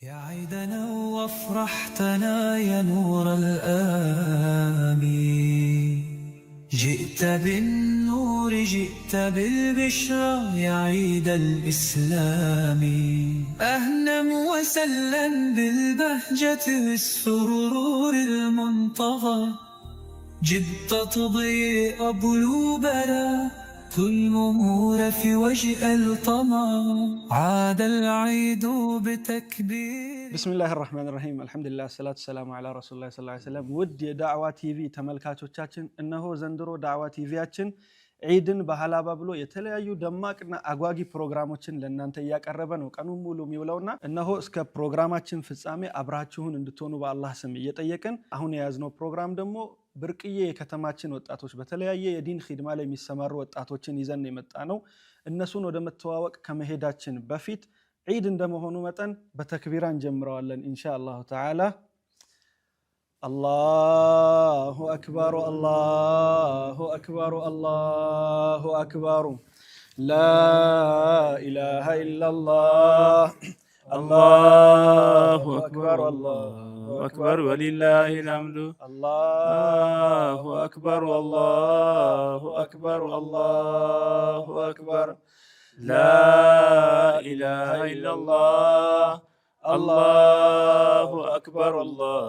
يا عيدنا وافرحتنا يا نور الآمين، جئت بالنور جئت بالبشرى يا عيد الإسلام. أهلا وسهلا بالبهجة والسرور المنتظر، جئت تضيء قلوبنا المغمورة في وجه الطمع، عاد العيد بتكبير. بسم الله الرحمن الرحيم الحمد لله الصلاة والسلام على رسول الله صلى الله عليه وسلم ود የዳዕዋ ቲቪ ተመልካቾቻችን እነሆ ዘንድሮ ዳዕዋ ቲቪያችን ዒድን በሐላባ ብሎ የተለያዩ ደማቅና አጓጊ ፕሮግራሞችን ለእናንተ እያቀረበ ነው ቀኑን ሙሉ የሚውለውና እነሆ እስከ ፕሮግራማችን ፍጻሜ አብራችሁን እንድትሆኑ በአላህ ስም እየጠየቅን አሁን የያዝነው ፕሮግራም ደግሞ ብርቅዬ የከተማችን ወጣቶች በተለያየ የዲን ኺድማ ላይ የሚሰማሩ ወጣቶችን ይዘን የመጣ ነው። እነሱን ወደ መተዋወቅ ከመሄዳችን በፊት ዒድ እንደመሆኑ መጠን በተክቢራ እንጀምረዋለን ኢንሻአላሁ ተዓላ። አላሁ አክበር አላሁ አክበር አላሁ አክበር ላኢላሃ ኢላላህ አላሁ አክበር አላሁ አክበር ወሊላሂል ሐምዱ አላሁ አክበር አላሁ አክበር አላሁ አክበር لا إله إلا الله الله أكبر الله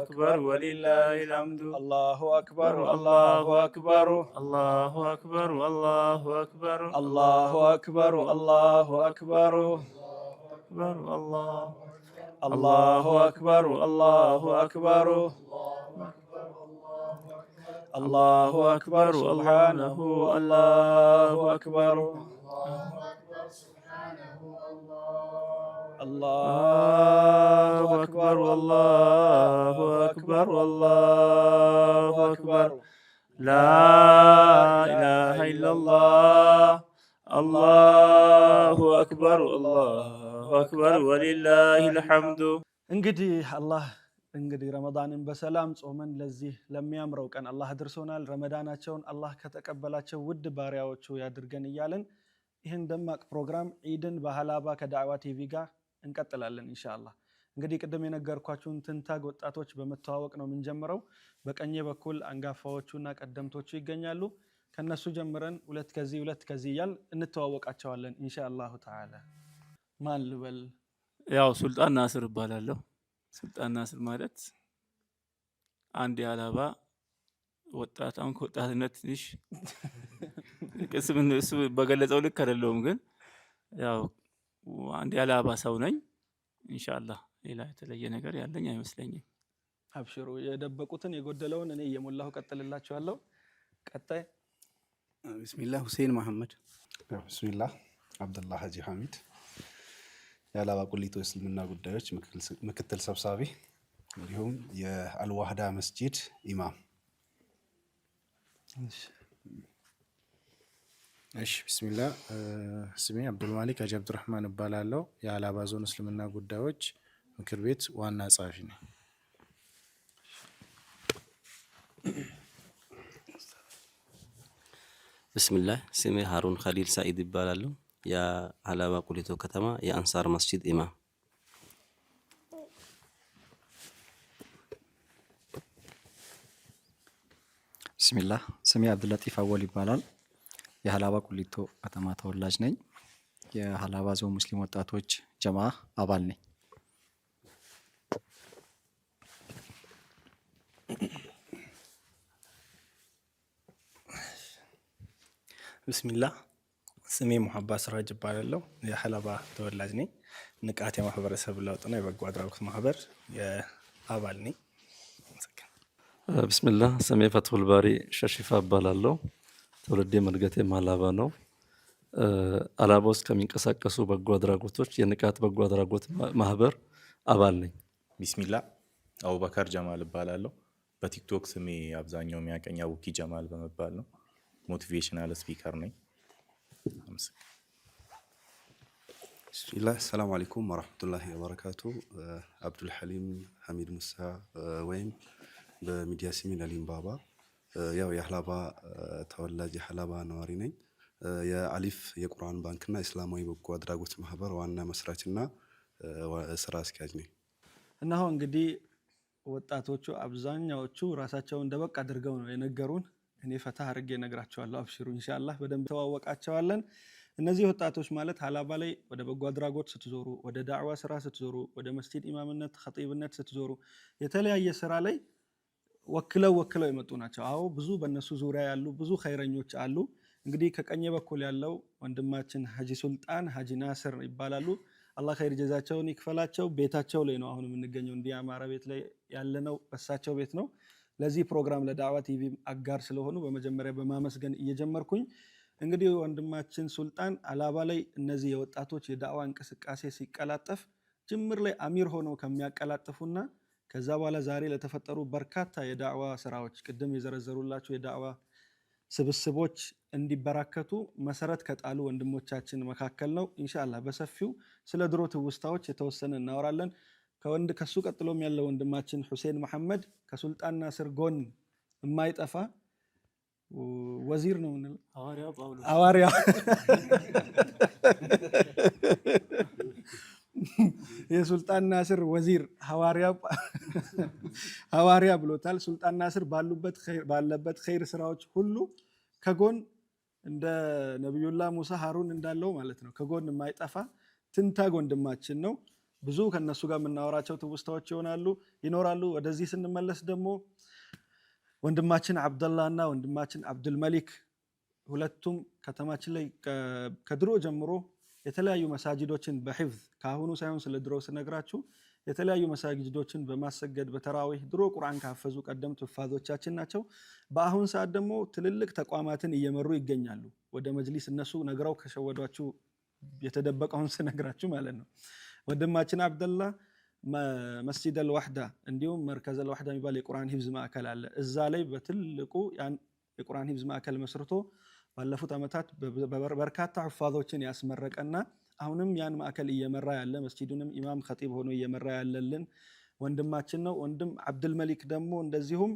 أكبر ولله الحمد الله أكبر الله أكبر الله أكبر الله أكبر الله أكبر الله أكبر الله الله أكبر الله أكبر الله أكبر سبحانه الله أكبر الله أكبر الله أكبر الله أكبر لا إله إلا الله الله أكبر الله أكبر ولله الحمد እንግዲህ አላህ ረመዳንን በሰላም ጾመን ለዚህ ለሚያምረው ቀን አላህ አድርሶናል። ረመዳናቸውን አላህ ከተቀበላቸው ውድ ባሪያዎቹ ያድርገን እያለን ይህን ደማቅ ፕሮግራም ዒድን በሐላባ ከዳዕዋ ቲቪ ጋር እንቀጥላለን ኢንሻአላህ። እንግዲህ ቅድም የነገርኳችሁን ትንታግ ወጣቶች በመተዋወቅ ነው የምንጀምረው። በቀኝ በኩል አንጋፋዎቹና ቀደምቶቹ ይገኛሉ። ከነሱ ጀምረን ሁለት ከዚህ እያል እንተዋወቃቸዋለን ኢንሻአላሁ ተዓላ። ማን ልበል? ያው ሱልጣን ናስር እባላለሁ። ሱልጣን ናስር ማለት አንድ የሐላባ ወጣት፣ አሁን ከወጣትነት ትንሽ ቅስምን እሱ በገለጸው ልክ አይደለሁም፣ ግን ያው አንድ የሐላባ ሰው ነኝ ኢንሻአላህ። ሌላ የተለየ ነገር ያለኝ አይመስለኝም። አብሽሩ፣ የደበቁትን የጎደለውን እኔ እየሞላሁ ቀጥልላችኋለሁ። ቀጣይ ቢስሚላህ ሁሴን መሐመድ። ቢስሚላህ አብዱላህ ሀጂ ሐሚድ፣ የሐላባ ቁሊቶ እስልምና ጉዳዮች ምክትል ሰብሳቢ እንዲሁም የአልዋህዳ መስጂድ ኢማም። እሺ ቢስሚላህ ስሜ አብዱልማሊክ ሀጂ አብዱራህማን እባላለሁ። የሐላባ ዞን እስልምና ጉዳዮች ምክር ቤት ዋና ጸሐፊ ነኝ። ቢስሚላህ ስሜ ሃሩን ኸሊል ሰዒድ እባላለሁ። የሐላባ ቁሊቶ ከተማ የአንሳር መስጂድ ኢማም። ቢስሚላህ ስሜ አብዱልለጢፍ አወል ይባላል። የሐላባ ቁሊቶ ከተማ ተወላጅ ነኝ። የሐላባ ዞን ሙስሊም ወጣቶች ጀማ አባል ነኝ። ቢስሚላህ ስሜ ሙሐባ ስራጅ ይባላለሁ። የሐላባ ተወላጅ ነኝ። ንቃት የማህበረሰብ ለውጥና የበጎ አድራጎት ማህበር አባል ነኝ። ቢስሚላህ ስሜ ፈትሁል ባሪ ሸሺፋ እባላለሁ። ትውልዴ መድገቴም ሐላባ ነው። ሐላባ ውስጥ ከሚንቀሳቀሱ በጎ አድራጎቶች የንቃት በጎ አድራጎት ማህበር አባል ነኝ። ቢስሚላህ አቡበከር ጀማል እባላለሁ። በቲክቶክ ስሜ አብዛኛው የሚያቀኝ አቡኪ ጀማል በመባል ነው። ሞቲቬሽናል ስፒከር ነኝ። ቢስሚላህ ሰላም አለይኩም ወራህመቱላሂ ወበረካቱ። አብዱል ሐሊም ሐሚድ ሙሳ ወይም በሚዲያ ስሜ አሊም ባባ፣ ያው የሐላባ ተወላጅ የሐላባ ነዋሪ ነኝ። የአሊፍ የቁርአን ባንክና እስላማዊ በጎ አድራጎት ማህበር ዋና መስራችና ስራ አስኪያጅ ነኝ። እነሆ እንግዲህ ወጣቶቹ አብዛኛዎቹ ራሳቸውን ደበቅ አድርገው ነው የነገሩን። እኔ ፈታ አድርጌ እነግራቸዋለሁ። አብሽሩ ኢንሻአላህ በደንብ ተዋወቃቸዋለን። እነዚህ ወጣቶች ማለት ሀላባ ላይ ወደ በጎ አድራጎት ስትዞሩ፣ ወደ ዳዕዋ ስራ ስትዞሩ፣ ወደ መስጂድ ኢማምነት ኸጢብነት ስትዞሩ፣ የተለያየ ስራ ላይ ወክለው የመጡ ናቸው። አዎ ብዙ በእነሱ ዙሪያ ያሉ ብዙ ኸይረኞች አሉ። እንግዲህ ከቀኝ በኩል ያለው ወንድማችን ሀጂ ሱልጣን ሀጂ ናስር ይባላሉ። አላህ ኸይር ጀዛቸውን ይክፈላቸው። ቤታቸው ላይ ነው አሁን የምንገኘው። እንዲህ አማራ ቤት ላይ ያለነው በሳቸው ቤት ነው። ለዚህ ፕሮግራም ለዳዕዋ ቲቪ አጋር ስለሆኑ በመጀመሪያ በማመስገን እየጀመርኩኝ እንግዲህ ወንድማችን ሱልጣን ሀላባ ላይ እነዚህ የወጣቶች የዳዕዋ እንቅስቃሴ ሲቀላጠፍ ጅምር ላይ አሚር ሆነው ከሚያቀላጥፉና ከዛ በኋላ ዛሬ ለተፈጠሩ በርካታ የዳዕዋ ስራዎች ቅድም የዘረዘሩላችሁ የዳዕዋ ስብስቦች እንዲበራከቱ መሰረት ከጣሉ ወንድሞቻችን መካከል ነው። ኢንሻአላህ በሰፊው ስለ ድሮ ትውስታዎች የተወሰነ እናወራለን። ከሱ ቀጥሎም ያለው ወንድማችን ሁሴን መሐመድ ከሱልጣን ናስር ጎን የማይጠፋ ወዚር ነው እንል ሐዋርያ የሱልጣን ናስር ወዚር ሐዋርያ ብሎታል። ሱልጣን ናስር ባለበት ኸይር ስራዎች ሁሉ ከጎን እንደ ነብዩላህ ሙሳ ሃሩን እንዳለው ማለት ነው ከጎን የማይጠፋ ትንታግ ወንድማችን ነው። ብዙ ከነሱ ጋር የምናወራቸው ትውስታዎች ይኖራሉ። ወደዚህ ስንመለስ ደግሞ ወንድማችን አብደላህና ወንድማችን አብዱልመሊክ ሁለቱም ከተማችን ላይ ከድሮ ጀምሮ የተለያዩ መሳጅዶችን በሂፍዝ ካሁኑ ሳይሆን ስለ ድሮ ስነግራችሁ የተለያዩ መሳጅዶችን በማሰገድ በተራዊህ ድሮ ቁርአን ካፈዙ ቀደምት ሑፋዞቻችን ናቸው። በአሁን ሰዓት ደግሞ ትልልቅ ተቋማትን እየመሩ ይገኛሉ። ወደ መጅሊስ እነሱ ነግረው ከሸወዷችሁ የተደበቀውን ስነግራችሁ ማለት ነው። ወንድማችን አብደላህ መስጂድ አልዋህዳ እንዲሁም መርከዝ አልዋህዳ የሚባል የቁርአን ሂፍዝ ማዕከል አለ። እዛ ላይ በትልቁ ያን የቁርአን ሂፍዝ ማዕከል መስርቶ ባለፉት ዓመታት በርካታ ሑፋዞችን ያስመረቀና አሁንም ያን ማዕከል እየመራ ያለ መስጂዱንም ኢማም ኸጢብ ሆኖ እየመራ ያለልን ወንድማችን ነው። ወንድም አብዱልመሊክ ደግሞ እንደዚሁም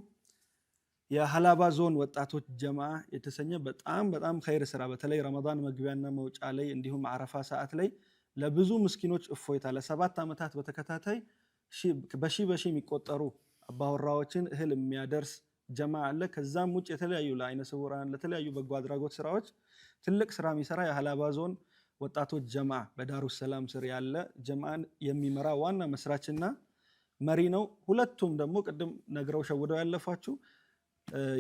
የሀላባ ዞን ወጣቶች ጀማዓ የተሰኘ በጣም ኸይር ስራ በተለይ ረመዳን መግቢያና መውጫ ላይ እንዲሁም አረፋ ሰዓት ላይ ለብዙ ምስኪኖች እፎይታ ለ7 ዓመታት በተከታታይ በሺ የሚቆጠሩ አባወራዎችን እህል የሚያደርስ ጀማዓ አለ። ከዛም ውጭ የተለያዩ ለአይነ ስውራን ለተለያዩ በጎ አድራጎት ስራዎች ትልቅ ስራ የሚሰራ የሀላባ ዞን ወጣቶች ጀማዓ በዳሩ ሰላም ስር ያለ ጀማዓን የሚመራ ዋና መስራችና መሪ ነው። ሁለቱም ደግሞ ቅድም ነግረው ሸውደው ያለፏችሁ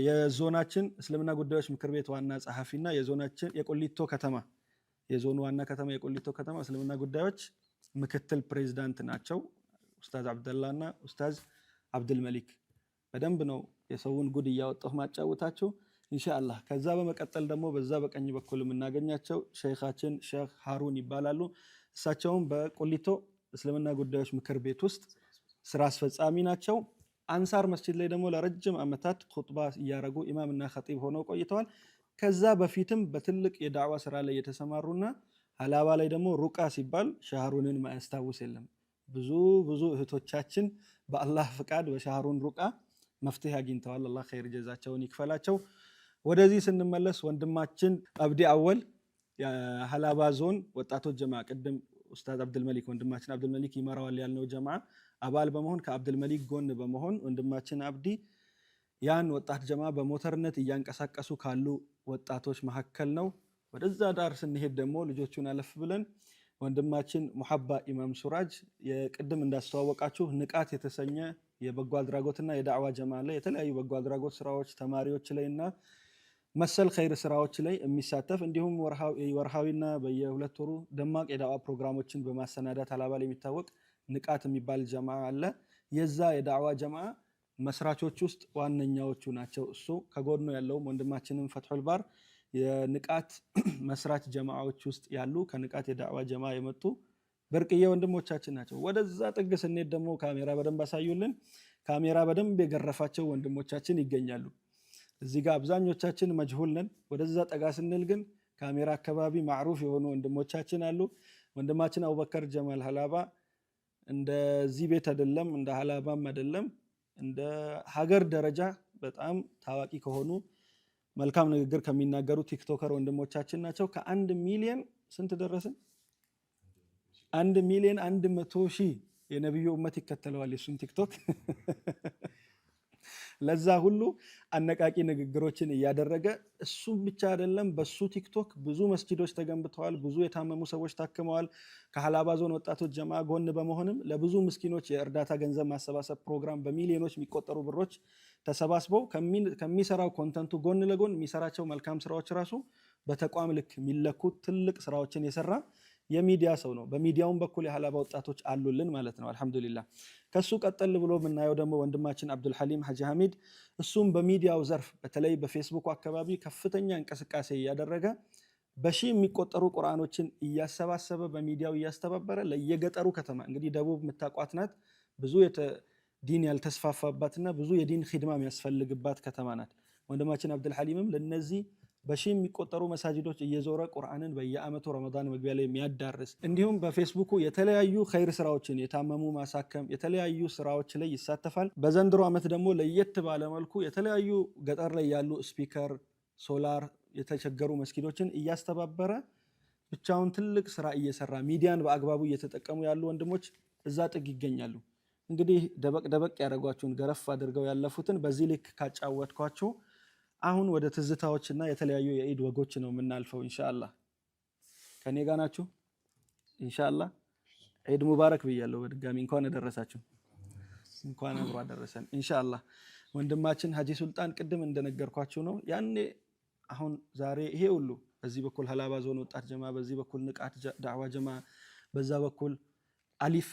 የዞናችን እስልምና ጉዳዮች ምክር ቤት ዋና ጸሐፊና የዞናችን የቆሊቶ ከተማ የዞኑ ዋና ከተማ የቆሊቶ ከተማ እስልምና ጉዳዮች ምክትል ፕሬዝዳንት ናቸው። ኡስታዝ አብደላህና ኡስታዝ አብዱልመሊክ በደንብ ነው የሰውን ጉድ እያወጣሁ ማጫወታቸው ኢንሻአላህ። ከዛ በመቀጠል ደግሞ በዛ በቀኝ በኩል የምናገኛቸው ሼኻችን ሼኽ ሃሩን ይባላሉ። እሳቸውም በቆሊቶ እስልምና ጉዳዮች ምክር ቤት ውስጥ ስራ አስፈጻሚ ናቸው። አንሳር መስጂድ ላይ ደግሞ ለረጅም ዓመታት ኹጥባ እያረጉ ኢማምና ኸጢብ ሆነው ቆይተዋል። ከዛ በፊትም በትልቅ የዳዕዋ ስራ ላይ የተሰማሩና ሀላባ ላይ ደግሞ ሩቃ ሲባል ሻህሩንን ማያስታውስ የለም። ብዙ እህቶቻችን በአላህ ፍቃድ በሻህሩን ሩቃ መፍትሄ አግኝተዋል። አላህ ኸይር ጀዛቸውን ይክፈላቸው። ወደዚህ ስንመለስ ወንድማችን አብዲ አወል የሀላባ ዞን ወጣቶች ጀማዓ ቅድም ኡስታዝ አብዱልመሊክ ወንድማችን አብዱልመሊክ ይመራዋል ያልነው ጀማዓ አባል በመሆን ከአብዱልመሊክ ጎን በመሆን ወንድማችን አብዲ ያን ወጣት ጀማዓ በሞተርነት እያንቀሳቀሱ ካሉ ወጣቶች መካከል ነው። ወደዛ ዳር ስንሄድ ደግሞ ልጆቹን አለፍ ብለን ወንድማችን ሙሐባ ኢማም ሱራጅ የቅድም እንዳስተዋወቃችሁ ንቃት የተሰኘ የበጎ አድራጎትና የዳዕዋ ጀማዓ ላይ የተለያዩ በጎ አድራጎት ስራዎች ተማሪዎች ላይና መሰል ኸይር ስራዎች ላይ የሚሳተፍ እንዲሁም ወርሃዊና በየሁለት ወሩ ደማቅ የዳዕዋ ፕሮግራሞችን በማሰናዳት ሀላባ ላይ የሚታወቅ ንቃት የሚባል ጀማዓ አለ። የዛ የዳዕዋ ጀማዓ መስራቾች ውስጥ ዋነኛዎቹ ናቸው። እሱ ከጎኑ ያለውም ወንድማችንም ፈትሑል ባር የንቃት መስራች ጀማዓዎች ውስጥ ያሉ ከንቃት የዳዕዋ ጀማዓ የመጡ ብርቅዬ ወንድሞቻችን ናቸው። ወደዛ ጥግ ስንሄድ ደግሞ ካሜራ በደንብ አሳዩልን። ካሜራ በደንብ የገረፋቸው ወንድሞቻችን ይገኛሉ። እዚህ ጋር አብዛኞቻችን መጅሁል ነን። ወደዛ ጠጋ ስንል ግን ካሜራ አካባቢ ማዕሩፍ የሆኑ ወንድሞቻችን አሉ። ወንድማችን አቡበከር ጀማል ሀላባ እንደዚህ ቤት አይደለም እንደ ሀላባም አይደለም እንደ ሀገር ደረጃ በጣም ታዋቂ ከሆኑ መልካም ንግግር ከሚናገሩ ቲክቶከር ወንድሞቻችን ናቸው። ከ1 ሚሊዮን ስንት ደረስን? 1,100,000 የነብዩ ኡመት ይከተለዋል የሱን ቲክቶክ። ለዛ ሁሉ አነቃቂ ንግግሮችን እያደረገ እሱም ብቻ አይደለም፣ በሱ ቲክቶክ ብዙ መስጂዶች ተገንብተዋል፣ ብዙ የታመሙ ሰዎች ታክመዋል። ከሀላባ ዞን ወጣቶች ጀማ ጎን በመሆንም ለብዙ ምስኪኖች የእርዳታ ገንዘብ ማሰባሰብ ፕሮግራም በሚሊዮኖች የሚቆጠሩ ብሮች ተሰባስበው ከሚሰራው ኮንተንቱ ጎን ለጎን የሚሰራቸው መልካም ስራዎች ራሱ በተቋም ልክ የሚለኩ ትልቅ ስራዎችን የሰራ የሚዲያ ሰው ነው። በሚዲያውም በኩል የሀላባ ወጣቶች አሉልን ማለት ነው። አልሐምዱሊላህ። ከሱ ቀጠል ብሎ የምናየው ደግሞ ወንድማችን አብዱል ሐሊም ሐጂ ሐሚድ፣ እሱም በሚዲያው ዘርፍ በተለይ በፌስቡክ አካባቢ ከፍተኛ እንቅስቃሴ እያደረገ በሺህ የሚቆጠሩ ቁርአኖችን እያሰባሰበ በሚዲያው እያስተባበረ ለየገጠሩ ከተማ እንግዲህ ደቡብ የምታቋት ናት፣ ብዙ ዲን ያልተስፋፋባትና ብዙ የዲን ኺድማ የሚያስፈልግባት ከተማ ናት። ወንድማችን አብዱል ሐሊምም ለነዚህ በሺህ የሚቆጠሩ መሳጅዶች እየዞረ ቁርአንን በየአመቱ ረመዳን መግቢያ ላይ የሚያዳርስ እንዲሁም በፌስቡኩ የተለያዩ ኸይር ስራዎችን የታመሙ ማሳከም የተለያዩ ስራዎች ላይ ይሳተፋል። በዘንድሮ አመት ደግሞ ለየት ባለ መልኩ የተለያዩ ገጠር ላይ ያሉ ስፒከር፣ ሶላር የተቸገሩ መስጊዶችን እያስተባበረ ብቻውን ትልቅ ስራ እየሰራ ሚዲያን በአግባቡ እየተጠቀሙ ያሉ ወንድሞች እዛ ጥግ ይገኛሉ። እንግዲህ ደበቅ ደበቅ ያደረጓችሁን ገረፍ አድርገው ያለፉትን በዚህ ልክ ካጫወትኳችሁ አሁን ወደ ትዝታዎችና የተለያዩ የኢድ ወጎች ነው የምናልፈው። ኢንሻአላህ ከኔ ጋር ናችሁ? ኢንሻአላህ ኢድ ሙባረክ ብያለሁ በድጋሚ እንኳን አደረሳችሁ፣ እንኳን አብሮ አደረሰን ኢንሻአላህ። ወንድማችን ሀጂ ሱልጣን ቅድም እንደነገርኳችሁ ነው ያኔ አሁን ዛሬ ይሄ ሁሉ በዚህ በኩል ሀላባ ዞን ወጣት ጀማ፣ በዚህ በኩል ንቃት ዳዕዋ ጀማ፣ በዛ በኩል አሊፍ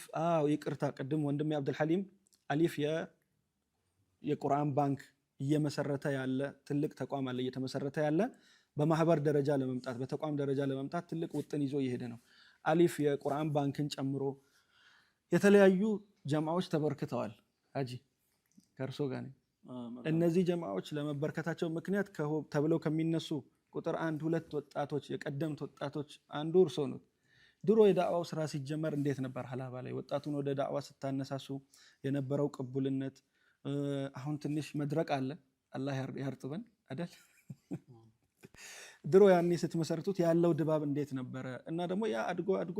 ይቅርታ ቅድም ወንድሜ አብዱል ሐሊም አሊፍ የቁርአን ባንክ እየመሰረተ ያለ ትልቅ ተቋም አለ። እየተመሰረተ ያለ በማህበር ደረጃ ለመምጣት በተቋም ደረጃ ለመምጣት ትልቅ ውጥን ይዞ እየሄደ ነው። አሊፍ የቁርአን ባንክን ጨምሮ የተለያዩ ጀማዎች ተበርክተዋል። ሀጂ ከእርሶ ጋር ነኝ። እነዚህ ጀማዎች ለመበርከታቸው ምክንያት ተብለው ከሚነሱ ቁጥር 1 2 ወጣቶች የቀደምት ወጣቶች አንዱ እርሶ ነው። ድሮ የዳዕዋው ስራ ሲጀመር እንዴት ነበር ሀላባ ላይ ወጣቱን ወደ ዳዕዋ ስታነሳሱ የነበረው ቅቡልነት? አሁን ትንሽ መድረቅ አለ፣ አላህ ያርጥበን አይደል? ድሮ ያኔ ስትመሰርቱት ያለው ድባብ እንዴት ነበረ? እና ደግሞ ያ አድጎ አድጎ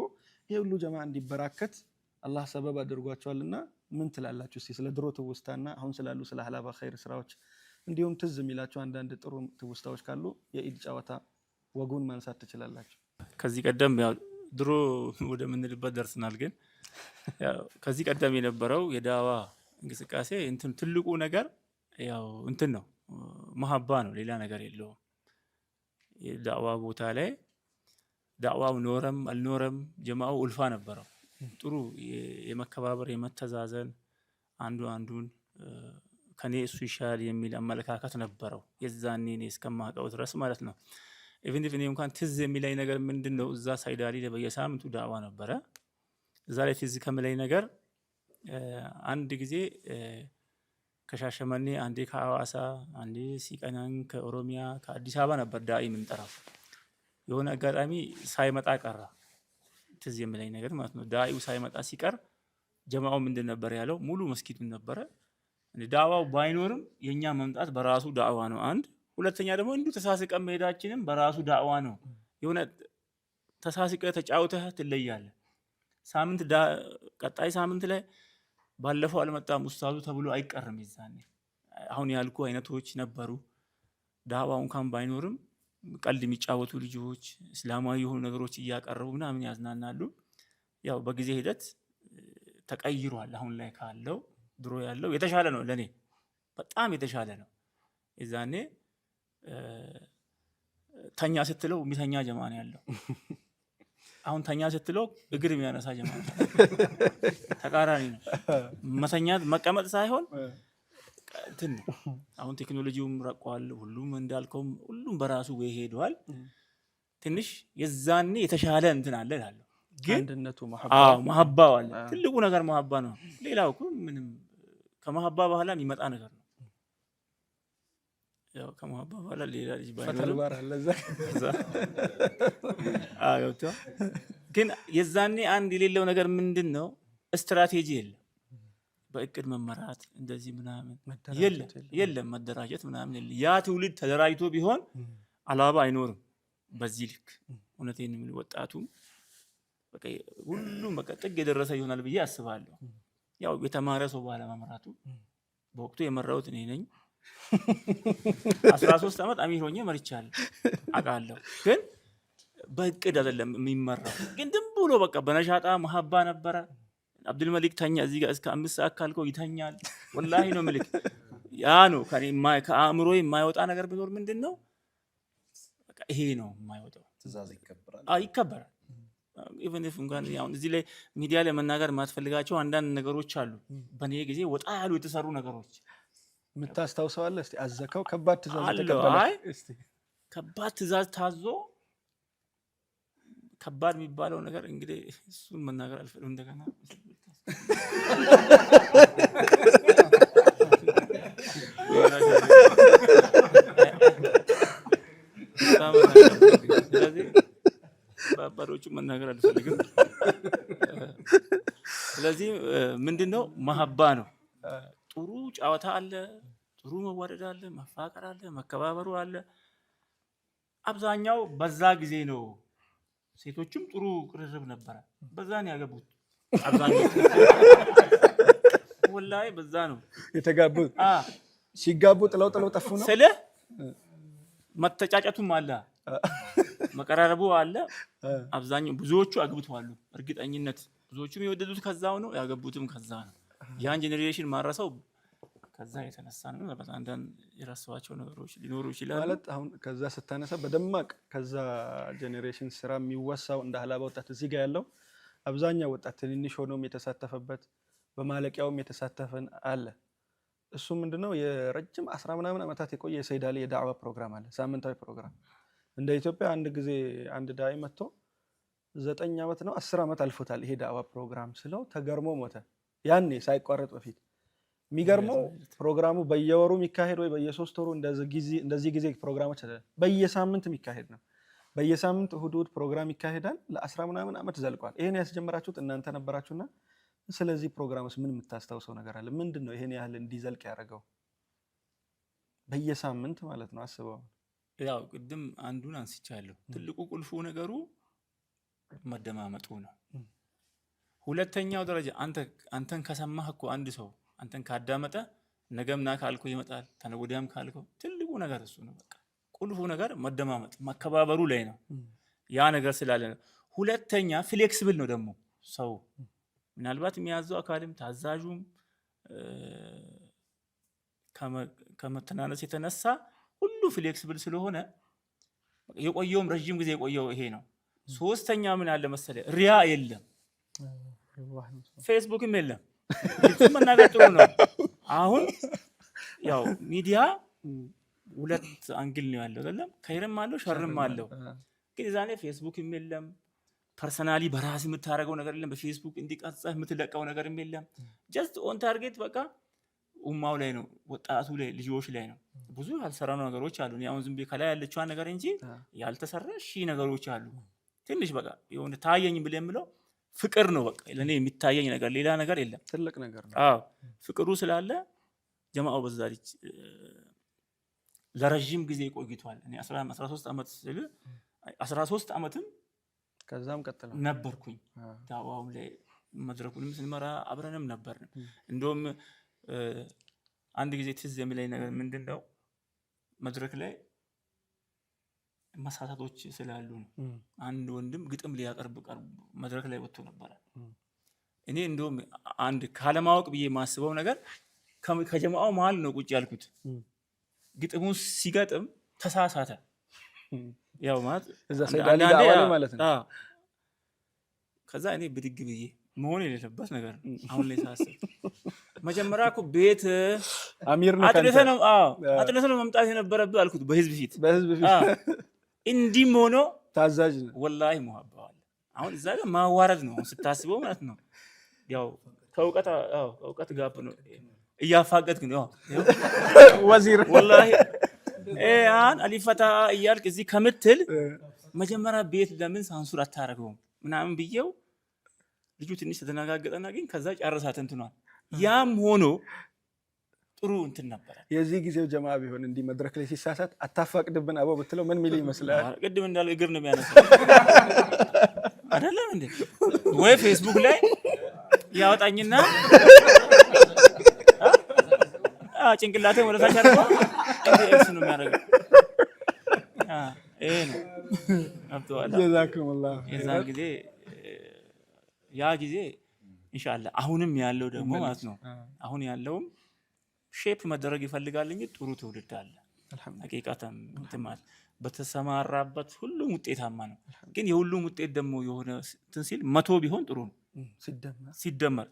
ይሄ ሁሉ ጀማ እንዲበራከት አላህ ሰበብ አድርጓቸዋልና ምን ትላላችሁ እስቲ ስለ ድሮ ትውስታና አሁን ስላሉ ስለ ሀላባ ኸይር ስራዎች እንዲሁም ትዝ የሚላችሁ አንዳንድ ጥሩ ትውስታዎች ካሉ የኢድ ጨዋታ ወጉን ማንሳት ትችላላችሁ። ከዚህ ቀደም ያው ድሮ ወደ ምንልበት ደርስናል። ግን ያው ከዚህ ቀደም የነበረው የዳዋ እንቅስቃሴ እንትን ትልቁ ነገር ያው እንትን ነው መሐባ ነው፣ ሌላ ነገር የለውም። የዳዋ ቦታ ላይ ዳዋው ኖረም አልኖረም ጀማው ኡልፋ ነበረው። ጥሩ የመከባበር የመተዛዘን አንዱ አንዱን ከኔ እሱ ይሻል የሚል አመለካከት ነበረው የዛኔ እኔ እስከማውቀው ድረስ ማለት ነው። ኢቭን እኔ እንኳን ትዝ የሚለኝ ነገር ምንድነው እዛ ሳይዳሊ በየሳምንቱ ዳዋ ነበረ። እዛ ላይ ትዝ ከሚለኝ ነገር አንድ ጊዜ ከሻሸመኔ አንዴ ከሐዋሳ አንዴ ሲቀናን ከኦሮሚያ ከአዲስ አበባ ነበር ዳኢ የምንጠራው። የሆነ አጋጣሚ ሳይመጣ ቀረ። ትዝ የሚለኝ ነገር ማለት ነው ዳኢው ሳይመጣ ሲቀር ጀማዓው ምንድን ነበር ያለው? ሙሉ መስጊዱን ነበረ። ዳዋው ባይኖርም የኛ መምጣት በራሱ ዳዋ ነው። አንድ ሁለተኛ ደግሞ እንዱ ተሳስቀን መሄዳችንም በራሱ ዳዋ ነው። የሆነ ተሳስቀ ተጫውተህ ትለያለህ። ሳምንት ቀጣይ ሳምንት ላይ ባለፈው አልመጣም ኡስታዙ ተብሎ አይቀርም። ይዛኔ አሁን ያልኩ አይነቶች ነበሩ። ዳዋው እንኳን ባይኖርም ቀልድ የሚጫወቱ ልጆች እስላማዊ የሆኑ ነገሮች እያቀረቡ ምናምን ያዝናናሉ። ያው በጊዜ ሂደት ተቀይሯል። አሁን ላይ ካለው ድሮ ያለው የተሻለ ነው። ለኔ በጣም የተሻለ ነው። ይዛኔ ተኛ ስትለው የሚተኛ ጀማ ነው ያለው። አሁን ተኛ ስትለው እግር የሚያነሳ ጀማ ነው። ተቃራኒ ነው። መተኛት መቀመጥ ሳይሆን እንትን አሁን ቴክኖሎጂውም ረቋል። ሁሉም እንዳልከውም ሁሉም በራሱ ወይ ሄዷል። ትንሽ የዛኔ የተሻለ እንትን አለ እላለሁ። ግን አንድነቱ መሐባው አለ። ትልቁ ነገር መሐባ ነው። ሌላው እኮ ምንም ከመሐባ በኋላ የሚመጣ ነገር ነው። ያው ከመሐባ በኋላ ሌላ ልጅ ባይኖር አለ እዛ ግን የዛኔ አንድ የሌለው ነገር ምንድነው? ስትራቴጂ የለም። በእቅድ መመራት እንደዚህ ምናምን የለም። መደራጀት ምናምን የለም። ያ ትውልድ ተደራጅቶ ቢሆን ሀላባ አይኖርም በዚህ ልክ። እውነቴን ነው። ወጣቱ በቃ ሁሉም በቃ ጥግ የደረሰ ይሆናል ብዬ አስባለሁ። ያው የተማረ ሰው ባለመምራቱ በወቅቱ የመራሁት እኔ ነኝ። 13 ዓመት አሚር ሆኜ መርቻለሁ አውቃለሁ። ግን በእቅድ አይደለም የሚመራው። ግን ዝም ብሎ በቃ በነሻጣ መሐባ ነበረ። አብዱል መሊክ ተኛ እዚህ ጋር እስከ 5 ሰዓት ካልከው ይተኛል። ወላሂ ነው ምልክ ያ ነው ከአእምሮ የማይወጣ ነገር ቢኖር ምንድነው በቃ ይሄ ነው የማይወጣው። ትእዛዝ ይከበራል። ይከበራል። ኢቨን ኢፍ እንኳን ያው እዚህ ላይ ሚዲያ ላይ መናገር የማትፈልጋቸው አንዳንድ ነገሮች አሉ። በኔ ጊዜ ወጣ ያሉ የተሰሩ ነገሮች የምታስታውሰው አለ? እስቲ አዘካው ከባድ ትእዛዝ ተቀበለ። እስቲ ከባድ ትእዛዝ ታዞ ከባድ የሚባለው ነገር እንግዲህ እሱን መናገር አልፈልግም። እንደገና ባባሮቹ መናገር አልፈልግም። ስለዚህ ምንድነው መሐባ ነው። ጥሩ ጨዋታ አለ፣ ጥሩ መዋደድ አለ፣ መፋቀር አለ፣ መከባበሩ አለ። አብዛኛው በዛ ጊዜ ነው። ሴቶችም ጥሩ ቅርርብ ነበረ። በዛ ነው ያገቡት አብዛኛው። ወላሂ በዛ ነው የተጋቡት። ሲጋቡ ጥለው ጠፉ ነው ስለ መተጫጨቱም አለ፣ መቀራረቡ አለ። አብዛኛው ብዙዎቹ አግብተዋል። እርግጠኝነት ብዙዎቹም የወደዱት ከዛው ነው፣ ያገቡትም ከዛ ነው። ያን ጄኔሬሽን ማረሰው ከዛ የተነሳ ነው። በጣም አንዳንድ የራስዋቸው ነገሮች ሊኖሩ ይችላል። ማለት አሁን ከዛ ስታነሳ በደማቅ ከዛ ጄኔሬሽን ስራ የሚወሳው እንደ ሀላባ ወጣት እዚህ ጋር ያለው አብዛኛው ወጣት ትንንሽ ሆኖም የተሳተፈበት በማለቂያውም የተሳተፈን አለ። እሱ ምንድነው የረጅም 10 ምናምን ዓመታት የቆየ የሰይድ አሊ የዳዕዋ ፕሮግራም አለ፣ ሳምንታዊ ፕሮግራም። እንደ ኢትዮጵያ አንድ ጊዜ አንድ ዳዒ መጥቶ 9 ዓመት ነው 10 ዓመት አልፎታል ይሄ ዳዕዋ ፕሮግራም ስለው ተገርሞ ሞተ። ያኔ ሳይቋረጥ በፊት የሚገርመው ፕሮግራሙ በየወሩ የሚካሄድ ወይ በየ3 ወሩ እንደዚህ ጊዜ ፕሮግራሞች በየሳምንት የሚካሄድ ነው። በየሳምንት እሁድ ፕሮግራም ይካሄዳል። ለ10 ምናምን ዓመት ዘልቋል። ይሄን ያስጀመራችሁት እናንተ ነበራችሁና ስለዚህ ፕሮግራምስ ምን የምታስታውሰው ነገር አለ? ምንድነው ይሄን ያህል እንዲዘልቅ ያደረገው? በየሳምንት ማለት ነው። አስበው። ያው ቅድም አንዱን አንስቻለሁ። ትልቁ ቁልፉ ነገሩ መደማመጡ ነው። ሁለተኛው ደረጃ አንተን ከሰማህ እኮ አንድ ሰው አንተን ካዳመጠ ነገምና ካልኩ ይመጣል፣ ተነወዲያም ካልኩ ትልቁ ነገር እሱ ነው። በቃ ቁልፉ ነገር መደማመጥ መከባበሩ ላይ ነው። ያ ነገር ስላለ ነው። ሁለተኛ ፍሌክሲብል ነው ደግሞ ሰው ምናልባት የሚያዘው አካልም ታዛዡም ከመተናነስ የተነሳ ሁሉ ፍሌክሲብል ስለሆነ የቆየውም ረጅም ጊዜ የቆየው ይሄ ነው። ሶስተኛ ምን አለ መሰለ ሪያ የለም፣ ፌስቡክም የለም። መናገር ጥሩ ነው። አሁን ያው ሚዲያ ሁለት አንግል ነው ያለው አይደለም? ከይርም አለው ሸርም አለው። ግን ዛሬ ፌስቡክም የለም፣ ፐርሰናሊ በራስ የምታረገው ነገር የለም፣ በፌስቡክ እንዲቀርጸህ የምትለቀው ነገርም የለም። ጀስት ኦን ታርጌት በቃ ኡማው ላይ ነው፣ ወጣቱ ላይ፣ ልጆች ላይ ነው። ብዙ ያልሰራነው ነገሮች አሉ። አሁን ዝም ብዬ ከላይ ያለችዋን ነገር እንጂ ያልተሰራ ሺህ ነገሮች አሉ። ትንሽ በቃ የሆነ ታየኝ ብለህ የምለው ፍቅር ነው። በቃ ለኔ የሚታየኝ ነገር ሌላ ነገር የለም። ትልቅ ነገር ነው። አዎ ፍቅሩ ስላለ ጀማዓው በዛ ልጅ ለረጅም ጊዜ ቆይቷል። እኔ 13 ዓመት ስል 13 ዓመትም ከዛም ቀጥሎ ነበርኩኝ። ዳዋው ላይ መድረኩንም ስንመራ አብረንም ነበርን። እንደውም አንድ ጊዜ ትዝ የሚለኝ ነገር ምንድነው መድረክ ላይ መሳሳቶች ስላሉ ነው። አንድ ወንድም ግጥም ሊያቀርብ መድረክ ላይ ወጥቶ ነበር። እኔ እንደውም አንድ ካለማወቅ ብዬ ማስበው ነገር ከጀማዓው መሃል ነው ቁጭ ያልኩት። ግጥሙን ሲገጥም ተሳሳተ። ያው ማለት እዛ ሰይዳሊ ዳዕዋ ማለት ነው። ከዛ እኔ ብድግ ብዬ መሆን የሌለበት ነገር አሁን ላይ ሳስብ መጀመሪያ እኮ ቤት አሚር ነው አጥነተ ነው መምጣት የነበረብህ አልኩት በህዝብ ፊት። እንዲህም ሆኖ ታዛዥ ነው ወላሂ ሙሐባው። አሁን እዛ ጋር ማዋረድ ነው ስታስበው ማለት ነው። ያው ከእውቀት ጋር ነው እያፋቀጥክ ነው ወዚር ወላሂ ያን አሊፈታ እያልክ እዚህ ከምትል መጀመሪያ ቤት ለምን ሳንሱር አታረገውም ምናምን ብዬው ልጁ ትንሽ ተደናጋገጠና ግን ከዛ ጨርሳት እንትኗል። ያም ሆኖ ጥሩ እንትን ነበር። የዚህ ጊዜው ጀማዓ ቢሆን እንዲህ መድረክ ላይ ሲሳሳት አታፋቅድብን አቦ ብትለው ምን ሚል ይመስላል? ቅድም እንዳለው እግር ነው የሚያነሳው። አይደለም እንዴ? ወይ ፌስቡክ ላይ ያወጣኝና ጭንቅላቴን ወደ ታች አድርጎ እሱ ነው የሚያደርገው። ይሄ ነው አብተዋላ ጀዛኩሙላህ። የዛን ጊዜ ያ ጊዜ ኢንሻአላህ አሁንም ያለው ደግሞ ማለት ነው አሁን ያለውም ሼፕ መደረግ ይፈልጋል እንጂ ጥሩ ትውልድ አለ። ሐቂቃተን ማለት በተሰማራበት ሁሉም ውጤታማ ነው። ግን የሁሉም ውጤት ደግሞ የሆነ እንትን ሲል 100 ቢሆን ጥሩ ነው ሲደመር።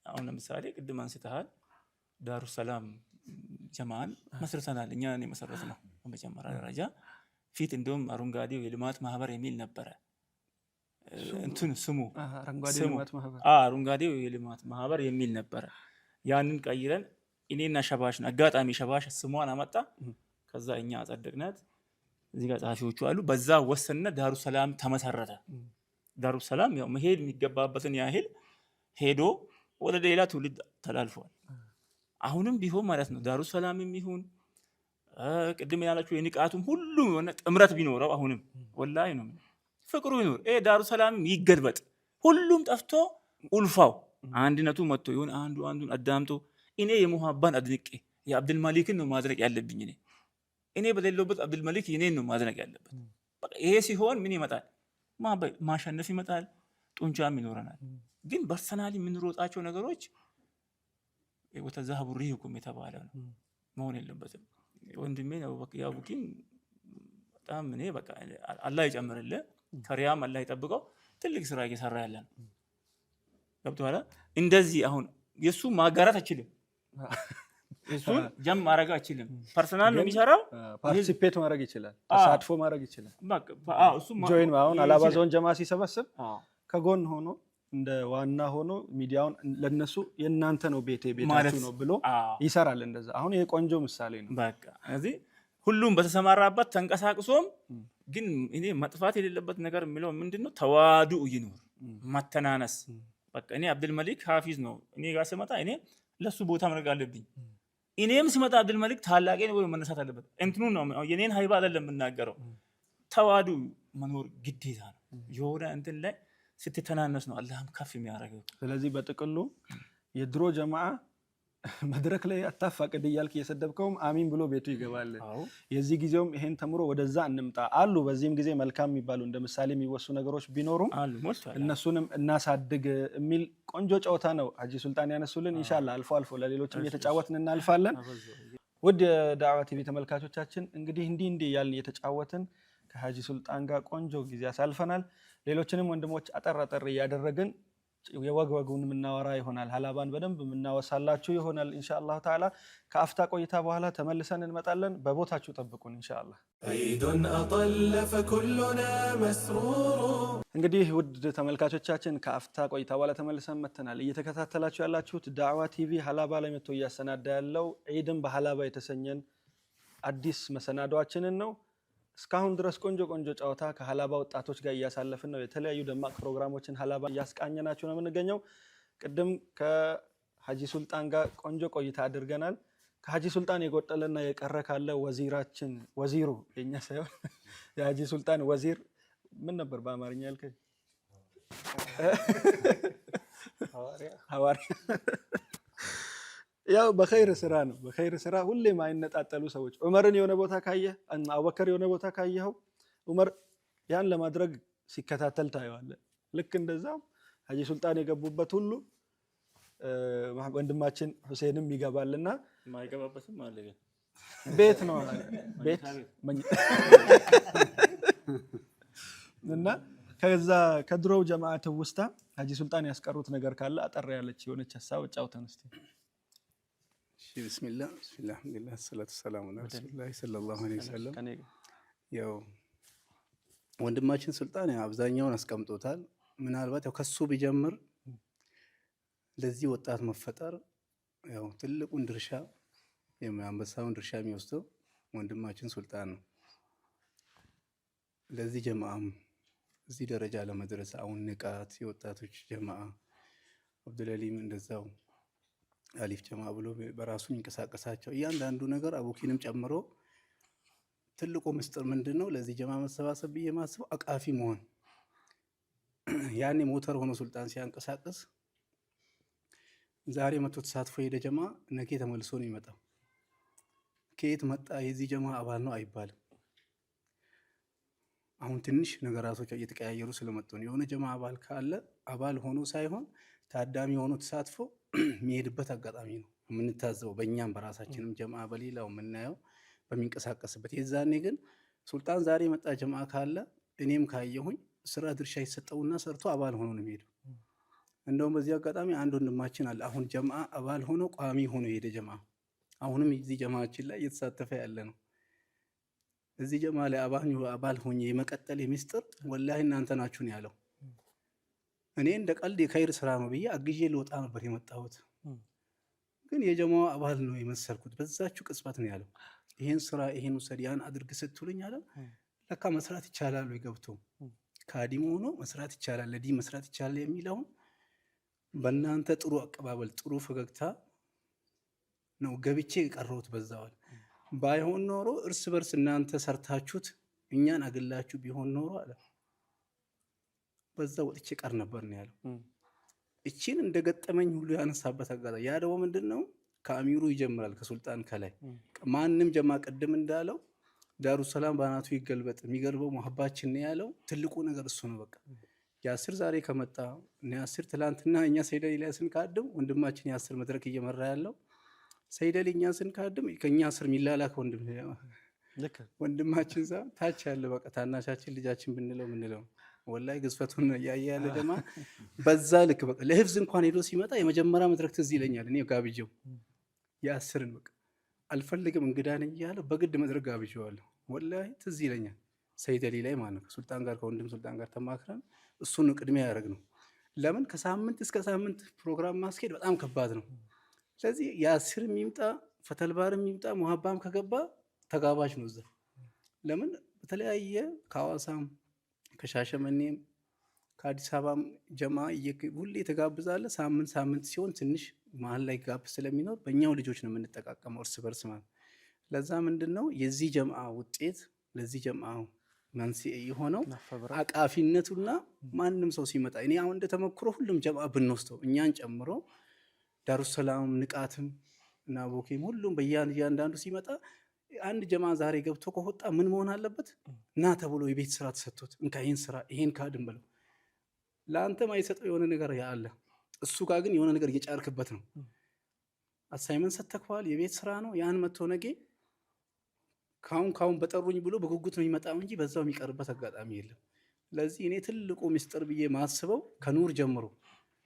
አሁን ለምሳሌ ቅድም አንስተሃል ዳሩ ሰላም ጀማዓን መስርተናል። እኛ ነን የመሰረትነው በመጀመሪያ ደረጃ። ፊት እንደውም አረንጓዴው የልማት ማህበር የሚል ነበረ እንትን ስሙ አረንጓዴው የልማት ማህበር የሚል ነበረ። ያንን ቀይረን እኔና ሸባሽን አጋጣሚ ሸባሽ ስሟን አመጣ። ከዛ እኛ አጸደቅናት። እዚህ ጋር ጸሐፊዎቹ አሉ። በዛ ወሰንነ ዳሩ ሰላም ተመሰረተ። ዳሩ ሰላም ያው መሄድ የሚገባበትን ያህል ሄዶ ወደ ሌላ ትውልድ ተላልፏል። አሁንም ቢሆን ማለት ነው ዳሩ ሰላምም ይሁን ቅድም ያላችሁ የንቃቱም ሁሉም የሆነ ጥምረት ቢኖረው አሁንም ወላሂ ነው ፍቅሩ ይኖር። ዳሩ ሰላምም ይገድበጥ። ሁሉም ጠፍቶ ኡልፋው አንድነቱ መጥቶ ይሁን አንዱ አንዱን አዳምጦ እኔ የሙሃባን አድንቄ የአብዱል ማሊክን ነው ማድረግ ያለብኝ። እኔ በሌለውበት አብዱል ማሊክ የኔን ነው ማድረግ ያለበት። በቃ ይሄ ሲሆን ምን ይመጣል? ማሸነፍ ይመጣል፣ ጡንቻም ይኖረናል። ግን ፐርሰናሊ የምንሮጣቸው ነገሮች ወተዛሀቡ ሪሁኩም የተባለ ነው መሆን የለበትም። ወንድሜ ነው ያቡኪን በጣም እኔ በቃ አላህ ይጨምርልህ፣ ከሪያም አላህ ይጠብቀው። ትልቅ ስራ እየሰራ ያለ ነው። ገብቶሃል? እንደዚህ አሁን የሱ ማጋራት አይችልም፣ እሱን ጀም ማድረግ አይችልም። ፐርሰናል ነው የሚሰራው። ፓርቲሲፔት ማድረግ ይችላል፣ ተሳትፎ ማድረግ ይችላል። እሱ ጆይን አሁን አላባ ዞን ጀማ ሲሰበስብ ከጎን ሆኖ እንደ ዋና ሆኖ ሚዲያውን ለነሱ የእናንተ ነው ቤታችሁ ነው ብሎ ይሰራል። እንደዛ አሁን ይሄ ቆንጆ ምሳሌ ነው። በቃ እዚህ ሁሉም በተሰማራበት ተንቀሳቅሶም ግን እኔ መጥፋት የሌለበት ነገር የሚለው ምንድነው? ተዋዱ ይኖር፣ መተናነስ። በቃ እኔ አብዱል መሊክ ሐፊዝ ነው እኔ ጋር ስመጣ እኔ ለሱ ቦታ ማድረግ አለብኝ። እኔም ስመጣ አብዱል መሊክ ታላቄ ነው ብሎ መነሳት አለበት። እንትኑ ነው የኔን ሀይባ አይደለም የምናገረው። ተዋዱ መኖር ግዴታ ነው። የሆነ እንትን ላይ ስትተናነስ ነው አላህም ከፍ የሚያደርገው። ስለዚህ በጥቅሉ የድሮ ጀማዓ መድረክ ላይ አታፋቅድ እያልክ እየሰደብከውም አሚን ብሎ ቤቱ ይገባል። የዚህ ጊዜውም ይሄን ተምሮ ወደዛ እንምጣ አሉ። በዚህም ጊዜ መልካም የሚባሉ እንደ ምሳሌ የሚወሱ ነገሮች ቢኖሩም እነሱንም እናሳድግ የሚል ቆንጆ ጨዋታ ነው ሀጂ ሱልጣን ያነሱልን። ኢንሻአላህ አልፎ አልፎ ለሌሎችም እየተጫወትን እናልፋለን። ውድ የዳዕዋ ቲቪ ተመልካቾቻችን እንግዲህ እንዲህ እያልን እየተጫወትን ከሀጂ ሱልጣን ጋር ቆንጆ ጊዜ አሳልፈናል። ሌሎችንም ወንድሞች አጠር እያደረግን የወግወጉን የምናወራ ይሆናል። ሀላባን በደንብ የምናወሳላችሁ ይሆናል ኢንሻአላህ ተዓላ። ከአፍታ ቆይታ በኋላ ተመልሰን እንመጣለን። በቦታችሁ ጠብቁን ኢንሻአላህ። ዒዱን አጠለ ፈኩሉና መስሩሩ። እንግዲህ ውድ ተመልካቾቻችን ከአፍታ ቆይታ በኋላ ተመልሰን መጥተናል። እየተከታተላችሁ ያላችሁት ዳዕዋ ቲቪ ሀላባ ላይ መጥቶ እያሰናዳ ያለው ዒድን በሀላባ የተሰኘን አዲስ መሰናዷችንን ነው። እስካሁን ድረስ ቆንጆ ጨዋታ ከሀላባ ወጣቶች ጋር እያሳለፍን ነው። የተለያዩ ደማቅ ፕሮግራሞችን ሀላባ እያስቃኘናችሁ ነው የምንገኘው። ቅድም ከሀጂ ሱልጣን ጋር ቆንጆ ቆይታ አድርገናል። ከሀጂ ሱልጣን የጎደለና የቀረ ካለ ወዚሩ የኛ ሳይሆን የሀጂ ሱልጣን ወዚር ምን ነበር በአማርኛ ያልከኝ? ሐዋርያ ያው በኸይር ስራ ነው። በኸይር ስራ ሁሌ ማይነጣጠሉ ሰዎች ዑመርን የሆነ ቦታ ካየህ፣ አቡበከር የሆነ ቦታ ካየኸው ዑመር ያን ለማድረግ ሲከታተል ታየዋለህ። ልክ እንደዛው ሀጂ ሱልጣን የገቡበት ሁሉ ወንድማችን ሁሴንም ይገባልና ማይገባበትም አለ። ግን ቤት ነው ቤት እና ከዛ ከድሮው ጀማዓት ውስታ ሀጂ ሱልጣን ያስቀሩት ነገር ካለ አጠር ያለች የሆነች ሀሳብ ጫውተን እስቲ። ቢስሚላህ አልሐምዱሊላህ ሰላቱ ሰላሙ ዐላ ረሱሊላህ ሰለላሁ ዐለይሂ ወሰለም። ያው ወንድማችን ሱልጣን አብዛኛውን አስቀምጦታል። ምናልባት ያው ከሱ ቢጀምር ለዚህ ወጣት መፈጠር ያው ትልቁን ድርሻ የአንበሳውን ድርሻ የሚወስደው ወንድማችን ሱልጣን ነው። ለዚህ ጀማዓም እዚህ ደረጃ ለመድረስ አሁን ንቃት የወጣቶች ጀማዓ አብዱልሐሊም እንደዛው አሊፍ ጀማ ብሎ በራሱ የሚንቀሳቀሳቸው እያንዳንዱ ነገር አቡኪንም ጨምሮ ትልቁ ምስጢር ምንድነው? ለዚህ ጀማ መሰባሰብ ብዬ ማስበው አቃፊ መሆን ያኔ ሞተር ሆኖ ሱልጣን ሲያንቀሳቅስ ዛሬ መቶ ተሳትፎ ሄደ ጀማ ነገ ተመልሶ ነው የሚመጣው። ከየት መጣ የዚህ ጀማ አባል ነው አይባልም። አሁን ትንሽ ነገራቶች እየተቀያየሩ ስለመጡ ነው። የሆነ ጀማ አባል ካለ አባል ሆኖ ሳይሆን ታዳሚ ሆኖ ተሳትፎ የሚሄድበት አጋጣሚ ነው የምንታዘበው፣ በእኛም በራሳችንም ጀማ በሌላው የምናየው በሚንቀሳቀስበት። የዛኔ ግን ሱልጣን ዛሬ መጣ ጀማ ካለ እኔም ካየሁኝ ስራ ድርሻ ይሰጠውና ሰርቶ አባል ሆኖ ነው የሚሄደው። እንደውም በዚህ አጋጣሚ አንድ ወንድማችን አለ አሁን ጀማ አባል ሆኖ ቋሚ ሆኖ የሄደ ጀማ፣ አሁንም እዚህ ጀማችን ላይ እየተሳተፈ ያለ ነው። እዚህ ጀማ ላይ አባል ሆኜ የመቀጠል ሚስጥር ወላሂ እናንተ ናችሁን ያለው። እኔ እንደ ቀልድ የኸይር ስራ ነው ብዬ አግዤ ልወጣ ነበር የመጣሁት፣ ግን የጀማው አባል ነው የመሰልኩት። በዛችሁ ቅጽበት ነው ያለው ይሄን ስራ ይሄን ውሰድ ያን አድርግ ስትሉኝ አለ ለካ መስራት ይቻላል ወይ ገብቶ ካዲም ሆኖ መስራት ይቻላል፣ ለዲ መስራት ይቻላል የሚለውን በእናንተ ጥሩ አቀባበል ጥሩ ፈገግታ ነው ገብቼ የቀረሁት በዛዋል። ባይሆን ኖሮ እርስ በርስ እናንተ ሰርታችሁት እኛን አገላችሁ ቢሆን ኖሮ አለ በዛ ወጥቼ ቀር ነበር ነው ያለው። እቺን እንደገጠመኝ ሁሉ ያነሳበት አጋጣሚ ያ ደግሞ ምንድነው ከአሚሩ ይጀምራል ከሱልጣን ከላይ ማንም ጀማ ቅድም እንዳለው ዳሩ ሰላም ባናቱ ይገልበጥ የሚገልበው መሐባችን ነው ያለው። ትልቁ ነገር እሱ ነው። በቃ ያስር ዛሬ ከመጣ ነው ያስር ትላንትና እኛ ሰይደሊ ላይ ስንካድም ወንድማችን ያስር መድረክ እየመራ ያለው ሰይደሊ እኛ ስንካድም ከኛ ስር ሚላላክ ወንድማችን ዛ ታች ያለ በቃ ታናሻችን ልጃችን ብንለው ምንለው ወላሂ ግዝፈቱን ያያየ ያለ ደማ በዛ ልክ በቃ ለህፍዝ እንኳን ሄዶ ሲመጣ የመጀመሪያ መድረክ ትዝ ይለኛል። እኔ ጋብጀው ያስርን በቃ አልፈልግም እንግዳ ነኝ እያለ በግድ መድረክ ጋብጀዋለሁ። ወላሂ ትዝ ይለኛል። ሰይደሊ ላይ ማለት ነው ሱልጣን ጋር ከወንድም ሱልጣን ጋር ተማክረን እሱን ቅድሚያ ያደረግ ነው። ለምን ከሳምንት እስከ ሳምንት ፕሮግራም ማስኬድ በጣም ከባድ ነው። ስለዚህ ያስር የሚምጣ ፈተልባር የሚምጣ ሙሐባም ከገባ ተጋባዥ ነው እዛ። ለምን በተለያየ ከሐዋሳም ከሻሸመኔም ከአዲስ አበባም ጀማ ሁሌ ተጋብዛለ። ሳምንት ሲሆን ትንሽ መሀል ላይ ጋብ ስለሚኖር በእኛው ልጆች ነው የምንጠቃቀመው እርስ በርስ ማለት። ለዛ ምንድነው የዚህ ጀማ ውጤት ለዚህ ጀማ መንስኤ የሆነው አቃፊነቱና ማንም ሰው ሲመጣ እኔ አሁን እንደተመክሮ ሁሉም ጀማ ብንወስደው እኛን ጨምሮ ዳሩሰላም ንቃትም እና ቦኬም ሁሉም በእያንዳንዱ ሲመጣ አንድ ጀማ ዛሬ ገብቶ ከወጣ ምን መሆን አለበት እና ተብሎ የቤት ስራ ተሰጥቶት እንካ ይሄን ስራ ይሄን ካድም ብለው ለአንተ ማይሰጠው የሆነ ነገር ያለ እሱ ጋር ግን የሆነ ነገር እየጫርክበት ነው። አሳይመንት ሰተከዋል የቤት ስራ ነው ያን መጥቶ ነገ ካሁን በጠሩኝ ብሎ በጉጉት ነው የሚመጣው እንጂ በዛው የሚቀርበት አጋጣሚ የለም። ለዚህ እኔ ትልቁ ሚስጥር ብዬ ማስበው ከኑር ጀምሮ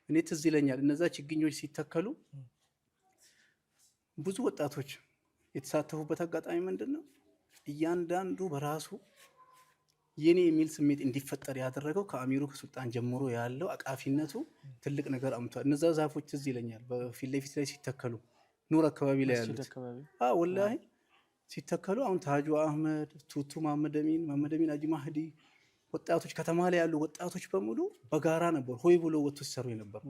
እኔ ትዝ ይለኛል እነዛ ችግኞች ሲተከሉ ብዙ ወጣቶች የተሳተፉበት አጋጣሚ ምንድነው እያንዳንዱ በራሱ የኔ የሚል ስሜት እንዲፈጠር ያደረገው ከአሚሩ ከሱልጣን ጀምሮ ያለው አቃፊነቱ ትልቅ ነገር አምጥቷል። እነዛ ዛፎች ትዝ ይለኛል በፊት ለፊት ላይ ሲተከሉ ኑር አካባቢ ላይ ያሉት ወላሂ ሲተከሉ አሁን ታጁ አህመድ ቱቱ መሐመድ አሚን አጂ ማህዲ ወጣቶች ከተማ ላይ ያሉ ወጣቶች በሙሉ በጋራ ነበር ሆይ ብሎ ወጥቶ ሲሰሩ ነበር።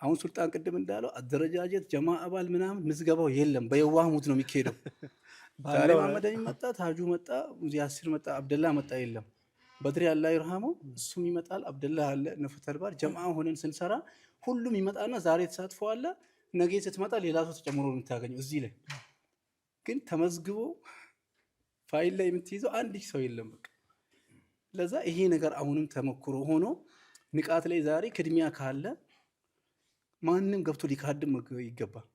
አሁን ሱልጣን ቅድም እንዳለው አደረጃጀት ጀማ አባል ምናምን ምዝገባው የለም በየዋህ ሙድ ነው የሚካሄደው። ዛሬ መሐመድ አሚን መጣ ታጁ መጣ ያሲር መጣ አብደላ መጣ የለም በድሪ አላህ ይርሃመው እሱም ይመጣል አብደላ አለ ነፈተልባር ጀማ ሆነን ስንሰራ ሁሉም ይመጣና ዛሬ ተሳትፎ አለ ነገ ስትመጣ ሌላ ሰው ተጨምሮ ነው የምታገኘው። እዚህ ላይ ግን ተመዝግቦ ፋይል ላይ የምትይዘው አንድ ሰው የለም በቃ። ለዛ ይሄ ነገር አሁንም ተመክሮ ሆኖ ንቃት ላይ ዛሬ ቅድሚያ ካለ ማንንም ገብቶ ሊካድም ይገባል።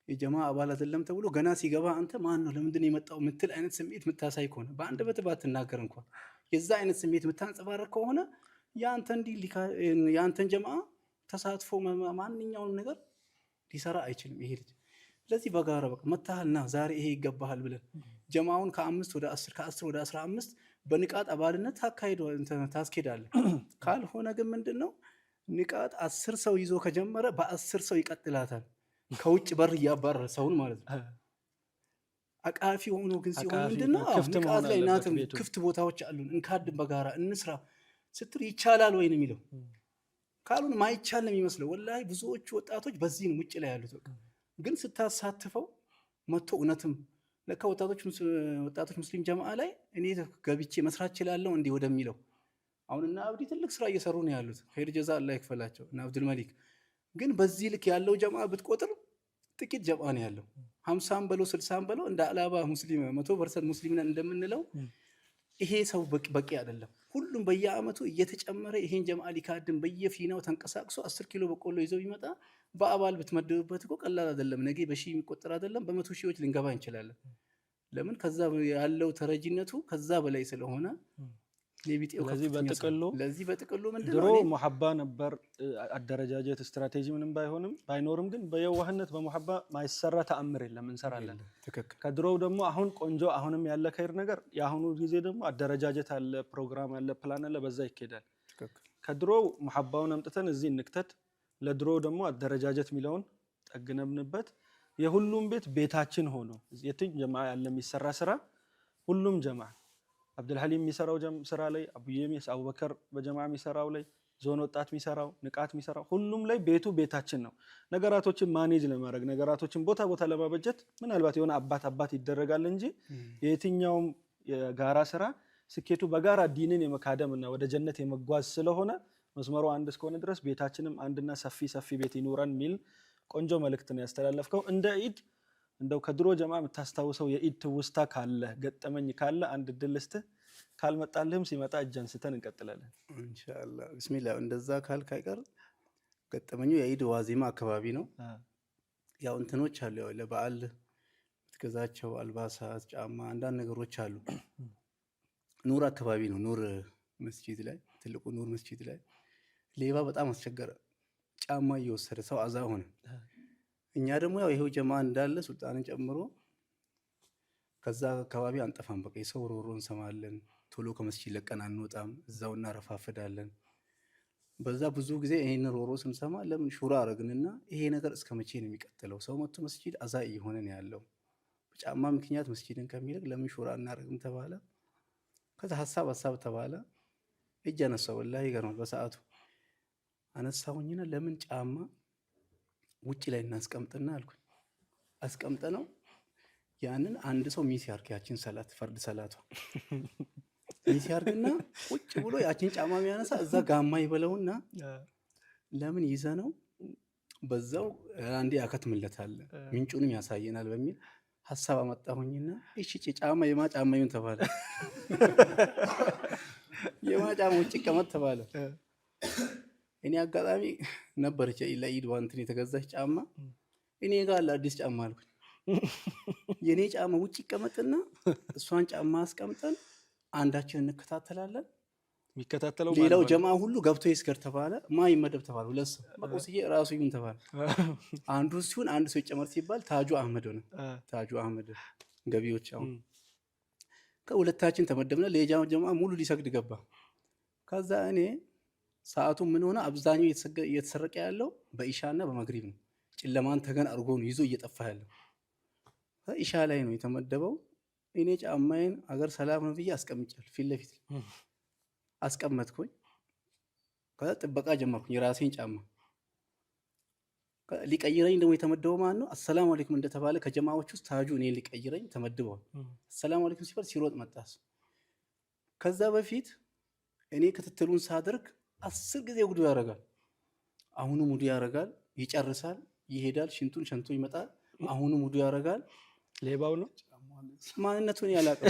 የጀማ አባል አይደለም ተብሎ ገና ሲገባ አንተ ማን ነው ለምንድን ነው የመጣው ምትል አይነት ስሜት የምታሳይ ከሆነ በአንደበት ባትናገር እንኳን የዛ አይነት ስሜት የምታንጸባረቅ ከሆነ ያንተን ጀማ ተሳትፎ ማንኛውንም ነገር ሊሰራ አይችልም ይሄ ልጅ። ስለዚህ በጋራ በቃ መታሃልና ዛሬ ይሄ ይገባሃል ብለን ጀማውን ከ5 ወደ 10 ከ10 ወደ 15 በንቃት አባልነት ታስኬዳለህ። ካልሆነ ግን ምንድነው ንቃት 10 ሰው ይዞ ከጀመረ በ10 ሰው ይቀጥላታል። ከውጭ በር እያባረረ ሰውን ማለት ነው። አቃፊ ሆኖ ግን ሲሆን ምንድነው ንቃት ላይ ናትም ክፍት ቦታዎች አሉን እንካድም በጋራ እንስራ ስትል ይቻላል ወይ ነው የሚለው። ካልሆነ ማይቻል ነው የሚመስለው። ወላሂ ብዙዎቹ ወጣቶች በዚህ ነው ውጭ ላይ ያሉት። በቃ ግን ስታሳትፈው መጥቶ እውነትም ለካ ወጣቶች ሙስሊም ጀማዓ ላይ እኔ ገብቼ መስራት እችላለሁ እንዴ ወደሚለው አሁን እና አብዲ ትልቅ ስራ እየሰሩ ነው ያሉት። ኸይር ጀዛ አላህ ይክፈላቸው እና አብዱል መሊክ። ግን በዚህ ልክ ያለው ጀማዓ ብትቆጥር ጥቂት ጀማዓ ነው ያለው። 50 በለው 60 በለው እንደ ሀላባ ሙስሊም 100% ሙስሊም ነን እንደምንለው ይሄ ሰው በቂ አይደለም። ሁሉም በየአመቱ እየተጨመረ ይሄን ጀማዓ ሊካድም በየፊናው ተንቀሳቅሶ 10 ኪሎ በቆሎ ይዘው ይመጣ በአባል ብትመድብበት እኮ ቀላል አይደለም። ነገ በሺህ የሚቆጠር አይደለም በመቶ ሺዎች ልንገባ እንችላለን። ለምን ከዛ ያለው ተረጂነቱ ከዛ በላይ ስለሆነ ለዚህ በጥቅሉ ምንድነው ድሮ ሙሐባ ነበር አደረጃጀት ስትራቴጂ ምንም ባይኖርም ግን በየዋህነት በሙሐባ ማይሰራ ተአምር የለም እንሰራለን። ከድሮው ደግሞ አሁን ቆንጆ አሁንም ያለ ኸይር ነገር የአሁኑ ጊዜ ደግሞ አደረጃጀት አለ፣ ፕሮግራም አለ፣ ፕላን አለ፣ በዛ ይኬዳል። ከድሮው ሙሐባውን አምጥተን እዚህ እንክተት፣ ለድሮ ደግሞ አደረጃጀት ሚለውን ጠግነብንበት የሁሉም ቤት ቤታችን ሆኖ የትኝ ጀማዓ ያለ የሚሰራ ስራ ሁሉም ጀማዓ አብዱል ሐሊም የሚሰራው ስራ ላይ አቡየሚስ አቡበከር በጀማዓ የሚሰራው ላይ ዞን ወጣት የሚሰራው ንቃት የሚሰራው ሁሉም ላይ ቤታችን ነው። ነገራቶችን ማኔጅ ለማድረግ ነገራቶችን ቦታ ለማበጀት ምናልባት የሆነ አባት ይደረጋል እንጂ የትኛውም የጋራ ስራ ስኬቱ በጋራ ዲንን የመካደምና ወደ ጀነት የመጓዝ ስለሆነ መስመሩ አንድ እስከሆነ ድረስ ቤታችንም አንድና ሰፊ ቤት ይኖረን ሚል ቆንጆ መልእክት ነው ያስተላለፍከው። እንደ ኢድ እንደው ከድሮ ጀማዓ የምታስታውሰው የኢድ ትውስታ ካለ ገጠመኝ ካለ አንድ ድል ልስጥህ፣ ካልመጣልህም ሲመጣ እጅ አንስተን እንቀጥላለን ኢንሻአላህ። ቢስሚላህ እንደዛ ካልክ አይቀር ገጠመኙ የኢድ ዋዜማ አካባቢ ነው። ያው እንትኖች አሉ ያው ለበዓል ትገዛቸው አልባሳት፣ ጫማ፣ አንዳንድ ነገሮች አሉ። ኑር አካባቢ ነው ኑር መስጂድ ላይ ትልቁ ኑር መስጂድ ላይ ሌባ በጣም አስቸገረ። ጫማ እየወሰደ ሰው አዛ ሆነ። እኛ ደግሞ ያው ይሄው ጀማዓ እንዳለ ሱልጣንን ጨምሮ ከዛ አካባቢ አንጠፋም። በቃ የሰው ሮሮ እንሰማለን። ቶሎ ከመስጂድ ለቀን አንወጣም፣ እዛው እናረፋፍዳለን። በዛ ብዙ ጊዜ ይሄን ሮሮ ስንሰማ ለምን ሹራ አረግንና ይሄ ነገር እስከ መቼ ነው የሚቀጥለው? ሰው መጥቶ መስጂድ አዛ እየሆነ ነው ያለው። በጫማ ምክንያት መስጂድን ከሚለቅ ለምን ሹራ እናረግም ተባለ። ከዛ ሐሳብ ተባለ። እጅ አነሳው። ወላሂ ይገርማል። በሰዓቱ አነሳሁኝና ለምን ጫማ ውጪ ላይ እናስቀምጥና አልኩኝ። አስቀምጠነው ያንን አንድ ሰው ሚስ ያርክ ያችን ሰላት ፈርድ ሰላቷ ሚስ ያርክና ቁጭ ብሎ ያችን ጫማ የሚያነሳ እዛ ጋማ ይበለውና ለምን ይዘነው በዛው አንዴ ያከትምለታል ምንጩንም ያሳየናል በሚል ሐሳብ አመጣሁኝና እሺ ጫማ ጫማ ይሁን ተባለ። ጫማ ውጪ ቀመጥ ተባለ። እኔ አጋጣሚ ነበርች ለኢድ ዋንትን የተገዛች ጫማ እኔ ጋር ለአዲስ ጫማ አልኩኝ። የኔ ጫማ ውጪ ይቀመጥና እሷን ጫማ አስቀምጠን አንዳችን እንከታተላለን። የሚከታተለው ሌላው ጀማዓ ሁሉ ገብቶ ይስከር ተባለ። ይመደብ ተባለ። ሁለት ሰው በቁስዬ ራሱ ይሁን ተባለ። አንዱ ሲሆን አንድ ሰው ይጨመር ሲባል ታጁ አህመድ ሆነ። ታጁ አህመድ ገቢዎች አሁን ከሁለታችን ተመደብነ። ለጃው ጀማዓ ሙሉ ሊሰግድ ገባ። ከዛ እኔ ሰዓቱ ምን ሆነ አብዛኛው እየተሰረቀ ያለው በኢሻና በመግሪብ ነው። ጨለማን ተገን አርጎ ነው ይዞ እየጠፋ ያለው። ኢሻ ላይ ነው የተመደበው። እኔ ጫማዬን አገር ሰላም ነው ብዬ አስቀምጫለሁ። ፊት ለፊት አስቀመጥኩኝ። ከዛ ጥበቃ ጀመርኩኝ የራሴን ጫማ። ሊቀይረኝ ደግሞ የተመደበው ማን ነው? አሰላሙ አለይኩም እንደተባለ ከጀማዓዎች ውስጥ ታጁ እኔ ሊቀይረኝ ተመድበዋል። አሰላሙ አለይኩም ሲባል ሲሮጥ መጣስ። ከዛ በፊት እኔ ክትትሉን ሳደርግ 10 ጊዜ ውዱ ያደርጋል። አሁኑ ውዱ ያደርጋል፣ ይጨርሳል፣ ይሄዳል፣ ሽንቱን ሸንቶ ይመጣል። አሁኑ ውዱ ያደርጋል። ሌባው ነው ማንነቱን ያላቀው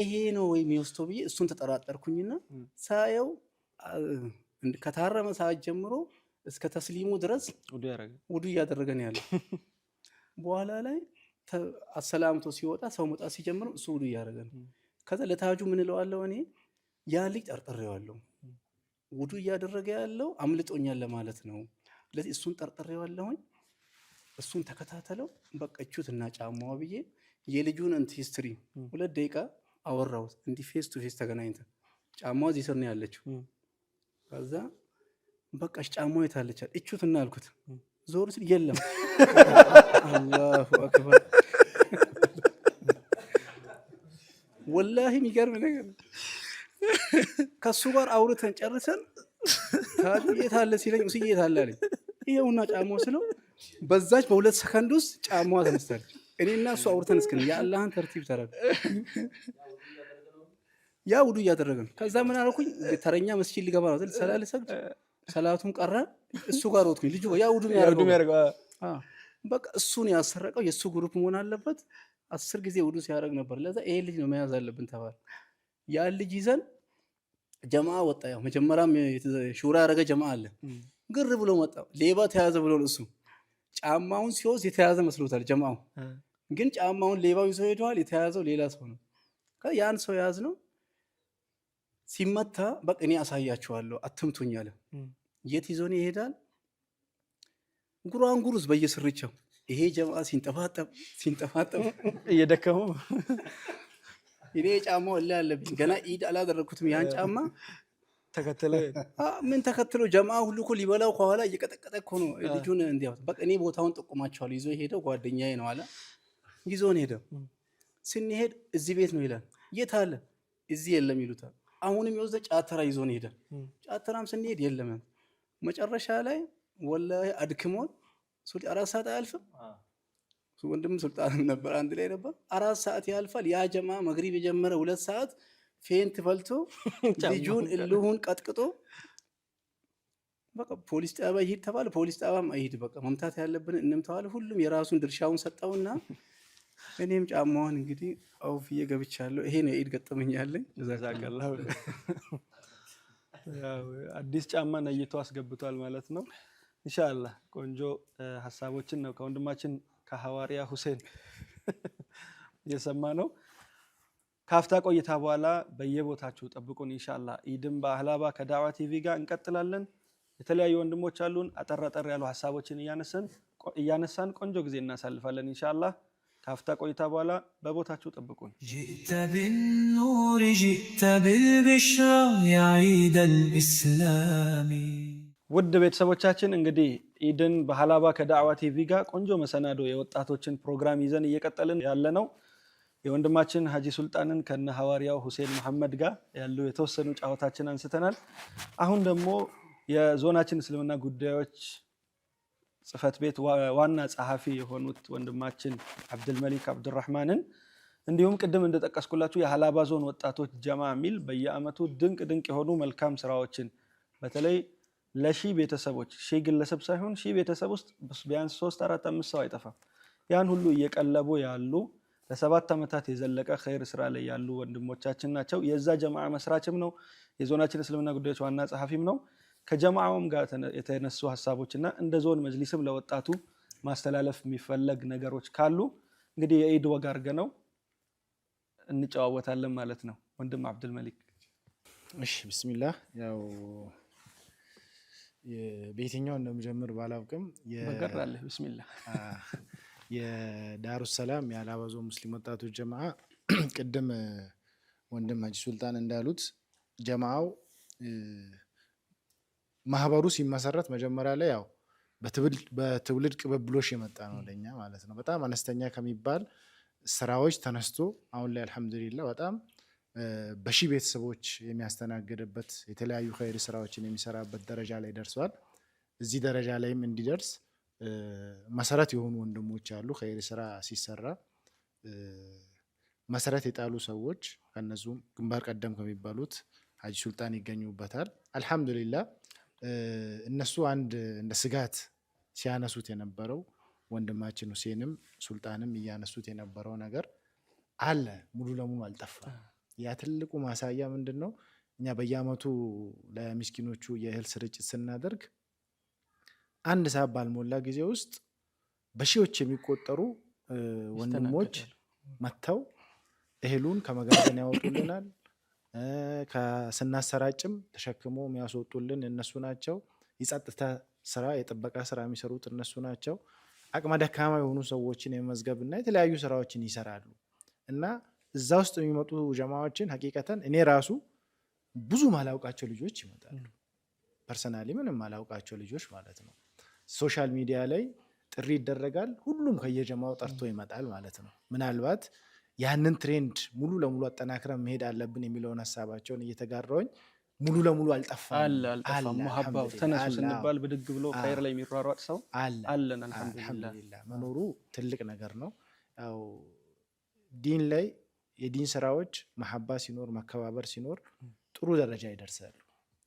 ይሄ ነው ወይ የሚወስደው ብዬ እሱን ተጠራጠርኩኝና ሳየው ከታረመ ሰዓት ጀምሮ እስከ ተስሊሙ ድረስ ውዱ እያደረገ ነው ያለው። በኋላ ላይ አሰላምቶ ሲወጣ ሰው መጣ ሲጀምር እሱ ውዱ እያደረገ ነው። ከዛ ለታጁ ምን እለዋለሁ እኔ ያ ልጅ ጠርጥሬዋለሁ፣ ውዱ እያደረገ ያለው አምልጦኛል ለማለት ነው። ስለዚህ እሱን ጠርጥሬዋለሁኝ፣ እሱን ተከታተለው በቀቹት እና ጫማው ብዬ የልጁን ሂስትሪ 2 ደቂቃ አወራሁት። እንዲህ ፌስ ቱ ፌስ ተገናኝተን ጫማው እዚህ ስር ነው ያለችው። ከዛ በቃሽ ጫማው የታለች እቹትና አልኩት። ዞር ሲል የለም። አላሁ አክበር። ወላሂ የሚገርም ነገር ከሱ ጋር አውርተን ጨርሰን ታጁ የታለ ሲለኝ እሱ የታለ አለኝ። ይሄውና ጫማው ስለው በዛች በ2 ሰከንድ ውስጥ ጫማዋ ተነስታለች። እኔና እሱ አውርተን እስከ የአላህን ተርቲብ ተረዳ። ያ ውዱ እያደረገ ነው። ከዛ ምን አልኩኝ ተረኛ መስጂድ ሊገባ ነው ሰላል ሰግድ ሰላቱን ቀረ እሱ ጋር ወጥኩኝ። ልጁ ያ ውዱ ያደርገው በቃ እሱን ያሰረቀው የሱ ግሩፕ መሆን አለበት። 10 ጊዜ ውዱ ሲያደርግ ነበር። ለዛ ይሄ ልጅ ነው መያዝ አለብን ተባለ። ያ ልጅ ይዘን ጀማ ወጣ። ያው መጀመሪያም ሹራ ያደረገ ጀማ አለ። ግር ብሎ መጣ። ሌባ ተያዘ ብሎ እሱ ጫማውን ሲወስድ የተያዘ መስሎታል ጀማው። ግን ጫማውን ሌባው ይዞ ሄዷል። የተያዘው ሌላ ሰው ነው። ያን ሰው ያዝ ነው ሲመታ በቃ እኔ አሳያችኋለሁ አትምቱኝ አለ። የት ይዞን ይሄዳል? ጉራንጉሩስ በየስርቻው ይሄ ጀማ ሲንጠፋጠብ እየደከመው እኔ ጫማው እላ ያለብኝ ገና ኢድ አላደረኩትም። ያን ጫማ ተከተለ ምን ተከትሎ ጀማ ሁሉ እኮ ሊበላው ከኋላ እየቀጠቀጠ እኮ ነው ልጁን እንዲያው በቃ እኔ ቦታውን ጠቁማቸዋለሁ። ይዞ ሄደው ጓደኛዬ ነው አለ። ይዞን ሄደው ስንሄድ እዚህ ቤት ነው ይላል። የት አለ? እዚህ የለም ይሉታል። አሁንም ይወዘ ጫተራ ይዞን ሄደ። ጫተራም ስንሄድ የለም። መጨረሻ ላይ ወላሂ አድክሞን ሱዲ 4 ሰዓት አያልፍም። ወንድም ሱልጣን ነበር አንድ ላይ ነበር። 4 ሰዓት ያልፋል። ያ ጀማ መግሪብ የጀመረ 2 ሰዓት ፌንት ፈልቶ ልጁን እልሁን ቀጥቅጦ በቃ ፖሊስ ጣቢያ ይሄድ ተባለ። ፖሊስ ጣቢያም አይሄድ በቃ መምታት ያለብን እንምታዋል። ሁሉም የራሱን ድርሻውን ሰጠውና እኔም ጫማውን እንግዲህ አውፍዬ ገብቻለሁ። ይሄ ነው ኢድ ገጠመኝ ያለኝ። ጀዛከላህ። ያው አዲስ ጫማ ነይቶ አስገብቷል ማለት ነው። ኢንሻአላህ ቆንጆ ሐሳቦችን ነው ከወንድማችን ከሐዋሪያ ሁሴን የሰማ ነው። ካፍታ ቆይታ በኋላ በየቦታችሁ ጠብቁን ኢንሻአላህ። ኢድን በአህላባ ከዳዕዋ ቲቪ ጋር እንቀጥላለን። የተለያዩ ወንድሞች አሉን። አጠራጠር ያሉ ሐሳቦችን እያነሳን ቆንጆ ጊዜ እናሳልፋለን ኢንሻአላህ። ካፍታ ቆይታ በኋላ በቦታችሁ ጠብቁን። جئت بالنور جئت بالبشرى يا عيد الإسلام። ውድ ቤተሰቦቻችን እንግዲህ ኢድን በሐላባ ከዳዕዋ ቲቪ ጋር ቆንጆ መሰናዶ የወጣቶችን ፕሮግራም ይዘን እየቀጠልን ያለ ነው። የወንድማችን ሀጂ ሱልጣንን ከነ ሐዋሪያው ሁሴን መሐመድ ጋር ያሉ የተወሰኑ ጫወታችን አንስተናል። አሁን ደግሞ የዞናችን እስልምና ጉዳዮች ጽፈት ቤት ዋና ጸሐፊ የሆኑት ወንድማችን አብዱልመሊክ አብዱራህማንን እንዲሁም ቅድም እንደጠቀስኩላችሁ የሐላባ ዞን ወጣቶች ጀማ ሚል በየአመቱ ድንቅ የሆኑ መልካም ስራዎችን በተለይ ለሺህ ቤተሰቦች ሺህ ግለሰብ ሳይሆን ሺህ ቤተሰብ ውስጥ ቢያንስ 3 4 5 ሰው አይጠፋም። ያን ሁሉ እየቀለቡ ያሉ ለ7 ዓመታት የዘለቀ ኸይር ስራ ላይ ያሉ ወንድሞቻችን ናቸው። የዛ ጀማዓ መስራችም ነው። የዞናችን እስልምና ጉዳዮች ዋና ጸሐፊም ነው። ከጀማዓውም ጋር የተነሱ ሐሳቦችና እንደ ዞን መጅሊስም ለወጣቱ ማስተላለፍ የሚፈለግ ነገሮች ካሉ እንግዲህ የኢድ ወግ አድርገነው እንጨዋወታለን ማለት ነው። ወንድም አብዱልመሊክ። እሺ ቢስሚላህ። ያው በየትኛው እንደምጀምር ባላውቅም በቀራለህ ቢስሚላህ። የዳሩ ሰላም የሐላባ ዞን ሙስሊም ወጣቶች ጀማዓ ቅድም ወንድም ሀጂ ሱልጣን እንዳሉት ጀማዓው ማህበሩ ሲመሰረት መጀመሪያ ላይ ያው በትውልድ ቅብብሎሽ የመጣ ነው ለኛ ማለት ነው። በጣም አነስተኛ ከሚባል ስራዎች ተነስቶ አሁን ላይ አልሐምዱሊላህ በጣም በሺህ ቤተሰቦች የሚያስተናግድበት የተለያዩ ኸይር ስራዎችን የሚሰራበት ደረጃ ላይ ደርሷል። እዚህ ደረጃ ላይም እንዲደርስ መሰረት የሆኑ ወንድሞች አሉ። ኸይር ስራ ሲሰራ መሰረት የጣሉ ሰዎች ከነሱም ግንባር ቀደም ከሚባሉት ሀጂ ሱልጣን ይገኙበታል። አልሐምዱሊላህ እነሱ አንድ እንደ ስጋት ሲያነሱት የነበረው ወንድማችን ሁሴንም ሱልጣንም እያነሱት የነበረው ነገር አለ፣ ሙሉ ለሙሉ አልጠፋም። ያ ትልቁ ማሳያ ምንድን ነው? እኛ በየአመቱ ለምስኪኖቹ የእህል ስርጭት ስናደርግ አንድ ሰዓት ባልሞላ ጊዜ ውስጥ በሺዎች የሚቆጠሩ ወንድሞች መጥተው እህሉን ከመጋዘን ያወጡልናል። ስናሰራጭም ተሸክሞ የሚያስወጡልን እነሱ ናቸው። የጸጥታ ስራ የጥበቃ ስራ የሚሰሩት እነሱ ናቸው። አቅመ ደካማ የሆኑ ሰዎችን የመዝገብና የተለያዩ ስራዎችን ይሰራሉ። እና እዛ ውስጥ የሚመጡ ጀማዎችን ሀቂቀተን እኔ ራሱ ብዙ ማላውቃቸው ልጆች ይመጣሉ። ፐርሰናሊ ምንም ማላውቃቸው ልጆች ማለት ነው። ሶሻል ሚዲያ ላይ ጥሪ ይደረጋል። ሁሉም ከየጀማው ጠርቶ ይመጣል ማለት ነው። ምናልባት ያንን ትሬንድ ሙሉ ለሙሉ አጠናክረን መሄድ አለብን የሚለውን ሀሳባቸውን እየተጋራውኝ ሙሉ ለሙሉ አልጠፋም። አልጠፋም። መሐባው ተነሱ ስንባል ብድግ ብሎ ኸይር ላይ የሚሯሯጥ ሰው አለን። አልሐምዱሊላህ መኖሩ ትልቅ ነገር ነው። ያው ዲን ላይ የዲን ስራዎች መሐባ ሲኖር መከባበር ሲኖር ጥሩ ደረጃ ይደርሳሉ።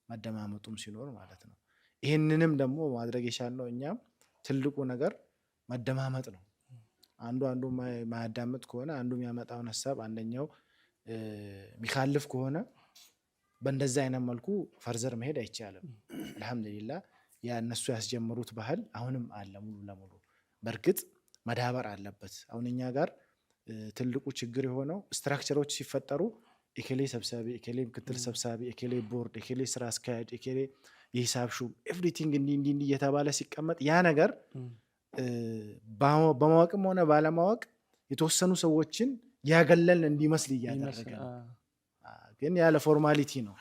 መደማመጡም ሲኖር ማለት ነው። ይህንንም ደግሞ ማድረግ የቻልነው እኛም ትልቁ ነገር መደማመጥ ነው። አንዱ ማያዳምጥ ከሆነ አንዱ የሚያመጣውን ሀሳብ አንደኛው ሚካልፍ ከሆነ በእንደዛ አይነት መልኩ ፈርዘር መሄድ አይቻልም። አልহামዱሊላህ ያ እነሱ ያስጀመሩት ባህል አሁንም አለ ሙሉ ለሙሉ። በርግጥ መዳበር አለበት። አሁን እኛ ጋር ትልቁ ችግር የሆነው ስትራክቸሮች ሲፈጠሩ ኤኬሌ ሰብሳቢ፣ ኤኬሌ ምክትል ሰብሳቢ፣ ኤኬሌ ቦርድ፣ ኤኬሌ ስራ አስኪያጅ፣ ኤኬሌ የሂሳብ ሹም ኤቭሪቲንግ እንዲህ እየተባለ ሲቀመጥ ያ ነገር በማወቅም ሆነ ባለማወቅ የተወሰኑ ሰዎችን ያገለልን እንዲመስል እያደረገ ነው። ግን ያለ ፎርማሊቲ ነው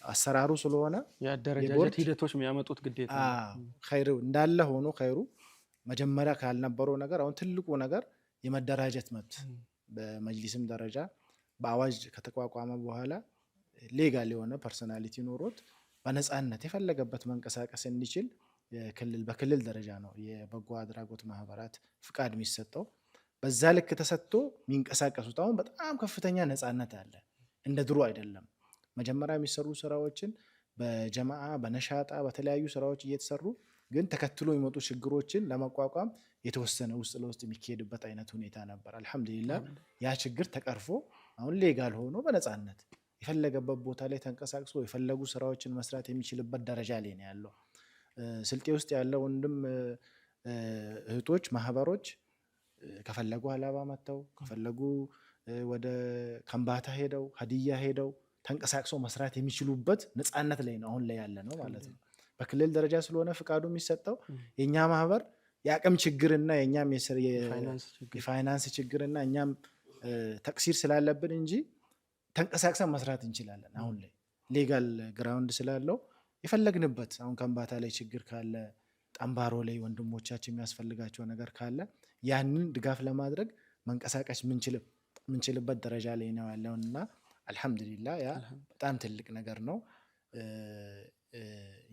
አሰራሩ ስለሆነ የአደረጃጀት ሂደቶች የሚያመጡት ግዴታ ኸይሩ እንዳለ ሆኖ ኸይሩ መጀመሪያ ካልነበረው ነገር አሁን ትልቁ ነገር የመደራጀት መብት በመጅሊስም ደረጃ በአዋጅ ከተቋቋመ በኋላ ሌጋል የሆነ ፐርሰናሊቲ ኖሮት በነፃነት የፈለገበት መንቀሳቀስ እንዲችል በክልል ደረጃ ነው የበጎ አድራጎት ማህበራት ፍቃድ የሚሰጠው። በዛ ልክ ተሰጥቶ የሚንቀሳቀሱት አሁን በጣም ከፍተኛ ነፃነት አለ። እንደ ድሮ አይደለም። መጀመሪያ የሚሰሩ ስራዎችን በጀማዓ በነሻጣ በተለያዩ ስራዎች እየተሰሩ ግን ተከትሎ የሚመጡ ችግሮችን ለመቋቋም የተወሰነ ውስጥ ለውስጥ የሚካሄድበት አይነት ሁኔታ ነበር። አልহামዱሊላህ ያ ችግር ተቀርፎ አሁን ሌጋል ሆኖ በነፃነት የፈለገበት ቦታ ላይ ተንቀሳቅሶ የፈለጉ ስራዎችን መስራት የሚችልበት ደረጃ ላይ ነው ያለው። ስልጤ ውስጥ ያለው ወንድም እህቶች ማህበሮች ከፈለጉ ሀላባ መተው ከፈለጉ ወደ ከምባታ ሄደው ሀዲያ ሄደው ተንቀሳቅሶ መስራት የሚችሉበት ነፃነት ላይ ነው አሁን ላይ ያለ ነው ማለት ነው። በክልል ደረጃ ስለሆነ ፍቃዱ የሚሰጠው የኛ ማህበር የአቅም ችግርና የኛም የፋይናንስ ችግርና እኛም ተቅሲር ስላለብን እንጂ ተንቀሳቅሰን መስራት እንችላለን። አሁን ላይ ሌጋል ግራውንድ ስላለው የፈለግንበት አሁን ከምባታ ላይ ችግር ካለ ጠምባሮ ላይ ወንድሞቻችን የሚያስፈልጋቸው ነገር ካለ ያንን ድጋፍ ለማድረግ መንቀሳቀስ ምንችልበት ደረጃ ላይ ነው ያለውና አልহামዱሊላህ ያ በጣም ትልቅ ነገር ነው።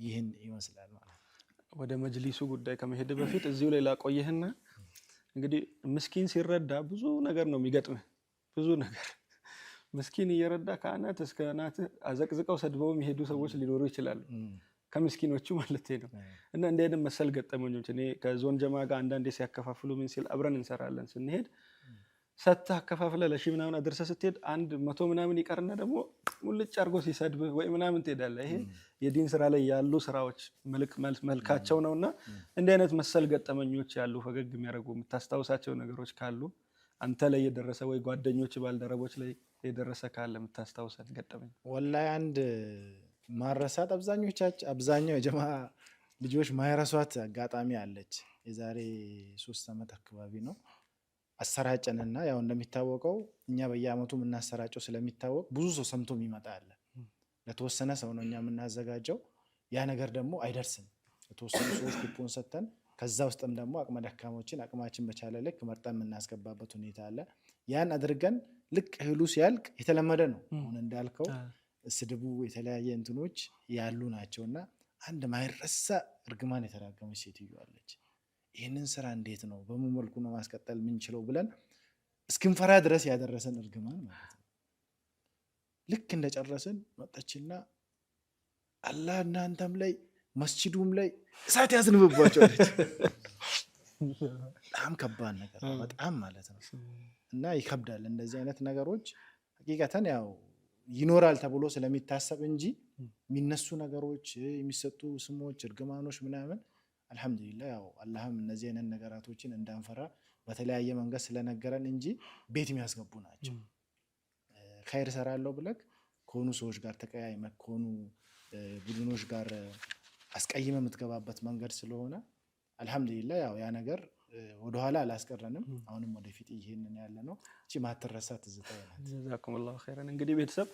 ይህን ይመስላል ማለት ነው። ወደ መጅሊሱ ጉዳይ ከመሄድ በፊት እዚሁ ላይ ላቆየህና እንግዲህ ምስኪን ሲረዳ ብዙ ነገር ነው የሚገጥምህ። ብዙ ነገር ምስኪን እየረዳ ከአናት እስከ አናት አዘቅዝቀው ሰድበው የሚሄዱ ሰዎች ሊኖሩ ይችላሉ። ከምስኪኖቹ ማለት ነው። እና እንደ አይነት መሰል ገጠመኞች እኔ ከዞን ጀማ ጋር አንዳንዴ ሲያከፋፍሉ ምን ሲል አብረን እንሰራለን ስንሄድ ሰጥተህ አከፋፍለ ለሺ ምናምን አድርሰህ ስትሄድ አንድ 100 ምናምን ይቀርና ደግሞ ሙልጭ አድርጎ ሲሰድብህ ወይ ምናምን ትሄዳለህ። ይሄ የዲን ስራ ላይ ያሉ ስራዎች መልካቸው ነውና እንደ አይነት መሰል ገጠመኞች ያሉ ፈገግ የሚያደርጉ የምታስታውሳቸው ነገሮች ካሉ አንተ ላይ የደረሰ ወይ ጓደኞች ባልደረቦች ላይ የደረሰ ካለ የምታስታውሰን ገጠመኝ? ወላሂ አንድ ማረሳት አብዛኛው የጀማ ልጆች ማይረሷት አጋጣሚ አለች። የዛሬ 3 ዓመት አካባቢ ነው አሰራጨንና ያው እንደሚታወቀው እኛ በየአመቱ የምናሰራጨው ስለሚታወቅ ብዙ ሰው ሰምቶ የሚመጣ አለ። ለተወሰነ ሰው ነው እኛ የምናዘጋጀው። ያ ነገር ደግሞ አይደርስም። ለተወሰኑ ሰዎች ኩፖን ሰጥተን ከዛ ውስጥም ደግሞ አቅመ ደካሞችን አቅማችን በቻለ ልክ መርጠን የምናስገባበት ሁኔታ አለ። ያን አድርገን ልክ እህሉ ሲያልቅ የተለመደ ነው። አሁን እንዳልከው ስድቡ የተለያየ እንትኖች ያሉ ናቸውና አንድ ማይረሳ እርግማን የተራገመች ሴትዮ አለች። ይህንን ስራ እንዴት ነው በምን መልኩ ነው ማስቀጠል ምንችለው ብለን እስክንፈራ ድረስ ያደረሰን እርግማን ማለት ነው። ልክ እንደጨረስን መጣችና አላህ እናንተም ላይ መስጂዱም ላይ እሳት ያዝንብባቸው አለች። በጣም ከባድ ነገር በጣም ማለት ነው። እና ይከብዳል እንደዚህ አይነት ነገሮች ሐቂቀተን ያው ይኖራል ተብሎ ስለሚታሰብ እንጂ የሚነሱ ነገሮች የሚሰጡ ስሞች እርግማኖች ምናምን አልহামዱሊላህ ያው አላህም እነዚህ አይነት ነገራቶችን እንዳንፈራ በተለያየ መንገድ ስለነገረን እንጂ ቤት የሚያስገቡ ናቸው። ኸይር ሰራለው ብለክ ከሆኑ ሰዎች ጋር ተቀያይመክ ከሆኑ ቡድኖች ጋር አስቀይመ የምትገባበት መንገድ ስለሆነ አልহামዱሊላህ ያው ያ ነገር ወደኋላ አላስቀረንም። አሁንም ወደፊት ይሄንን ያለ ነው። እቺ ማትረሳ ትዝታ ናት። ጀዛኩሙላሁ ኸይራን። እንግዲህ ቤተሰብ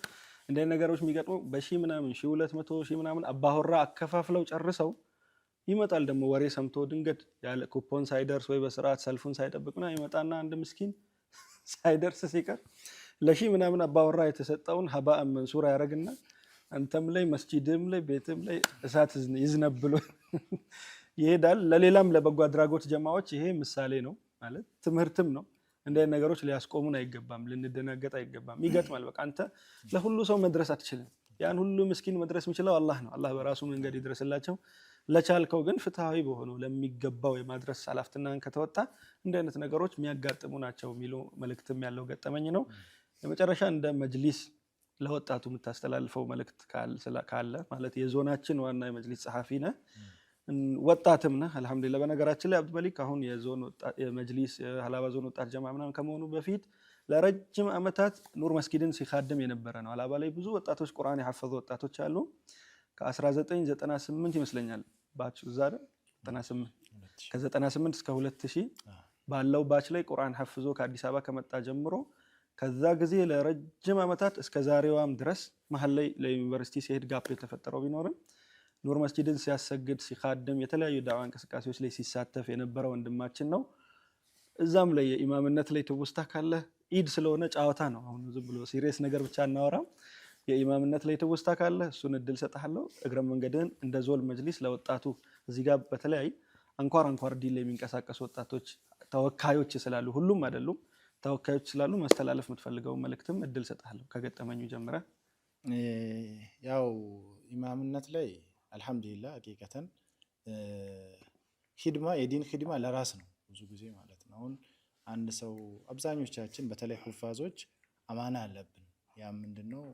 እንደ ነገሮች የሚገጥመው በሺ ምናምን 1200 ሺ ምናምን አባሆራ አከፋፍለው ጨርሰው ይመጣል ደግሞ ወሬ ሰምቶ ድንገት ያለ ኩፖን ሳይደርስ ወይ በስርዓት ሰልፉን ሳይጠብቅና ይመጣና አንድ ምስኪን ሳይደርስ ሲቀር ለሺ ምናምን አባወራ የተሰጠውን ሀባአ መንሱራ ያረግና አንተም ላይ መስጂድም ላይ ቤትም ላይ እሳት ይዝነብሎ ይሄዳል። ለሌላም ለበጎ አድራጎት ጀማዎች ይሄ ምሳሌ ነው ማለት ትምህርትም ነው። እንደ ነገሮች ሊያስቆሙን አይገባም ልንደናገጥ አይገባም ይገጥማል በቃ አንተ ለሁሉ ሰው መድረስ አትችልም ያን ሁሉ ምስኪን መድረስ የሚችለው አላህ ነው አላህ በራሱ መንገድ ይድረስላቸው ለቻልከው ግን ፍትሃዊ በሆነው ለሚገባው የማድረስ ኃላፊነትን ከተወጣ እንደ አይነት ነገሮች የሚያጋጥሙ ናቸው የሚሉ መልእክትም ያለው ገጠመኝ ነው የመጨረሻ እንደ መጅሊስ ለወጣቱ የምታስተላልፈው መልእክት ካለ ማለት የዞናችን ዋና የመጅሊስ ጸሐፊ ነህ ወጣትም ነህ አልহামዱሊላህ በነገራችን ላይ አብዱልመሊክ አሁን የዞን የመጅሊስ የሐላባ ዞን ወጣት ጀማ ምናምን ከመሆኑ በፊት ለረጅም አመታት ኑር መስጊድን ሲኻደም የነበረ ነው ሐላባ ላይ ብዙ ወጣቶች ቁርአን ያሐፈዙ ወጣቶች አሉ ከ1998 ይመስለኛል ባች ዛሬ 98 ከ98 እስከ 2000 ባለው ባች ላይ ቁርአን ሐፍዞ ከአዲስ አበባ ከመጣ ጀምሮ ከዛ ጊዜ ለረጅም አመታት እስከ ዛሬዋም ድረስ መሐል ላይ ለዩኒቨርሲቲ ሲሄድ ጋፕ የተፈጠረው ቢኖርም ኑር መስጊድን ሲያሰግድ ሲኻደም የተለያዩ ዳዋ እንቅስቃሴዎች ላይ ሲሳተፍ የነበረ ወንድማችን ነው እዛም ላይ የኢማምነት ላይ ትውስታ ካለ ኢድ ስለሆነ ጫዋታ ነው አሁን ዝም ብሎ ሲሪየስ ነገር ብቻ እናወራም የኢማምነት ላይ ትውስታ ካለ እሱን እድል ሰጣለሁ እግረ መንገድን እንደ ዞል መጅሊስ ለወጣቱ እዚህ ጋር በተለያይ አንኳር ዲል ላይ የሚንቀሳቀሱ ወጣቶች ተወካዮች ስላሉ ሁሉም አይደሉም ተወካዮች ስላሉ ማስተላለፍ የምትፈልገው መልእክትም እድል ሰጣለሁ ከገጠመኙ ጀምረ ያው ኢማምነት ላይ አልহামዱሊላህ ሐቂቀተን ኺድማ የዲን ኺድማ ለራስ ነው ብዙ ጊዜ ማለት ነው አሁን አንድ ሰው አብዛኞቻችን በተለይ ሁፋዞች አማና አለብን ያ ምንድነው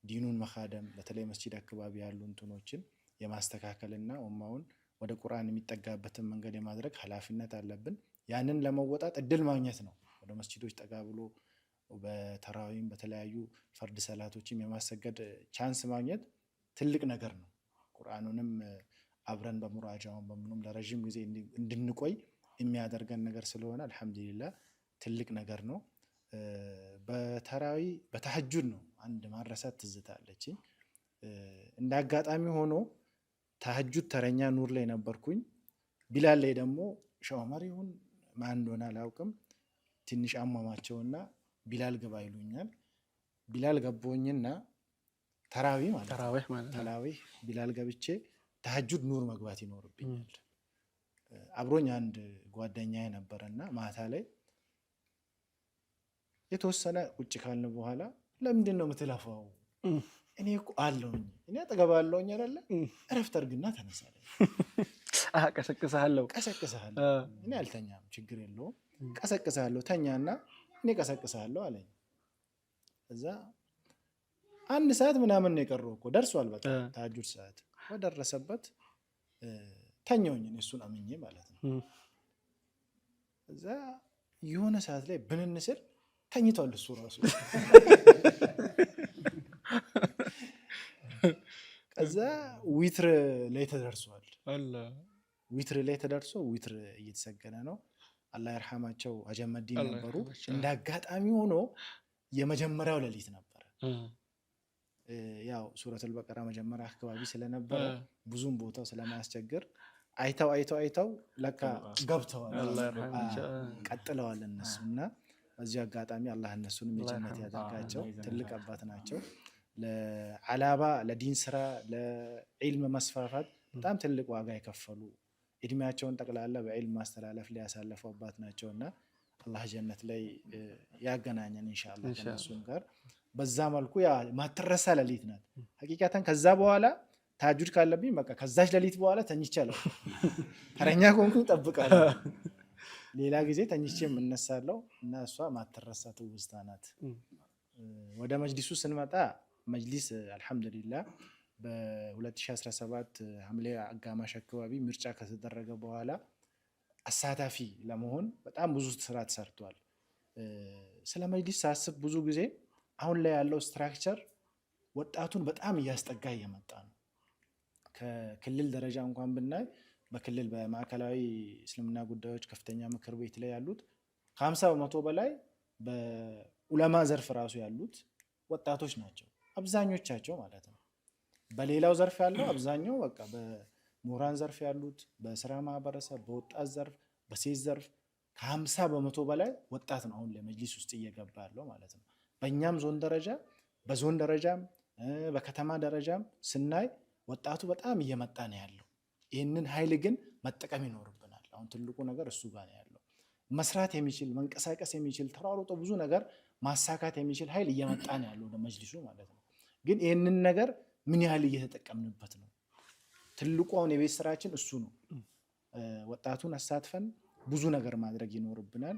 ዲኑን መኻደም በተለይ መስጂድ አካባቢ ያሉ እንትኖችን የማስተካከልና ኡማውን ወደ ቁርአን የሚጠጋበትን መንገድ የማድረግ ኃላፊነት አለብን ያንን ለመወጣት እድል ማግኘት ነው ወደ መስጂዶች ጠጋ ብሎ በተራዊም በተለያዩ ፈርድ ሰላቶችም የማሰገድ ቻንስ ማግኘት ትልቅ ነገር ነው ቁርአኑንም አብረን በሙራጃውን በምንም ለረጅም ጊዜ እንድንቆይ የሚያደርገን ነገር ስለሆነ አልহামዱሊላህ ትልቅ ነገር ነው በተራዊ በተሐጁድ ነው አንድ ማረሳት ትዝታለች እንደ አጋጣሚ ሆኖ ተሐጁድ ተረኛ ኑር ላይ ነበርኩኝ ቢላል ላይ ደግሞ ሸዋመር ይሁን ማን እንደሆነ አላውቅም ትንሽ አሟማቸውና ቢላል ገባ ይሉኛል ቢላል ገቦኝና ተራዊ ማለት ተራዊ ቢላል ገብቼ ተሐጁድ ኑር መግባት ይኖርብኛል አብሮኝ አንድ ጓደኛዬ ነበርና ማታ ላይ የተወሰነ ቁጭ ካልን በኋላ ለምንድን ነው የምትለፋው እኔ እኮ አለውኝ እኔ አጠገባለሁኝ አይደለ እረፍት አድርግና ተነሳለኝ ቀሰቅሰሃለሁ እኔ አልተኛም ችግር የለውም ቀሰቅሰሃለሁ ተኛና እኔ ቀሰቅሰሃለሁ አለኝ እዛ አንድ ሰዓት ምናምን ነው የቀረው እኮ ደርሷል በቃ ተሐጁድ ሰዓት ወደረሰበት ተኛውኝ እሱን አምኜ ማለት ነው እዛ የሆነ ሰዓት ላይ ብንንስር ተኝቷል እሱ ራሱ ከዛ ዊትር ላይ ተደርሷል ዊትር ላይ ተደርሶ ዊትር እየተሰገነ ነው አላህ ይርሐማቸው አጀመዲን ነበሩ እንዳጋጣሚ ሆኖ የመጀመሪያው ሌሊት ነበር ያው ሱረቱል በቀራ መጀመሪያ አካባቢ ስለነበረ ብዙም ቦታው ስለማያስቸግር አይተው ለካ ገብተዋል አላህ ይርሐማቸው ቀጥለዋል እነሱና በዚህ አጋጣሚ አላህ እነሱንም የጀነት ያደርጋቸው ትልቅ አባት ናቸው ለዓላባ ለዲን ስራ ለዒልም መስፋፋት በጣም ትልቅ ዋጋ የከፈሉ እድሜያቸውን ጠቅላላ በዒልም ማስተላለፍ ላይ ያሳለፉ አባት ናቸውና አላህ ጀነት ላይ ያገናኘን ኢንሻአላህ ከነሱም ጋር በዛ መልኩ ያ ማትረሳ ሌሊት ናት ሐቂቃተን ከዛ በኋላ ተሐጁድ ካለብኝ በቃ ከዛች ሌሊት በኋላ ተኝቻለሁ ተረኛ ኮንኩ ጠብቃለሁ ሌላ ጊዜ ተኝቼም እነሳለሁ እና እሷ ማትረሳ ትውስታ ናት ወደ መጅሊሱ ስንመጣ መጅሊስ አልহামዱሊላህ በ2017 ሐምሌ አጋማሽ አካባቢ ምርጫ ከተደረገ በኋላ አሳታፊ ለመሆን በጣም ብዙ ስራ ተሰርቷል ስለ መጅሊስ ሳስብ ብዙ ጊዜ አሁን ላይ ያለው ስትራክቸር ወጣቱን በጣም እያስጠጋ እየመጣ ነው ከክልል ደረጃ እንኳን ብናይ በክልል በማዕከላዊ እስልምና ጉዳዮች ከፍተኛ ምክር ቤት ላይ ያሉት ከ50% በላይ በኡለማ ዘርፍ ራሱ ያሉት ወጣቶች ናቸው አብዛኞቻቸው ማለት ነው በሌላው ዘርፍ ያለው አብዛኛው በቃ በሙራን ዘርፍ ያሉት በስራ ማህበረሰብ በወጣት ዘርፍ በሴት ዘርፍ ከ50% በላይ ወጣት ነው አሁን ለመጅሊስ ውስጥ እየገባ ያለው ማለት ነው በእኛም ዞን ደረጃ በዞን ደረጃም በከተማ ደረጃም ስናይ ወጣቱ በጣም እየመጣ ነው ያለው ይህንን ኃይል ግን መጠቀም ይኖርብናል አሁን ትልቁ ነገር እሱ ጋር ነው ያለው መስራት የሚችል መንቀሳቀስ የሚችል ተሯሩጦ ብዙ ነገር ማሳካት የሚችል ኃይል እየመጣ ነው ያለው ለመጅሊሱ ማለት ነው። ግን ይህንን ነገር ምን ያህል እየተጠቀምንበት ነው? ትልቁ አሁን የቤት ስራችን እሱ ነው። ወጣቱን አሳትፈን ብዙ ነገር ማድረግ ይኖርብናል።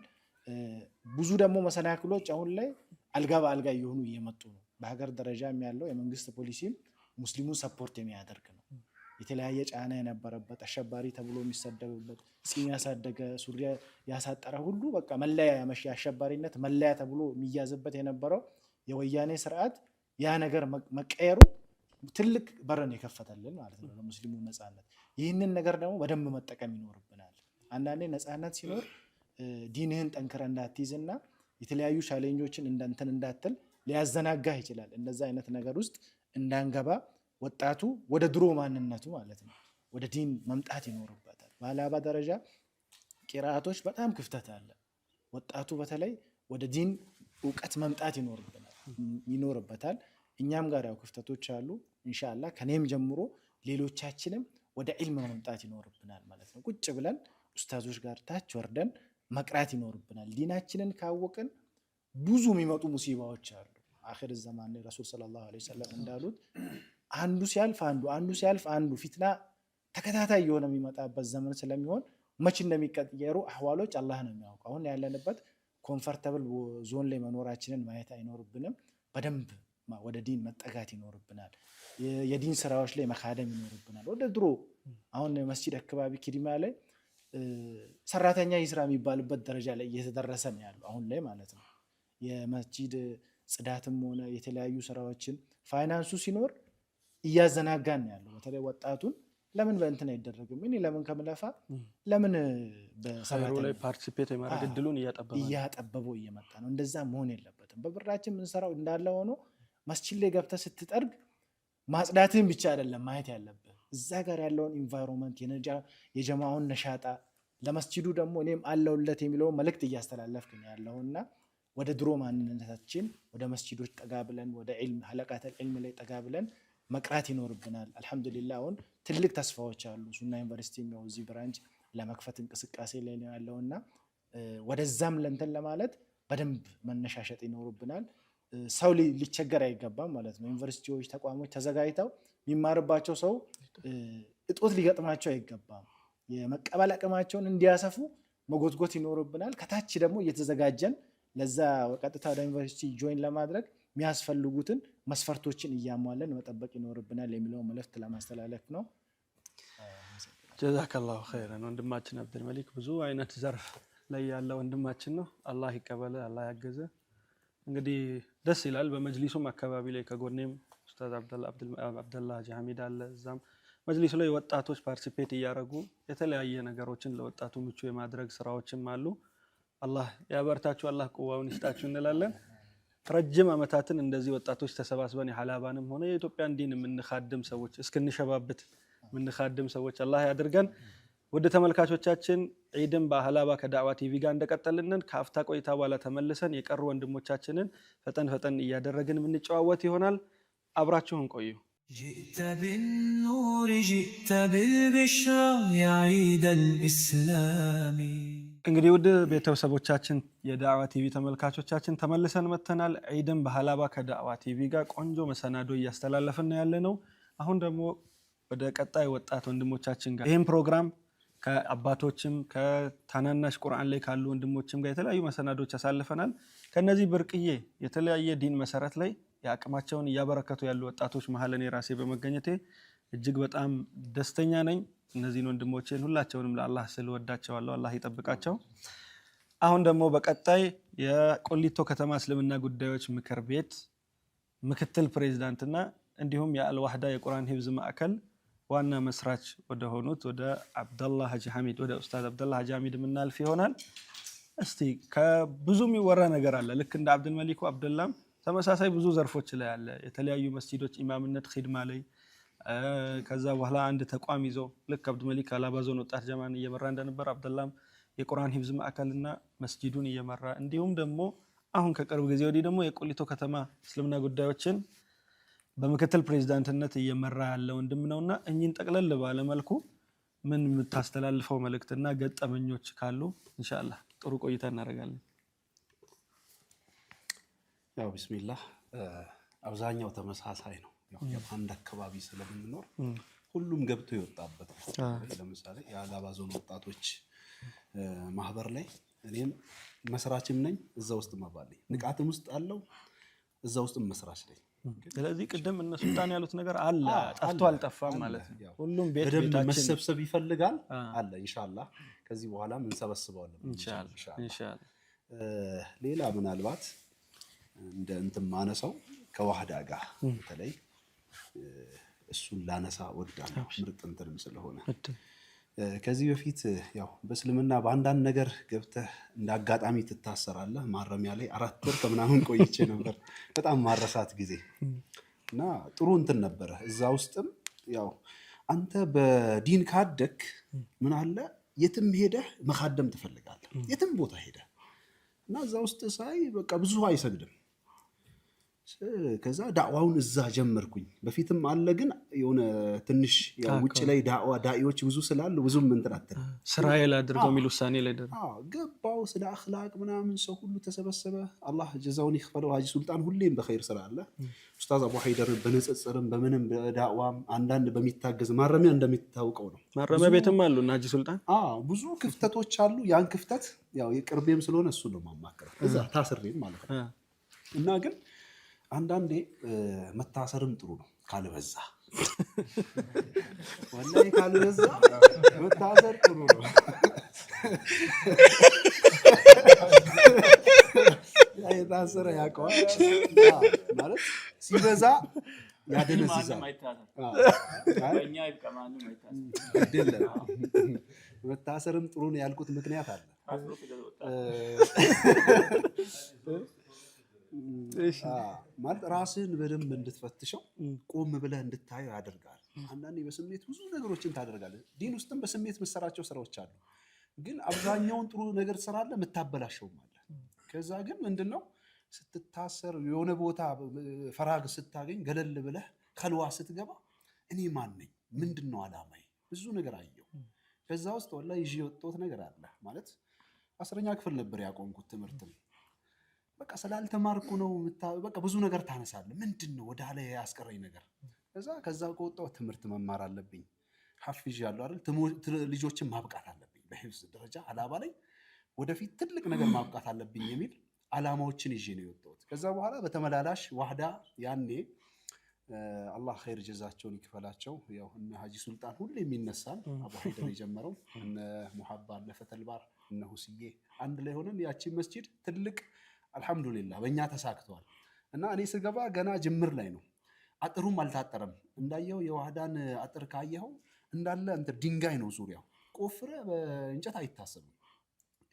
ብዙ ደግሞ መሰናክሎች አሁን ላይ አልጋ በአልጋ እየሆኑ እየመጡ ነው። በሀገር ደረጃም ያለው የመንግስት ፖሊሲም ሙስሊሙን ሰፖርት የሚያደርግ ነው። የተለያየ ጫና የነበረበት አሸባሪ ተብሎ የሚሰደብበት ፂም ያሳደገ ሱሪ ያሳጠረ ሁሉ በቃ መለያ ያመሽ አሸባሪነት መለያ ተብሎ የሚያዝበት የነበረው የወያኔ ስርዓት ያ ነገር መቀየሩ ትልቅ በረን የከፈተልን ማለት ነው ለሙስሊሙ ነፃነት። ይህንን ነገር ደግሞ በደንብ መጠቀም ይኖርብናል። አንዳንዴ ነፃነት ሲኖር ዲንህን ጠንክረ እንዳትይዝና የተለያዩ ቻሌንጆችን እንደንትን እንዳትል ሊያዘናጋህ ይችላል። እንደዛ አይነት ነገር ውስጥ እንዳንገባ ወጣቱ ወደ ድሮ ማንነቱ ማለት ነው ወደ ዲን መምጣት ይኖርበታል። በሀላባ ደረጃ ቂራአቶች በጣም ክፍተት አለ። ወጣቱ በተለይ ወደ ዲን እውቀት መምጣት ይኖርበታል። እኛም ጋር ያው ክፍተቶች አሉ። ኢንሻአላህ ከኔም ጀምሮ ሌሎቻችንም ወደ ዒልም መምጣት ይኖርብናል ማለት ነው። ቁጭ ብለን ኡስታዞች ጋር ታች ወርደን መቅራት ይኖርብናል። ዲናችንን ካወቅን ብዙ የሚመጡ ሙሲባዎች አሉ። አኺር ዘማን ላይ ረሱል ሰለላሁ ዐለይሂ ወሰለም እንዳሉት አንዱ ሲያልፍ አንዱ ፊትና ተከታታይ የሆነ የሚመጣበት ዘመን ስለሚሆን መቼ እንደሚቀየሩ አህዋሎች አላህ ነው የሚያውቀው። አሁን ያለንበት ኮምፈርተብል ዞን ላይ መኖራችንን ማየት አይኖርብንም። በደንብ ወደ ዲን መጠጋት ይኖርብናል። የዲን ስራዎች ላይ መካደም ይኖርብናል። ወደ ድሮ አሁን መስጂድ አካባቢ ኪሪማ ላይ ሰራተኛ ይስራ የሚባልበት ደረጃ ላይ እየተደረሰ ነው ያለው አሁን ላይ ማለት ነው። የመስጂድ ጽዳትም ሆነ የተለያዩ ስራዎችን ፋይናንሱ ሲኖር እያዘናጋን ነው ያለው። በተለይ ወጣቱን ለምን በእንትን አይደረግም? እኔ ለምን ከምለፋ ለምን በሰራተኛ ላይ ፓርቲሲፔት የማድረግ እድሉን እያጠበበው እየመጣ ነው። እንደዛ መሆን የለበትም። በብራችን የምንሰራው እንዳለ ሆኖ መስጂድ ላይ ገብተህ ስትጠርግ ማጽዳትህን ብቻ አይደለም ማየት ያለብህ እዛ ጋር ያለውን ኢንቫይሮንመንት የጀማውን ነሻጣ ለመስጂዱ ደግሞ እኔም አለውለት የሚለውን መልእክት እያስተላለፍክ ነው ያለውና ወደ ድሮ ማንነታችን ወደ መስጂዶች ጠጋ ብለን ወደ ዒልም ሐለቃተል ዒልም ላይ ጠጋ ብለን መቅራት ይኖርብናል። አልሐምዱሊላህ አሁን ትልቅ ተስፋዎች አሉ። ሱና ዩኒቨርሲቲ ነው እዚህ ብራንች ለመክፈት እንቅስቃሴ ላይ ነው ያለውና ወደዛም ለንተን ለማለት በደንብ መነሻሸጥ ይኖርብናል። ሰው ሊቸገር አይገባም ማለት ነው። ዩኒቨርሲቲዎች ተቋሞች ተዘጋጅተው የሚማርባቸው ሰው እጦት ሊገጥማቸው አይገባም። የመቀበል አቅማቸውን እንዲያሰፉ መጎትጎት ይኖርብናል። ከታች ደግሞ እየተዘጋጀን ለዛ ቀጥታ ወደ ዩኒቨርሲቲ ጆይን ለማድረግ የሚያስፈልጉትን መስፈርቶችን እያሟለን መጠበቅ ይኖርብናል የሚለው መልእክት ለማስተላለፍ ነው። ጀዛከላሁ ኸይረን። ወንድማችን አብዱል መሊክ ብዙ አይነት ዘርፍ ላይ ያለ ወንድማችን ነው። አላህ ይቀበለ፣ አላህ ያገዘ። እንግዲህ ደስ ይላል። በመጅሊሱም አካባቢ ላይ ከጎኔም ኡስታዝ አብደላህ ሀጂ ሐሚድ አለ። እዛም መጅሊሱ ላይ ወጣቶች ፓርቲሲፔት እያደረጉ የተለያየ ነገሮችን ለወጣቱ ምቹ የማድረግ ስራዎችም አሉ። አላህ ያበርታችሁ፣ አላህ ቁዋውን ይስጣችሁ እንላለን። ረጅም ዓመታትን እንደዚህ ወጣቶች ተሰባስበን የሐላባንም ሆነ የኢትዮጵያን ዲን የምንኻድም ሰዎች እስክንሸባብት የምንኻድም ሰዎች አላህ ያድርገን። ወደ ተመልካቾቻችን ዒድን በሐላባ ከዳዕዋ ቲቪ ጋር እንደቀጠልንን ከአፍታ ቆይታ በኋላ ተመልሰን የቀሩ ወንድሞቻችንን ፈጠን እያደረግን የምንጨዋወት ይሆናል። አብራችሁን ቆዩ። جئت بالنور جئت بالبشرى يا عيد الإسلام። እንግዲህ ውድ ቤተሰቦቻችን የዳዕዋ ቲቪ ተመልካቾቻችን ተመልሰን መተናል። ዒድን በሐላባ ከዳዕዋ ቲቪ ጋር ቆንጆ መሰናዶ እያስተላለፍን ያለ ነው። አሁን ደግሞ ወደ ቀጣይ ወጣት ወንድሞቻችን ጋር ይህን ፕሮግራም ከአባቶችም ከታናናሽ ቁርአን ላይ ካሉ ወንድሞችም ጋር የተለያዩ መሰናዶች ያሳልፈናል። ከነዚህ ብርቅዬ የተለያየ ዲን መሰረት ላይ የአቅማቸውን እያበረከቱ ያሉ ወጣቶች መሀል እኔ ራሴ በመገኘቴ እጅግ በጣም ደስተኛ ነኝ። እነዚህን ወንድሞቼን ሁላቸውንም ለአላህ ስል ወዳቸዋለሁ። አላህ ይጠብቃቸው። አሁን ደግሞ በቀጣይ የቆሊቶ ከተማ እስልምና ጉዳዮች ምክር ቤት ምክትል ፕሬዝዳንትና እንዲሁም የአልዋህዳ የቁርአን ሂፍዝ ማዕከል ዋና መስራች ወደ ሆኑት ወደ አብደላህ ሀጂ ሐሚድ ወደ ኡስታዝ አብደላህ ሀጂ ሐሚድ የምናልፍ ይሆናል። እስቲ ከብዙ የሚወራ ነገር አለ። ልክ እንደ አብዱል መሊኩ አብደላም ተመሳሳይ ብዙ ዘርፎች ላይ አለ። የተለያዩ መስጂዶች ኢማምነት ኺድማ ላይ ከዛ በኋላ አንድ ተቋም ይዞ ልክ አብዱል መሊክ ሐላባ ዞን ወጣት ጀማን እየመራ እንደነበር አብደላም የቁርአን ሂፍዝ ማዕከልና መስጂዱን እየመራ እንዲሁም ደግሞ አሁን ከቅርብ ጊዜ ወዲህ ደግሞ የቆሊቶ ከተማ እስልምና ጉዳዮችን በምክትል ፕሬዝዳንትነት እየመራ ያለ ወንድም ነውና እኚህን ጠቅለል ባለ መልኩ ምን የምታስተላልፈው መልእክትና ገጠመኞች ካሉ ኢንሻአላህ ጥሩ ቆይታ እናደርጋለን። ያው ቢስሚላህ አብዛኛው ተመሳሳይ ነው። ያው አንድ አካባቢ ስለምንኖር ሁሉም ገብቶ ይወጣበት። ለምሳሌ የሀላባ ዞን ወጣቶች ማህበር ላይ እኔም መስራችም ነኝ፣ እዛ ውስጥ ማባለኝ ንቃትም ውስጥ አለው፣ እዛ ውስጥም መስራች ነኝ። ስለዚህ ቅድም እነ ሱልጣን ያሉት ነገር አለ ጠፍቶ አልጠፋም ማለት ነው። ሁሉም ቤታችን መሰብሰብ ይፈልጋል አለ። ኢንሻአላህ ከዚህ በኋላ ምን ሰበስበዋለን ኢንሻአላህ። ሌላ ምናልባት እንደ እንትን ማነሳው ከዋህዳ ጋር በተለይ እሱን ላነሳ ወዳለሁ ምርጥ እንትንም ስለሆነ ከዚህ በፊት ያው በእስልምና በአንዳንድ ነገር ገብተህ እንደ አጋጣሚ ትታሰራለህ። ማረሚያ ላይ 4 ወር ከምናምን ቆይቼ ነበር በጣም ማረሳት ጊዜ እና ጥሩ እንትን ነበረ። እዛ ውስጥም ያው አንተ በዲን ካደክ ምን አለ የትም ሄደህ መኻደም ትፈልጋለህ፣ የትም ቦታ ሄደህ እና እዛ ውስጥ ሳይ በቃ ብዙ አይሰግድም። ከዛ ዳዕዋውን እዛ ጀመርኩኝ። በፊትም አለ ግን የሆነ ትንሽ ያው ውጭ ላይ ዳኢዎች ብዙ ስላሉ ብዙም እንትን አትልም። እስራኤል አድርገው የሚል ውሳኔ ላይ ገባው። ስለ አኽላቅ ምናምን ሰው ሁሉ ተሰበሰበ። አላህ ጀዛውን ይክፈለው። ሀጂ ሱልጣን ሁሌም በኸይር ስራ አለ። ኡስታዝ አቡ ሀይደር በንጽጽርም በምንም በዳዕዋም አንዳንድ በሚታገዝ ማረሚያ እንደሚታወቀው ነው። ማረሚያ ቤትም አሉ እና ሀጂ ሱልጣን ብዙ ክፍተቶች አሉ። ያን ክፍተት ያው የቅርቤም ስለሆነ እሱ ነው ማማከረው እዛ ታስሬም ማለት ነው እና ግን አንዳንዴ መታሰርም ጥሩ ነው ካልበዛ። ወላሂ ካልበዛ መታሰር ጥሩ ነው። የታሰረ ያውቀዋል ማለት ሲበዛ ያደነዝዛል። መታሰርም ጥሩ ነው ያልኩት ምክንያት አለ። ማለት ራስህን በደንብ እንድትፈትሸው ቆም ብለህ እንድታየው ያደርጋል። አንዳንዴ በስሜት ብዙ ነገሮችን ታደርጋለህ። ዲን ውስጥም በስሜት የምትሰራቸው ስራዎች አሉ። ግን አብዛኛውን ጥሩ ነገር ትሰራለህ፣ የምታበላሸውም አለ። ከዛ ግን ምንድነው ስትታሰር የሆነ ቦታ ፈራግ ስታገኝ ገለል ብለህ ከልዋ ስትገባ እኔ ማን ነኝ? ምንድነው አላማዬ? ብዙ ነገር አየሁ። ከዛ ውስጥ ወላሂ ይዤ የወጣሁት ነገር አለ። ማለት 10ኛ ክፍል ነበር ያቆምኩት ትምህርትም በቃ ስላልተማርኩ ነው። በቃ ብዙ ነገር ታነሳለህ። ምንድነው ወደ ኋላ ያስቀረኝ ነገር? ከዛ ከወጣሁ ትምህርት መማር አለብኝ። ሐፍዣለሁ አይደል? ልጆችን ማብቃት አለብኝ በሂፍዝ ደረጃ ሀላባ ላይ ወደፊት ትልቅ ነገር ማብቃት አለብኝ የሚል አላማዎችን ይዤ ነው የወጣሁት። ከዛ በኋላ በተመላላሽ ዋህዳ ያኔ አላህ ኸይር ጀዛቸውን ይክፈላቸው። ያው እነ ሀጂ ሱልጣን ሁሌ የሚነሳን አቡ ሀይደር የጀመረው እነ ሙሐባ አለ ፈተልባር እነ ሁስዬ አንድ ላይ ሆነን ያቺ መስጂድ ትልቅ አልহামዱሊላህ በእኛ ተሳክቷል። እና እኔ ስገባ ገና ጅምር ላይ ነው። አጥሩም አልታጠረም። እንዳየው የዋህዳን አጥር ካየው እንዳለ እንት ድንጋይ ነው ዙሪያው። ቆፍረ በእንጨት አይታሰብም።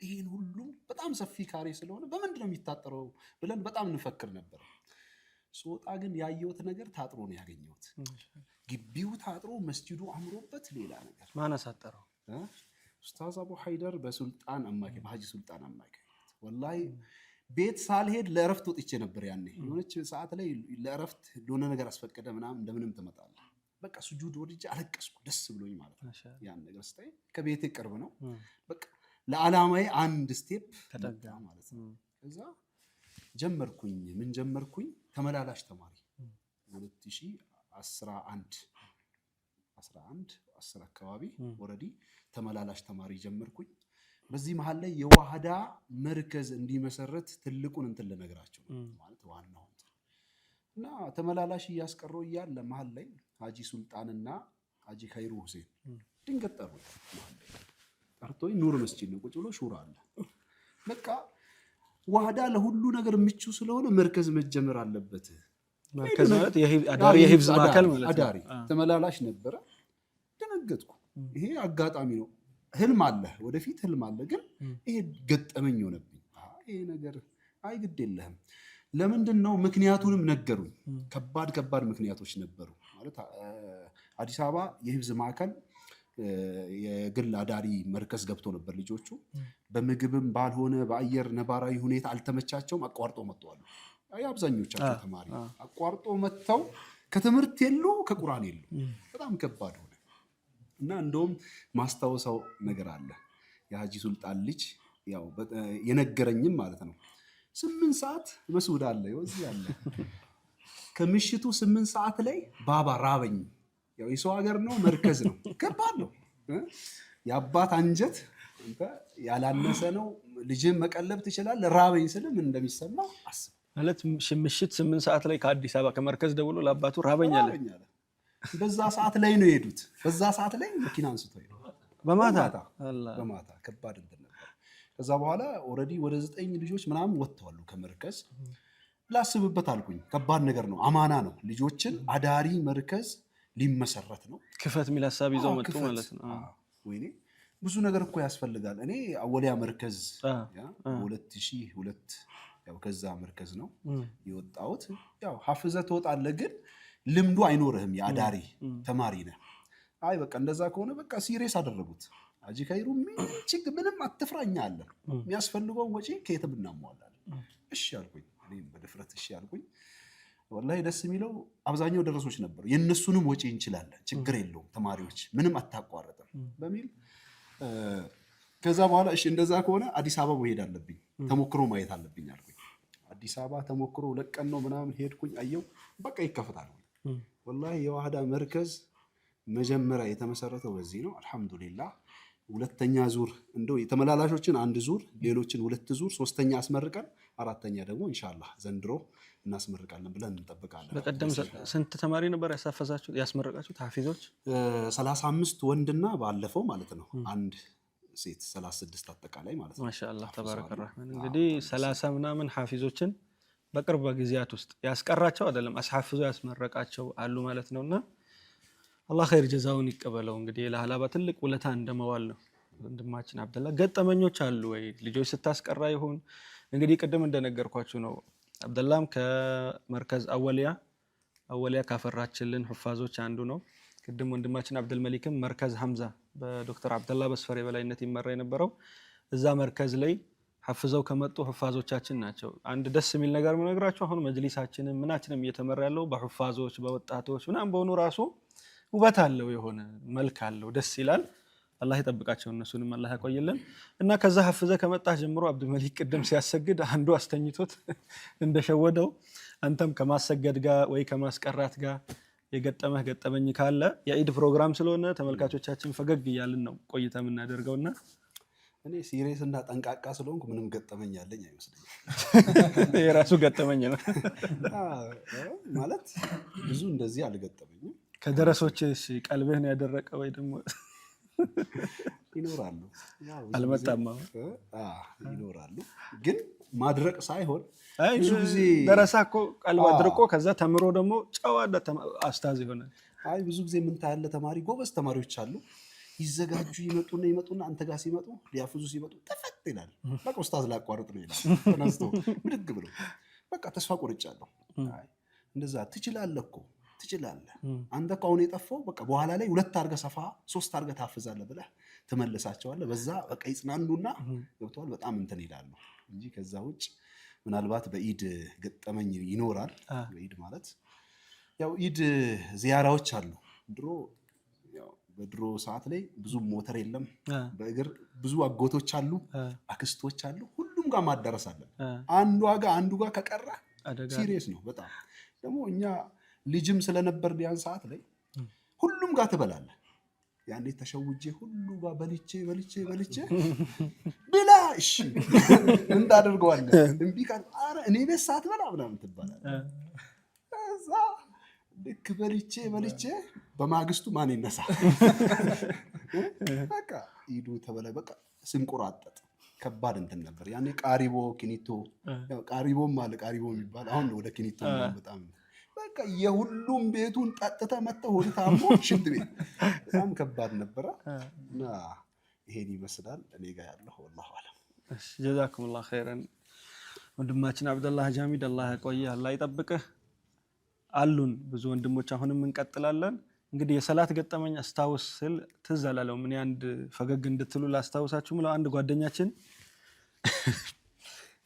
ይሄን ሁሉ በጣም ሰፊ ካሬ ስለሆነ በምንድን ነው የሚታጠረው ብለን በጣም እንፈክር ነበር። ሶጣ ግን ያየሁት ነገር ታጥሮ ነው ያገኘሁት። ግቢው ታጥሮ መስጂዱ አምሮበት ሌላ ነገር። ማን አሳጠረው? ኡስታዝ አቡ ሀይደር በሱልጣን አማካይ በሀጂ ሱልጣን አማካይ ወላሂ ቤት ሳልሄድ ለእረፍት ወጥቼ ነበር። ያኔ የሆነች ሰዓት ላይ ለእረፍት ለሆነ ነገር አስፈቀደ ምናምን እንደምንም ትመጣለህ። በቃ ሱጁድ ወድጄ አለቀስኩ ደስ ብሎኝ ማለት ነው። ያን ነገር ስታይ ከቤቴ ቅርብ ነው። በቃ ለዓላማዬ አንድ ስቴፕ ተጠጋ ማለት ነው። ከዛ ጀመርኩኝ። ምን ጀመርኩኝ? ተመላላሽ ተማሪ 2011 10 አካባቢ ኦሬዲ ተመላላሽ ተማሪ ጀመርኩኝ። በዚህ መሃል ላይ የዋህዳ መርከዝ እንዲመሰረት ትልቁን እንትን ልነግራቸው ማለት ዋናው እና ተመላላሽ እያስቀረው እያለ መሃል ላይ ሀጂ ሱልጣንና ሀጂ ኸይሩ ሁሴን ድንገት ጠሩኝ። ጠርቶኝ ኑር መስጂድ ነው ቁጭ ብሎ ሹራ አለ። በቃ ዋህዳ ለሁሉ ነገር ምቹ ስለሆነ መርከዝ መጀመር አለበት። መርከዝ ማለት አዳሪ የሂፍዝ ማዕከል ማለት ነው። አዳሪ ተመላላሽ ነበረ። ደነገጥኩ። ይሄ አጋጣሚ ነው። ህልም አለ፣ ወደፊት ህልም አለ። ግን ይሄ ገጠመኝ ሆነብኝ። ይሄ ነገር አይ ግድ የለህም። ለምንድን ነው? ምክንያቱንም ነገሩኝ። ከባድ ምክንያቶች ነበሩ። ማለት አዲስ አበባ የሂፍዝ ማዕከል የግል አዳሪ መርከዝ ገብቶ ነበር። ልጆቹ በምግብም ባልሆነ በአየር ነባራዊ ሁኔታ አልተመቻቸውም። አቋርጦ መጥተዋል። አብዛኞቻቸው ተማሪ አቋርጦ መጥተው ከትምህርት የሉ ከቁርአን የሉ። በጣም ከባድ ሆነ። እና እንደውም ማስታወሳው ነገር አለ። የሀጂ ሱልጣን ልጅ ያው የነገረኝም ማለት ነው 8 ሰዓት መስዑድ አለ እዚህ አለ ከምሽቱ 8 ሰዓት ላይ ባባ ራበኝ። ያው የሰው ሀገር ነው መርከዝ ነው ከባድ ነው የአባት አንጀት ያላነሰ ነው። ልጅን መቀለብ ትችላል። ራበኝ ስለ ምን እንደሚሰማ አስብ ማለት ምሽት 8 ሰዓት ላይ ከአዲስ አበባ ከመርከዝ ደውሎ ለአባቱ ራበኝ አለ። በዛ ሰዓት ላይ ነው የሄዱት። በዛ ሰዓት ላይ መኪና አንስቶ ሄዱ። በማታ ከባድ እንትን ነበር። ከዛ በኋላ ኦልሬዲ ወደ 9 ልጆች ምናምን ወጥተዋል ከመርከዝ። ላስብበት አልኩኝ። ከባድ ነገር ነው። አማና ነው። ልጆችን አዳሪ መርከዝ ሊመሰረት ነው። ክፈት የሚል ሀሳብ ይዘው መጡ ማለት ነው። ወይኔ ብዙ ነገር እኮ ያስፈልጋል። እኔ አወሊያ መርከዝ 2002 ያው ከዛ መርከዝ ነው የወጣሁት። ያው ሐፍዘህ ትወጣለህ ግን ልምዱ አይኖርህም። የአዳሪ ተማሪ ነህ። አይ በቃ እንደዛ ከሆነ በቃ ሲሪየስ አደረጉት። አጂ ካይሩ ምንም አትፍራኛ አለ። የሚያስፈልገውን ወጪ ከየትም እናሟላለን። እሺ አልኩኝ። እኔም በድፍረት እሺ አልኩኝ። ወላሂ ደስ የሚለው አብዛኛው ደረሶች ነበሩ። የነሱንም ወጪ እንችላለን፣ ችግር የለውም ተማሪዎች ምንም አታቋረጥም በሚል ከዛ በኋላ እሺ እንደዛ ከሆነ አዲስ አበባ መሄድ አለብኝ፣ ተሞክሮ ማየት አለብኝ አልኩኝ። አዲስ አበባ ተሞክሮ ለቀን ነው ምናምን ሄድኩኝ። አየው በቃ ይከፈታል። ወላሂ የዋህዳ መርከዝ መጀመሪያ የተመሰረተው በዚህ ነው። አልহামዱሊላህ ሁለተኛ ዙር እንደው የተመላላሾችን 1 ዙር ሌሎችን 2 ዙር 3ኛ አስመርቀን 4ኛ ደግሞ ኢንሻአላህ ዘንድሮ እናስመርቃለን ብለን እንጠብቃለን። በቀደም ስንት ተማሪ ነበር ያሳፈዛችሁ ያስመረቃችሁት ሐፊዞች? 35 ወንድና ባለፈው ማለት ነው 1 ሴት 36 አጠቃላይ ማለት ነው። ማሻአላህ ተባረከ ረህማን። እንግዲህ 30 ምናምን ሐፊዞችን በቅርብ ጊዜያት ውስጥ ያስቀራቸው አይደለም አስሐፍዞ ያስመረቃቸው አሉ ማለት ነውና አላህ ኸይር ጀዛውን ይቀበለው። እንግዲህ ለሐላባ ትልቅ ውለታ እንደመዋል ነው። ወንድማችን አብደላ ገጠመኞች አሉ ወይ ልጆች ስታስቀራ ይሁን? እንግዲህ ቅድም እንደነገርኳችሁ ነው አብደላም ከመርከዝ አወሊያ ካፈራችልን ሁፋዞች አንዱ ነው። ቅድም ወንድማችን አብደል መሊክም መርከዝ ሐምዛ በዶክተር አብደላ በስፈር የበላይነት ይመራ የነበረው እዛ መርከዝ ላይ ሐፍዘው ከመጡ ሁፋዞቻችን ናቸው። አንድ ደስ የሚል ነገር ምነግራችሁ አሁን መጅሊሳችንም ምናችንም እየተመራ ያለው በሁፋዞች በወጣቶች ምናምን በሆኑ ራሱ ውበት አለው፣ የሆነ መልክ አለው፣ ደስ ይላል። አላህ ይጠብቃቸው እነሱንም አላህ ያቆይልን። እና ከዛ ሐፍዘ ከመጣህ ጀምሮ አብዱል መሊክ ቅድም ሲያሰግድ አንዱ አስተኝቶት እንደሸወደው አንተም ከማሰገድ ጋር ወይ ከማስቀራት ጋር የገጠመህ ገጠመኝ ካለ የኢድ ፕሮግራም ስለሆነ ተመልካቾቻችን ፈገግ እያልን ነው ቆይታ የምናደርገውና እኔ ሲሪየስ እና ጠንቃቃ ስለሆንኩ ምንም ገጠመኝ ያለኝ አይመስለኝም። የራሱ ገጠመኝ ነው ማለት ብዙ እንደዚህ አልገጠመኝም። ከደረሶች ቀልብህን ያደረቀ ወይ ደግሞ ይኖራሉ አልመጣም ይኖራሉ፣ ግን ማድረቅ ሳይሆን ብዙ ጊዜ ደረሳ እኮ ቀልብ አድርቆ ከዛ ተምሮ ደግሞ ጨዋ አስታዝ ይሆናል። አይ ብዙ ጊዜ ምን ታያለህ፣ ተማሪ ጎበዝ ተማሪዎች አሉ ይዘጋጁ ይመጡና አንተ ጋር ሲመጡ ሊያፍዙ ሲመጡ ተፈት ይላል። በቃ ኡስታዝ ላቋርጥ ነው ይላል ተነስቶ ብድግ ብሎ በቃ ተስፋ ቆርጫለሁ። አይ እንደዛ ትችላለህ እኮ ትችላለህ አንተ እኮ አሁን የጠፋው በቃ በኋላ ላይ 2 አድርገህ ሰፋ 3 አድርገህ ታፍዛለህ ብለህ ትመልሳቸዋለህ። በዛ በቃ ይጽናኑና ገብተዋል በጣም እንትን ይላሉ እንጂ ከዛ ውጭ ምናልባት በኢድ ገጠመኝ ይኖራል። በኢድ ማለት ያው ኢድ ዚያራዎች አሉ። በድሮ ሰዓት ላይ ብዙ ሞተር የለም፣ በእግር ብዙ አጎቶች አሉ፣ አክስቶች አሉ፣ ሁሉም ጋር ማዳረስ አለን። አንዱ ጋር ከቀረ ሲሪየስ ነው በጣም። ደግሞ እኛ ልጅም ስለነበር ያን ሰዓት ላይ ሁሉም ጋር ትበላለህ። ያኔ ተሸውጄ ሁሉ ጋር በልቼ ብላ እሺ እንዳደርገዋለህ እምቢ ካል ኧረ እኔ ቤት ሳትበላ ምናምን ትባላለህ። እዛ ልክ በልቼ በማግስቱ ማን ይነሳ በቃ ኢዱ ተበላ በቃ ስንቆራጠጥ ከባድ እንትን ነበር ያኔ። ቃሪቦ ኪኒቶ ያው ቃሪቦም አለ ቃሪቦ የሚባል አሁን ወደ ኪኒቶ በጣም በቃ የሁሉም ቤቱን ጠጥተህ መጥተህ ሆድ ታሞ ሽንት ቤት በጣም ከባድ ነበረ። እና ይሄን ይመስላል እኔ ጋር ያለው والله አለም። እሺ ጀዛኩሙላህ ኸይረን ወንድማችን አብደላህ ጃሚድ አላህ ያቆይህ አላህ ይጠብቅህ። አሉን ብዙ ወንድሞች አሁንም እንቀጥላለን። እንግዲህ የሰላት ገጠመኝ አስታውስ ስል ትዝ አላለውም። እኔ አንድ ፈገግ እንድትሉ ላስታውሳችሁ ምለው አንድ ጓደኛችን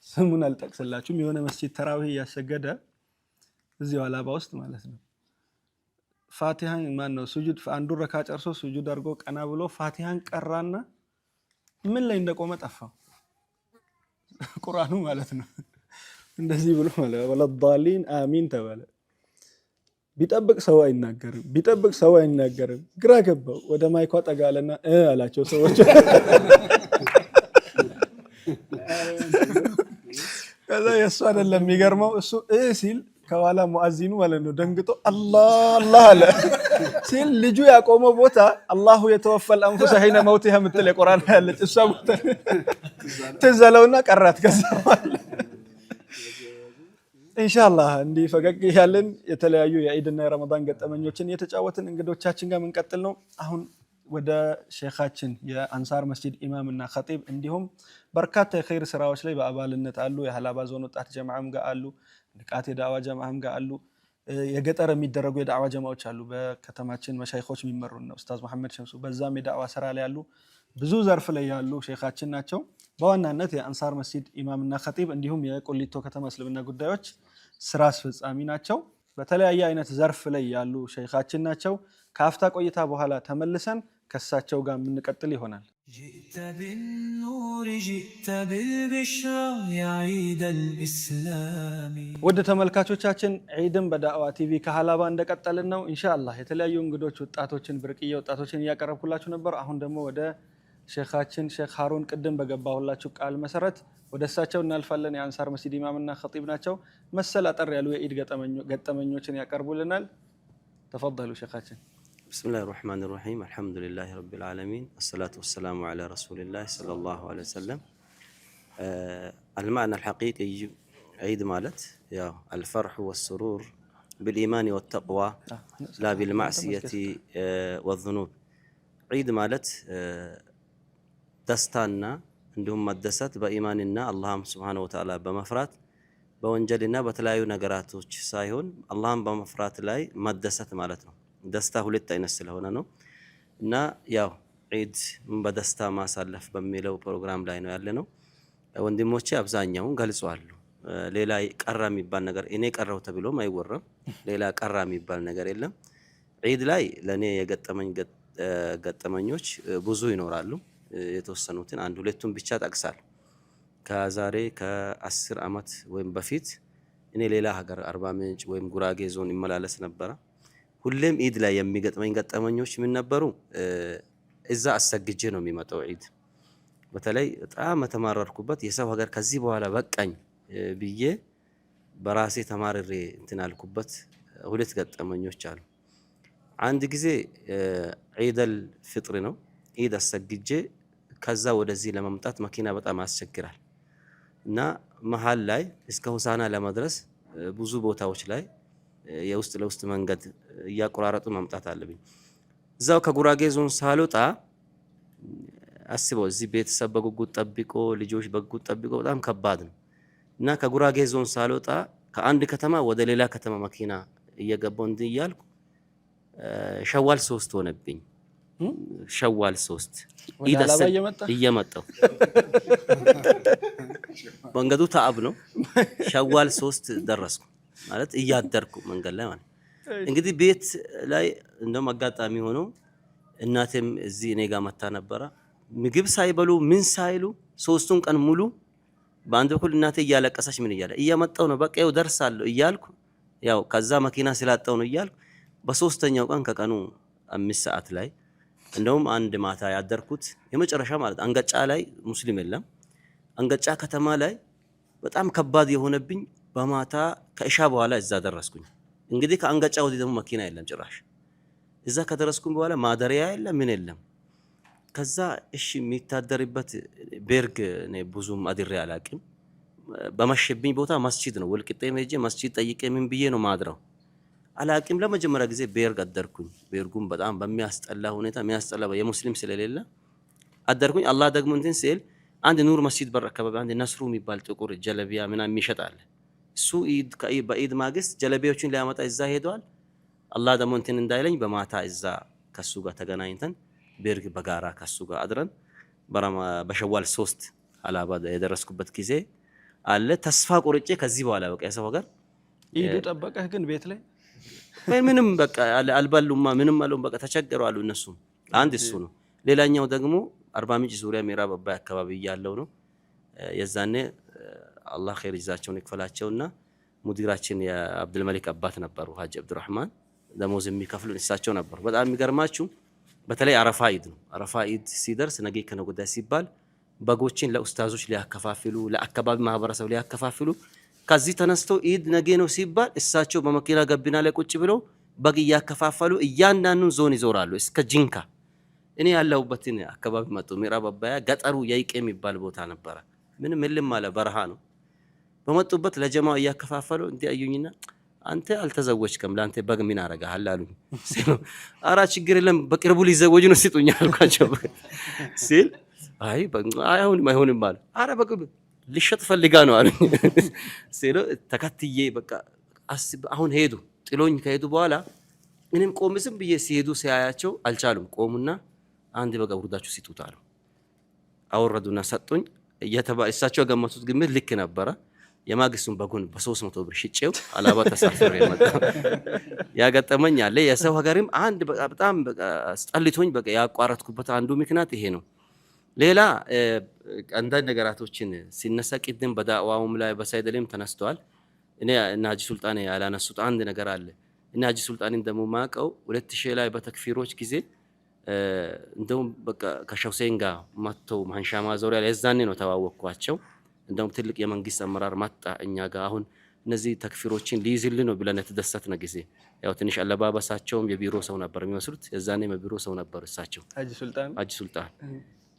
ስሙን አልጠቅስላችሁም የሆነ መስጂድ ተራዊህ እያሰገደ እዚሁ ሐላባ ውስጥ ማለት ነው ፋቲሃን ማን ነው ሱጁድ አንዱ ረካ ጨርሶ ሱጁድ አድርጎ ቀና ብሎ ፋቲሃን ቀራና ምን ላይ እንደቆመ ጠፋው። ቁርአኑ ማለት ነው። እንደዚህ ብሎ ማለት ወለዳሊን አሚን ተባለ። ቢጠብቅ ሰው አይናገርም። ግራ ገባው። ወደ ማይኳ ጠጋለና አላቸው ሰዎች። ከዛ የእሱ አይደለም የሚገርመው እሱ ሲል ከኋላ ሙአዚኑ ማለት ነው ደንግጦ አላህ አላህ አለ ሲል ልጁ ያቆመው ቦታ አላሁ የተወፈል አንፉሰ ሒነ መውቲሃ ምትል የቁርአን ያለች እሷ ቦታ ትዝ አለውና ቀራት። ከዛ በኋላ ኢንሻአላህ እንዲህ ፈገግ ያለን የተለያዩ የዒድና የረመዳን ገጠመኞችን የተጫወትን እንግዶቻችን ጋር ምንቀጥል ነው። አሁን ወደ ሼኻችን የአንሳር መስጂድ ኢማምና ኸጢብ እንዲሁም በርካታ የኸይር ስራዎች ላይ በአባልነት አሉ። የሀላባ ዞን ወጣት ጀማዓም ጋር አሉ። ንቃት የዳዕዋ ጀማዓም ጋር አሉ። የገጠር የሚደረጉ የዳዕዋ ጀማዓዎች አሉ። በከተማችን መሻይኾች የሚመሩ ነው ኡስታዝ መሐመድ ሸምሱ በዛም የዳዕዋ ስራ ላይ ያሉ ብዙ ዘርፍ ላይ ያሉ ሼኻችን ናቸው። በዋናነት የአንሳር መስጂድ ኢማምና ኸጢብ እንዲሁም የቁሊቶ ከተማ እስልምና ጉዳዮች ስራ አስፈጻሚ ናቸው። በተለያየ አይነት ዘርፍ ላይ ያሉ ሼኻችን ናቸው። ከአፍታ ቆይታ በኋላ ተመልሰን ከሳቸው ጋር የምንቀጥል ይሆናል። جئت بالنور جئت بالبشرى يا عيد الإسلام ወደ ተመልካቾቻችን ዒድን በዳዕዋ ቲቪ ከሀላባ እንደቀጠልን ነው። ኢንሻአላህ የተለያዩ እንግዶች ወጣቶችን ብርቅዬ ወጣቶችን እያቀረብኩላችሁ ነበር። አሁን ደግሞ ወደ ሼኻችን ሼክ ሃሩን ቅድም በገባሁላችሁ ቃል መሰረት ወደ እሳቸው እናልፋለን። የአንሳር መስጂድ ኢማምና ኸጢብ ናቸው። መሰል አጠር ያሉ የዒድ ገጠመኞችን ያቀርቡልናል። ተፈضሉ ሼኻችን። بسم الله الرحمن الرحيم الحمد لله رب العالمين الصلاة والسلام على رسول الله صلى الله عليه وسلم. المعنى الحقيقي عيد مالت يا الفرح والسرور بالإيمان والتقوى لا بالمعصية والذنوب. عيد مالت دستاننا عندهم مدست بإيماننا اللهم سبحانه وتعالى بمفرات بوانجلنا بتلايو نقراتوش سايهون اللهم بمفرات لاي مدست مالتنا ደስታ ሁለት አይነት ስለሆነ ነው እና ያው ዒድ በደስታ ማሳለፍ በሚለው ፕሮግራም ላይ ነው ያለነው። ወንድሞቼ አብዛኛውን ገልጸዋል። ሌላ ቀራ የሚባል ነገር እኔ ቀራው ተብሎም አይወራም። ሌላ ቀራ የሚባል ነገር የለም። ዒድ ላይ ለኔ ገጠመኞች ብዙ ይኖራሉ። የተወሰኑትን አንድ ሁለቱን ብቻ ጠቅሳል። ከዛሬ ከ10 ዓመት ወይም በፊት እኔ ሌላ ሀገር አርባ ምንጭ ወይም ጉራጌ ዞን ይመላለስ ነበር። ሁሌም ዒድ ላይ የሚገጥመኝ ገጠመኞች ምን ነበሩ? እዛ አሰግጄ ነው የሚመጣው ዒድ። በተለይ በጣም ተማረርኩበት የሰው ሀገር ከዚህ በኋላ በቃኝ ብዬ በራሴ ተማርሬ እንትን አልኩበት ሁለት ገጠመኞች አሉ። አንድ ጊዜ ዒደል ፍጥር ነው። ዒድ አሰግጄ ከዛ ወደዚህ ለመምጣት መኪና በጣም ያስቸግራል እና መሃል ላይ እስከ ሆሳና ለመድረስ ብዙ ቦታዎች ላይ የውስጥ ለውስጥ መንገድ እያቆራረጡ መምጣት አለብኝ። እዛው ከጉራጌ ዞን ሳልወጣ አስበው እዚህ ቤተሰብ በጉጉት ጠብቆ ልጆች በጉጉት ጠብቆ በጣም ከባድ ነው እና ከጉራጌ ዞን ሳልወጣ ከአንድ ከተማ ወደ ሌላ ከተማ መኪና እየገባው እንዲህ እያልኩ ሸዋል 3 ሆነብኝ። ሸዋል 3 እየመጣው መንገዱ ተአብ ነው። ሸዋል 3 ደረስኩ ማለት እያደርኩ መንገድ ላይ ማለት እንግዲህ ቤት ላይ እንደውም አጋጣሚ ሆኖ እናቴም እዚህ እኔ ጋር መታ ነበረ። ምግብ ሳይበሉ ምን ሳይሉ 3ቱን ቀን ሙሉ በአንድ በኩል እናቴ እያለቀሰች ምን እያለ እያመጣው ነው በቃ ይኸው ደርሳለሁ እያልኩ ያው ከዛ መኪና ስላጣው ነው እያልኩ በ3ኛው ቀን ከቀኑ 5 ሰዓት ላይ እንደውም አንድ ማታ ያደርኩት የመጨረሻ ማለት አንገጫ ላይ ሙስሊም የለም። አንገጫ ከተማ ላይ በጣም ከባድ የሆነብኝ በማታ ከኢሻ በኋላ እዛ ደረስኩኝ። እንግዲህ ከአንገጫ ወዲህ ደግሞ መኪና የለም ጭራሽ። እዛ ከደረስኩኝ በኋላ ማደሪያ የለም ምን የለም። ከዛ እሺ የሚታደርበት ቤርግ ነው ብዙም አድሬ አላቅም። በመሸብኝ ቦታ መስጂድ ነው ወልቂጤ ሄጄ መስጂድ ጠይቄ ምን ብዬ ነው ማድረው አላቅም። ለመጀመሪያ ጊዜ ቤርግ አደርኩኝ። ቤርጉም በጣም በሚያስጠላ ሁኔታ የሚያስጠላ የሙስሊም ስለሌለ አደርኩኝ። አላህ ደግሞ እንትን ሲል አንድ ኑር መስጂድ በር አካባቢ አንድ ነስሩ የሚባል ጥቁር ጀለቢያ ምናምን ይሸጣል። እሱ በኢድ ማግስት ጀለቢያዎችን ሊያመጣ እዛ ሄደዋል። አላህ ደግሞ እንትን እንዳይለኝ በማታ እዛ ከሱ ጋር ተገናኝተን ቤርግ በጋራ ከሱ ጋር አድረን በሸዋል 3 ሀላባ የደረስኩበት ጊዜ አለ። ተስፋ ቆርጬ ከዚህ በኋላ በቃ የሰው ሀገር ኢዱ ጠበቀህ ግን ቤት ላይ ምንም በቃ አልበሉማ ምንም አልሆን በቃ ተቸገሩ አሉ እነሱም። አንድ እሱ ነው። ሌላኛው ደግሞ አርባ ምንጭ ዙሪያ ምዕራብ አባይ አካባቢ ያለው ነው። የዛኔ አላህ ኸይር ይዛቸውን ይክፈላቸውና ሙዲራችን የአብዱል መሊክ አባት ነበሩ ሀጂ አብዱራህማን ደሞዝ የሚከፍሉን እሳቸው ነበሩ። በጣም የሚገርማችሁ በተለይ አረፋ ኢድ ነው። አረፋ ኢድ ሲደርስ ነገ ከነገ ወዲያ ሲባል በጎችን ለኡስታዞች ሊያከፋፍሉ ለአካባቢ ማህበረሰብ ሊያከፋፍሉ ከዚህ ተነስተው ኢድ ነገ ነው ሲባል እሳቸው በመኪና ገቢና ላይ ቁጭ ብለው በግ እያከፋፈሉ እያንዳንዱን ዞን ይዞራሉ እስከ ጂንካ። እኔ ያለሁበትን አካባቢ መጡ። ምዕራብ አባያ ገጠሩ የይቄ የሚባል ቦታ ነበረ። ምንም እልም አለ በረሃ ነው። በመጡበት ለጀማው እያከፋፈሉ እንዲህ አዩኝና አንተ አልተዘወጅከም ለአንተ በግ ምን አረጋሃል አሉኝ። አራ ችግር የለም በቅርቡ ሊዘወጅ ነው ሲጡኝ አልኳቸው ሲል አይ አይሆንም አሉ። አረ በግ ልሸጥ ፈልጋ ነው አሉኝ ሲሉ ተከትዬ በቃ አሁን ሄዱ። ጥሎኝ ከሄዱ በኋላ እኔም ቆም ዝም ብዬ ሲሄዱ ሲያያቸው አልቻሉም። ቆሙና አንድ በግ አውርዳችሁ ሲጡት አሉ። አወረዱና ሰጡኝ። እሳቸው ገመቱት ግምት ልክ ነበረ። የማግስቱን በጉን በ300 ብር ሽጬው አላባ ተሳፍሬ መጣ። ያገጠመኝ አለ የሰው ሀገርም አንድ በጣም አስጠልቶኝ በቃ ያቋረጥኩበት አንዱ ምክንያት ይሄ ነው። ሌላ አንዳንድ ነገራቶችን ሲነሳ ቅድም በዳዋውም ላይ በሳይደለም ተነስተዋል። እኔ እና ሀጂ ሱልጣን ያላነሱት አንድ ነገር አለ። እና ሀጂ ሱልጣንን ደግሞ ማቀው 2000 ላይ በተክፊሮች ጊዜ እንደውም በቃ ከሸውሴን ጋር መጥተው ማንሻ ማዞሪያ ላይ የዛኔ ነው ተዋወቅኳቸው። እንደውም ትልቅ የመንግስት አመራር መጣ እኛ ጋር አሁን እነዚህ ተክፊሮችን ሊይዝልን ነው ብለን የተደሰትነ ጊዜ ያው ትንሽ አለባበሳቸውም የቢሮ ሰው ነበር የሚመስሉት። የዛኔ የቢሮ ሰው ነበር እሳቸው ሀጂ ሱልጣን።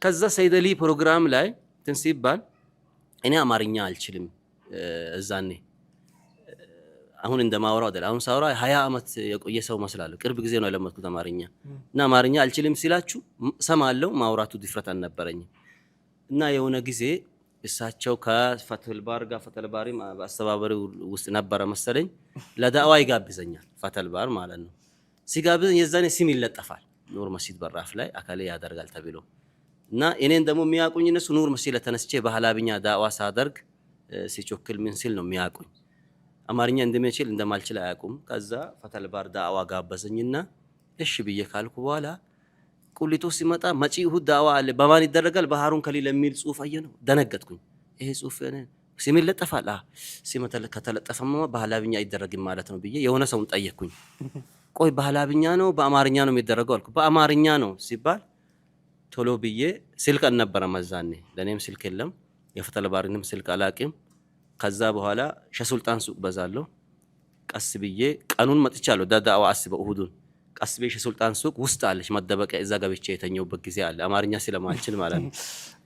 ከዛ ሰይደሊ ፕሮግራም ላይ እንትን ሲባል እኔ አማርኛ አልችልም እዛኔ አሁን እንደማወራው አይደል። አሁን ሳወራ 20 አመት የቆየ ሰው መስላለሁ። ቅርብ ጊዜ ነው የለመድኩት አማርኛ እና አማርኛ አልችልም ሲላችሁ ሰማለው ማውራቱ ድፍረት አልነበረኝም። እና የሆነ ጊዜ እሳቸው ከፈተል ባር ጋር ፈተል ባሪም በአስተባባሪው ውስጥ ነበረ መሰለኝ ለዳዋ ይጋብዘኛል። ፈተል ባር ማለት ነው። ሲጋብዘኝ የዛኔ ስም ይለጠፋል ኑር መስጂድ በራፍ ላይ አካሌ ያደርጋል ተብሎ እና እኔን ደግሞ የሚያቁኝ እነሱ ኑር መስጂድ ለተነስቼ በሐላብኛ ዳዋ ሳደርግ ሲቾክል ምን ሲል ነው የሚያቁኝ። አማርኛ እንደምችል እንደማልችል አያውቁም። ከዛ ፈተል ባር ዳዋ ጋበዘኝና እሺ ብዬ ካልኩ በኋላ ቁሊቶ ሲመጣ መጪ እሁድ ዳዋ አለ በማን ይደረጋል በሃሩን ከሊል የሚል ጽሁፍ አየነው። ደነገጥኩኝ። ይሄ ጽሁፍ ስም ይለጠፋል? ስም ከተለጠፈማ በሐላብኛ አይደረግም ማለት ነው ብዬ የሆነ ሰውን ጠየቅኩኝ። ቆይ በሐላብኛ ነው በአማርኛ ነው የሚደረገው አልኩ። በአማርኛ ነው ሲባል ቶሎ ብዬ ስልክ አልነበረ መዛኔ ለኔም ስልክ የለም የፈተል ባርንም ስልክ አላቅም። ከዛ በኋላ ሸሱልጣን ሱቅ በዛለሁ ቀስ ብዬ ቀኑን መጥቻለሁ ዳዳዋ አስበው እሁዱን ቀስ ብዬ ሸሱልጣን ሱቅ ውስጥ አለች መደበቂያ እዛ ገብቼ የተኛውበት ጊዜ አለ አማርኛ ስለማልችል ማለት ነው።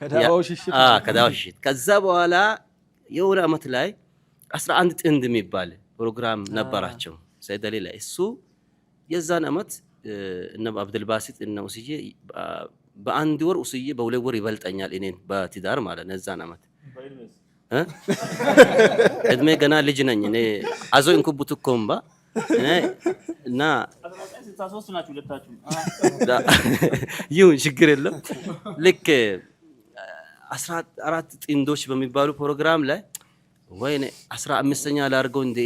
ከዳዋው ሽሽት ከዛ በኋላ የሆነ አመት ላይ 11 ጥንድ የሚባል ፕሮግራም ነበራቸው ሰይደሊ ላይ እሱ የዛን አመት እነ አብዱል ባሲጥ እነ ኡስዬ በአንድ ወር ኡስዬ በሁለት ወር ይበልጠኛል እኔን በትዳር ማለት ነው። የዛን አመት እድሜ ገና ልጅ ነኝ እኔ አዞ እንኩቡት ኮምባ እና 63 ናችሁ ሁለታችሁ ይሁን ችግር የለም። ልክ 14 ጥንዶች በሚባሉ ፕሮግራም ላይ ወይኔ 15ኛ ላርገው እንደ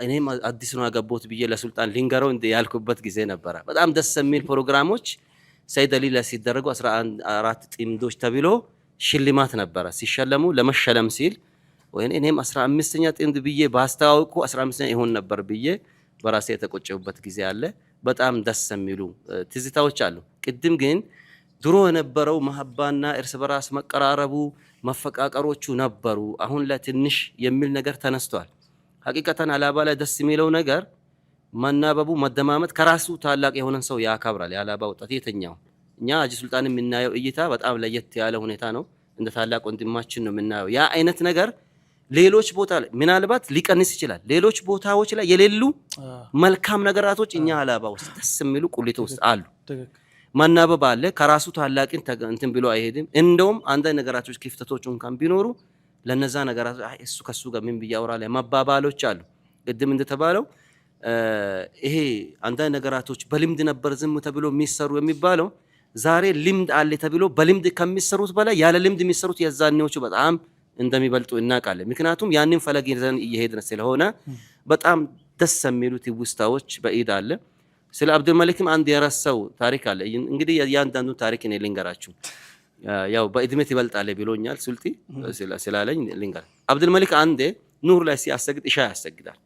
እኔም አዲስ ነው ያገባሁት ብዬ ለሱልጣን ሊንገረው እንደ ያልኩበት ጊዜ ነበረ። በጣም ደስ የሚል ፕሮግራሞች ሰይደሊ ላይ ሲደረጉ 14 ጥንዶች ተብሎ ሽልማት ነበረ። ሲሸለሙ ለመሸለም ሲል ወይኔ እኔም 15ኛ ጥንድ ብዬ ባስተዋውቁ 15ኛ ይሆን ነበር ብዬ በራሴ የተቆጨሁበት ጊዜ አለ። በጣም ደስ የሚሉ ትዝታዎች አሉ። ቅድም ግን ድሮ የነበረው መሐባና እርስ በራስ መቀራረቡ መፈቃቀሮቹ ነበሩ። አሁን ላይ ትንሽ የሚል ነገር ተነስቷል። ሐቂቀተን አላባ ላይ ደስ የሚለው ነገር መናበቡ መደማመጥ ከራሱ ታላቅ የሆነን ሰው ያከብራል። የአላባ ወጣት የተኛው እኛ ሀጂ ሱልጣን የምናየው እይታ በጣም ለየት ያለ ሁኔታ ነው። እንደ ታላቅ ወንድማችን ነው የምናየው። ያ አይነት ነገር ሌሎች ቦታ ላይ ምናልባት ሊቀንስ ይችላል። ሌሎች ቦታዎች ላይ የሌሉ መልካም ነገራቶች እኛ አላባ ውስጥ ደስ የሚሉ ቁሊቶ ውስጥ አሉ። መናበብ አለ። ከራሱ ታላቅን እንትን ብሎ አይሄድም። እንደውም አንዳንድ ነገራቶች ክፍተቶች እንኳን ቢኖሩ ለነዛ ነገራቶች እሱ ከሱ ጋር ምን ብያወራ ላይ መባባሎች አሉ። ቅድም እንደተባለው ይሄ አንዳንድ ነገራቶች በልምድ ነበር ዝም ተብሎ የሚሰሩ የሚባለው ዛሬ ልምድ አለ ተብሎ በልምድ ከሚሰሩት በላይ ያለ ልምድ የሚሰሩት የዛኔዎቹ በጣም እንደሚበልጡ እናውቃለን። ምክንያቱም ያንን ፈለግ ይዘን እየሄድን ስለሆነ በጣም ደስ የሚሉት ውስታዎች በኢድ አለ። ስለ አብዱልመሊክም አንድ የረሳው ታሪክ አለ። እንግዲህ ያንዳንዱ ታሪክ እኔ ልንገራችሁ። ያው በእድሜት ይበልጣል ብሎኛል ሱልቲ ስላለኝ ልንገር። አብዱልመሊክ አንዴ ኑር ላይ ሲያሰግድ ኢሻ ያሰግዳል።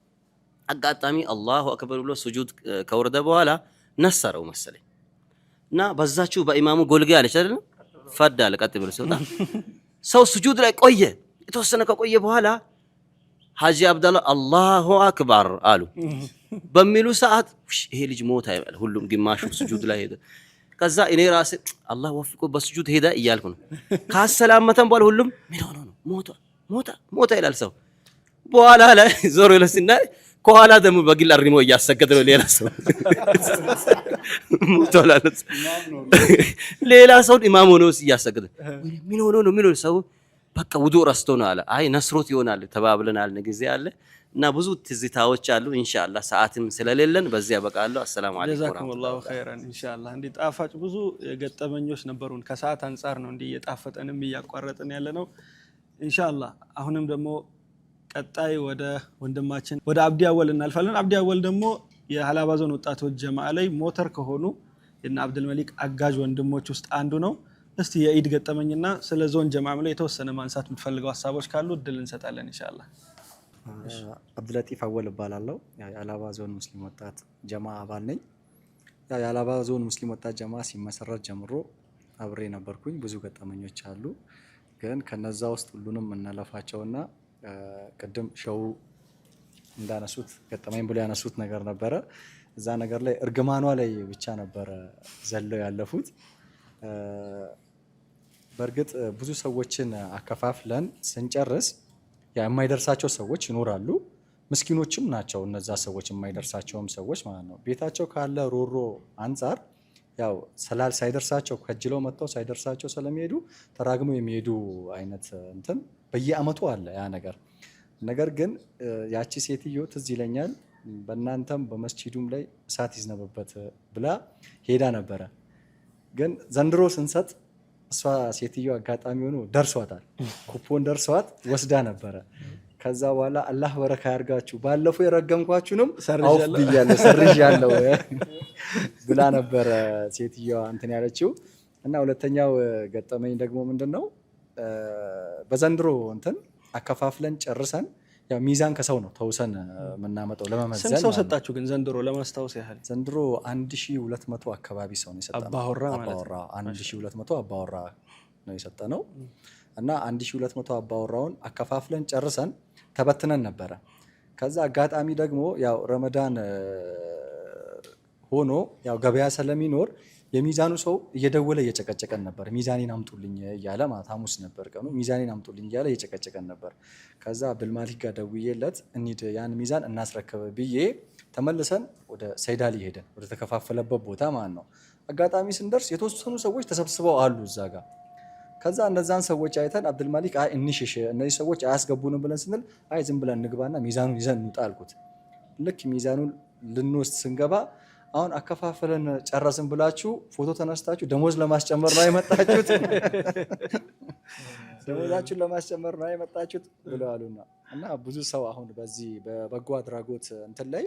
አጋጣሚ አላሁ አክበር ብሎ ሱጁድ ከወረደ በኋላ ነሰረው መሰለኝ እና በዛችሁ በኢማሙ ጎልጌ አለች አይደል? ፈዳለ ቀጥ ብሎ ሲወጣ ሰው ሱጁድ ላይ ቆየ። የተወሰነ ከቆየ በኋላ ሐጂ አብደላ አላሁ አክበር አሉ። በሚሉ ሰዓት ይሄ ልጅ ሞታ ይባል። ሁሉም ግማሹ ሱጁድ ላይ ሄደ። ከዛ እኔ ራሴ አላህ ወፍቆ በሱጁድ ሄዳ እያልኩ ነው። ካሰላመተን በኋላ ሁሉም ምን ሆኖ ነው ሞታ ይላል ሰው። በኋላ ላይ ዞር ይለ ሲናይ ከኋላ ደግሞ በግል አርሞ እያሰገደ ነው ሌላ ሰው ሞቷል። ሌላ ሰው ኢማም ሆኖ እያሰገደ ምን ሆኖ ነው ሰው በቃ ውዱእ ረስቶ ነው አለ። አይ ነስሮት ይሆናል ተባብለናል ጊዜ አለ እና ብዙ ትዝታዎች አሉ። ኢንሻአላህ ሰዓትም ስለሌለን በዚያ በቃለሁ። አሰላሙ አለይኩም ጀዛኩሙላሁ ኸይራን። ኢንሻአላህ እንዲህ ጣፋጭ ብዙ ገጠመኞች ነበሩን። ከሰዓት አንፃር ነው እንዲህ እየጣፈጠንም እያቋረጥን ያለ ነው። ኢንሻአላህ አሁንም ደግሞ ቀጣይ ወደ ወንድማችን ወደ አብዲ አወል እናልፋለን። አብዲ አወል ደግሞ የሀላባ ዞን ወጣቶች ጀማዓ ላይ ሞተር ከሆኑ የና አብዱልመሊክ አጋዥ ወንድሞች ውስጥ አንዱ ነው። እስቲ የኢድ ገጠመኝና ስለ ዞን ጀማዓ ላይ የተወሰነ ማንሳት የምትፈልገው ሀሳቦች ካሉ እድል እንሰጣለን ኢንሻአላህ። አብዱልለጢፍ አወል እባላለሁ። የሀላባ ዞን ሙስሊም ወጣት ጀማዓ አባል ነኝ። የሀላባ ዞን ሙስሊም ወጣት ጀማዓ ሲመሰረት ጀምሮ አብሬ ነበርኩኝ። ብዙ ገጠመኞች አሉ፣ ግን ከነዛ ውስጥ ሁሉንም እናለፋቸውና ቅድም ሸው እንዳነሱት ገጠመኝ ብሎ ያነሱት ነገር ነበረ። እዛ ነገር ላይ እርግማኗ ላይ ብቻ ነበረ ዘለው ያለፉት። በእርግጥ ብዙ ሰዎችን አከፋፍለን ስንጨርስ የማይደርሳቸው ሰዎች ይኖራሉ። ምስኪኖችም ናቸው እነዛ ሰዎች፣ የማይደርሳቸውም ሰዎች ማለት ነው። ቤታቸው ካለ ሮሮ አንጻር ያው ሳይደርሳቸው ከጅለው መጥተው ሳይደርሳቸው ስለሚሄዱ ተራግመው የሚሄዱ አይነት እንትን በየአመቱ አለ ያ ነገር። ነገር ግን ያቺ ሴትዮ ትዝ ይለኛል በእናንተም በመስጂዱም ላይ እሳት ይዝነበበት ብላ ሄዳ ነበረ። ግን ዘንድሮ ስንሰጥ እሷ ሴትዮ አጋጣሚ ሆኖ ደርሷታል፣ ኩፖን ደርሷት ወስዳ ነበረ። ከዛ በኋላ አላህ በረካ ያርጋችሁ ባለፈው የረገምኳችሁንም አውፍ ብያለሁ ሰርዣለሁ ብላ ነበረ ሴትዮዋ እንትን ያለችው። እና ሁለተኛው ገጠመኝ ደግሞ ምንድነው በዘንድሮ እንትን አከፋፍለን ጨርሰን ያው ሚዛን ከሰው ነው ተውሰን የምናመጣው ለመመዘን። ስንት ሰው ሰጣችሁ ግን ዘንድሮ ለማስታወስ ያህል? ዘንድሮ 1200 አካባቢ ሰው ነው የሰጠነው። አባወራ ማለት ነው። 1200 አባወራ ነው የሰጠነው። እና 1200 አባወራውን አከፋፍለን ጨርሰን ተበትነን ነበረ። ከዛ አጋጣሚ ደግሞ ያው ረመዳን ሆኖ ያው ገበያ ስለሚኖር የሚዛኑ ሰው እየደወለ እየጨቀጨቀን ነበር። ሚዛኔን አምጡልኝ እያለ ማለት ሐሙስ ነበር ቀኑ። ሚዛኔን አምጡልኝ እያለ እየጨቀጨቀን ነበር። ከዛ አብዱልማሊክ ጋር ደውዬለት እንሂድ ያን ሚዛን እናስረክብ ብዬ ተመልሰን ወደ ሰይዳሊ ሄደን ወደ ተከፋፈለበት ቦታ ማለት ነው። አጋጣሚ ስንደርስ የተወሰኑ ሰዎች ተሰብስበው አሉ እዛ ጋር። ከዛ እነዛን ሰዎች አይተን አብዱልማሊክ አይ እንሽሽ እነዚህ ሰዎች አያስገቡንም ብለን ስንል አይ ዝም ብለን እንግባና ሚዛኑን ይዘን እንውጣ አልኩት። ልክ ሚዛኑን ልንወስድ ስንገባ አሁን አከፋፈለን ጨረስን ብላችሁ ፎቶ ተነስታችሁ ደሞዝ ለማስጨመር ነው የመጣችሁት፣ ደሞዛችሁን ለማስጨመር ነው የመጣችሁት ብለዋሉና እና ብዙ ሰው አሁን በዚህ በበጎ አድራጎት እንትን ላይ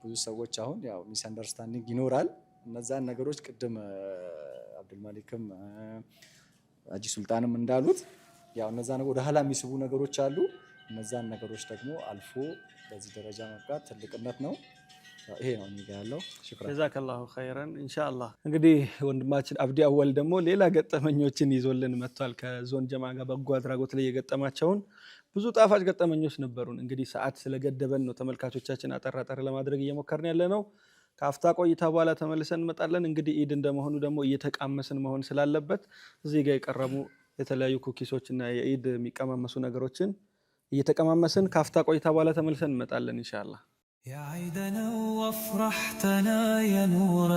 ብዙ ሰዎች አሁን ያው ሚስ አንደርስታንዲንግ ይኖራል። እነዛን ነገሮች ቅድም አብዱልማሊክም አጂ ሱልጣንም እንዳሉት ያው እነዛ ነገር ወደ ኋላ የሚስቡ ነገሮች አሉ። እነዛን ነገሮች ደግሞ አልፎ በዚህ ደረጃ መብቃት ትልቅነት ነው። ይሄ ነው የሚጋለው። ሽክራን ጀዛከላሁ ኸይራን። ኢንሻአላህ እንግዲህ ወንድማችን አብዲ አወል ደግሞ ሌላ ገጠመኞችን ይዞልን መጥቷል። ከዞን ጀማዓ ጋር በጎ አድራጎት ላይ የገጠማቸውን ብዙ ጣፋጭ ገጠመኞች ነበሩን። እንግዲህ ሰዓት ስለገደበን ነው ተመልካቾቻችን አጠራጠር ለማድረግ እየሞከርን ያለ ነው። ከአፍታ ቆይታ በኋላ ተመልሰን እንመጣለን። እንግዲህ ኢድ እንደመሆኑ ደግሞ እየተቃመስን መሆን ስላለበት እዚህ ጋር የቀረቡ የተለያዩ ኩኪሶችና የኢድ የሚቀማመሱ ነገሮችን እየተቀማመስን ከአፍታ ቆይታ በኋላ ተመልሰን እንመጣለን ኢንሻአላህ። يا عيدنا وافرحتنا يا نور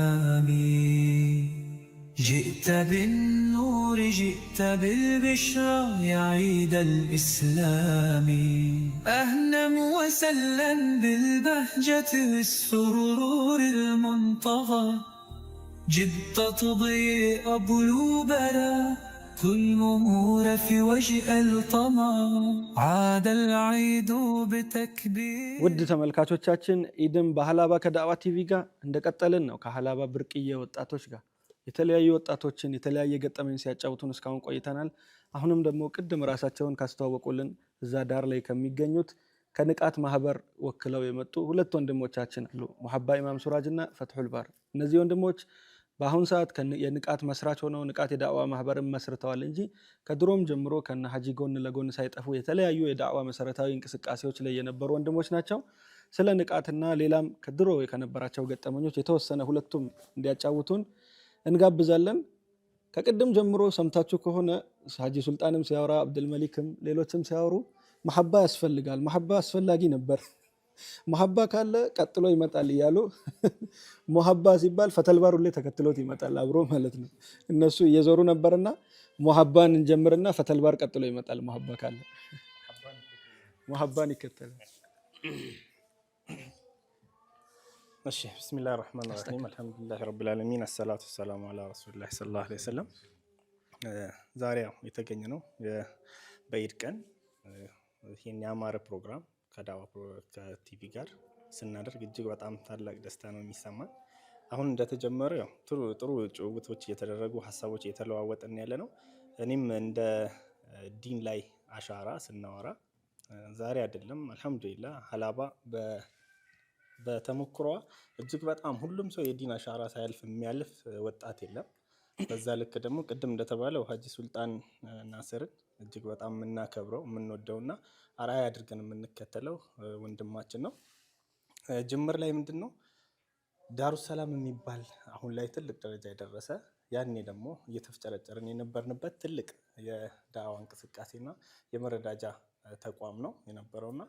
الآمين، جئت بالنور جئت بالبشرى يا عيد الإسلام، أهلا وسهلا بالبهجة والسرور المنتظر، جئت تضيء قلوبنا عدت الأمور في وجه الطمع عاد العيد بتكبير ውድ ተመልካቾቻችን ኢድን በሀላባ ከዳዕዋ ቲቪ ጋር እንደቀጠልን ነው። ከሀላባ ብርቅዬ ወጣቶች ጋር የተለያዩ ወጣቶችን የተለያየ ገጠመኝ ሲያጫውቱን እስካሁን ቆይተናል። አሁንም ደግሞ ቅድም ራሳቸውን ካስተዋወቁልን እዛ ዳር ላይ ከሚገኙት ከንቃት ማህበር ወክለው የመጡ ሁለት ወንድሞቻችን አሉ፣ ሙሐባ ኢማም ሱራጅ እና ፈትሁል ባር። እነዚህ ወንድሞች በአሁን ሰዓት የንቃት መስራች ሆነው ንቃት የዳዕዋ ማህበርን መስርተዋል እንጂ ከድሮም ጀምሮ ከነ ሀጂ ጎን ለጎን ሳይጠፉ የተለያዩ የዳዕዋ መሰረታዊ እንቅስቃሴዎች ላይ የነበሩ ወንድሞች ናቸው። ስለ ንቃትና ሌላም ከድሮ ከነበራቸው ገጠመኞች የተወሰነ ሁለቱም እንዲያጫውቱን እንጋብዛለን። ከቅድም ጀምሮ ሰምታችሁ ከሆነ ሀጂ ሱልጣንም ሲያወራ አብዱልመሊክም ሌሎችም ሲያወሩ መሐባ ያስፈልጋል፣ መሐባ አስፈላጊ ነበር፣ መሐባ ካለ ቀጥሎ ይመጣል እያሉ መሐባ ሲባል ፈተልባሩ ላይ ተከትሎት ይመጣል አብሮ ማለት ነው። እነሱ እየዞሩ ነበርና መሐባን እንጀምርና ፈተልባር ቀጥሎ ይመጣል። መሐባ ካለ መሐባን ይከተላል። እሺ ቢስሚላህ ራህማን ራሂም አልሐምዱሊላህ ረብል ዓለሚን አሰላቱ ወሰላሙ ዐላ ረሱሊላህ ሰለላሁ ዐለይሂ ወሰለም። ዛሬ ያው የተገኘ ነው በኢድ ቀን ይህን ያማረ ፕሮግራም ከዳዕዋ ከቲቪ ጋር ስናደርግ እጅግ በጣም ታላቅ ደስታ ነው የሚሰማን። አሁን እንደተጀመረ ያው ጥሩ ጭውውቶች እየተደረጉ ሀሳቦች እየተለዋወጥን ያለ ነው። እኔም እንደ ዲን ላይ አሻራ ስናወራ ዛሬ አይደለም አልሐምዱሊላህ ሀላባ በተሞክሯ እጅግ በጣም ሁሉም ሰው የዲን አሻራ ሳያልፍ የሚያልፍ ወጣት የለም። በዛ ልክ ደግሞ ቅድም እንደተባለው ሀጂ ሱልጣን ናስርን እጅግ በጣም የምናከብረው የምንወደውና አርአያ አድርገን የምንከተለው ወንድማችን ነው። ጅምር ላይ ምንድነው ዳሩ ሰላም የሚባል አሁን ላይ ትልቅ ደረጃ የደረሰ ያኔ ደግሞ እየተፍጨረጨርን የነበርንበት ትልቅ የዳዕዋ እንቅስቃሴና የመረዳጃ ተቋም ነው የነበረውና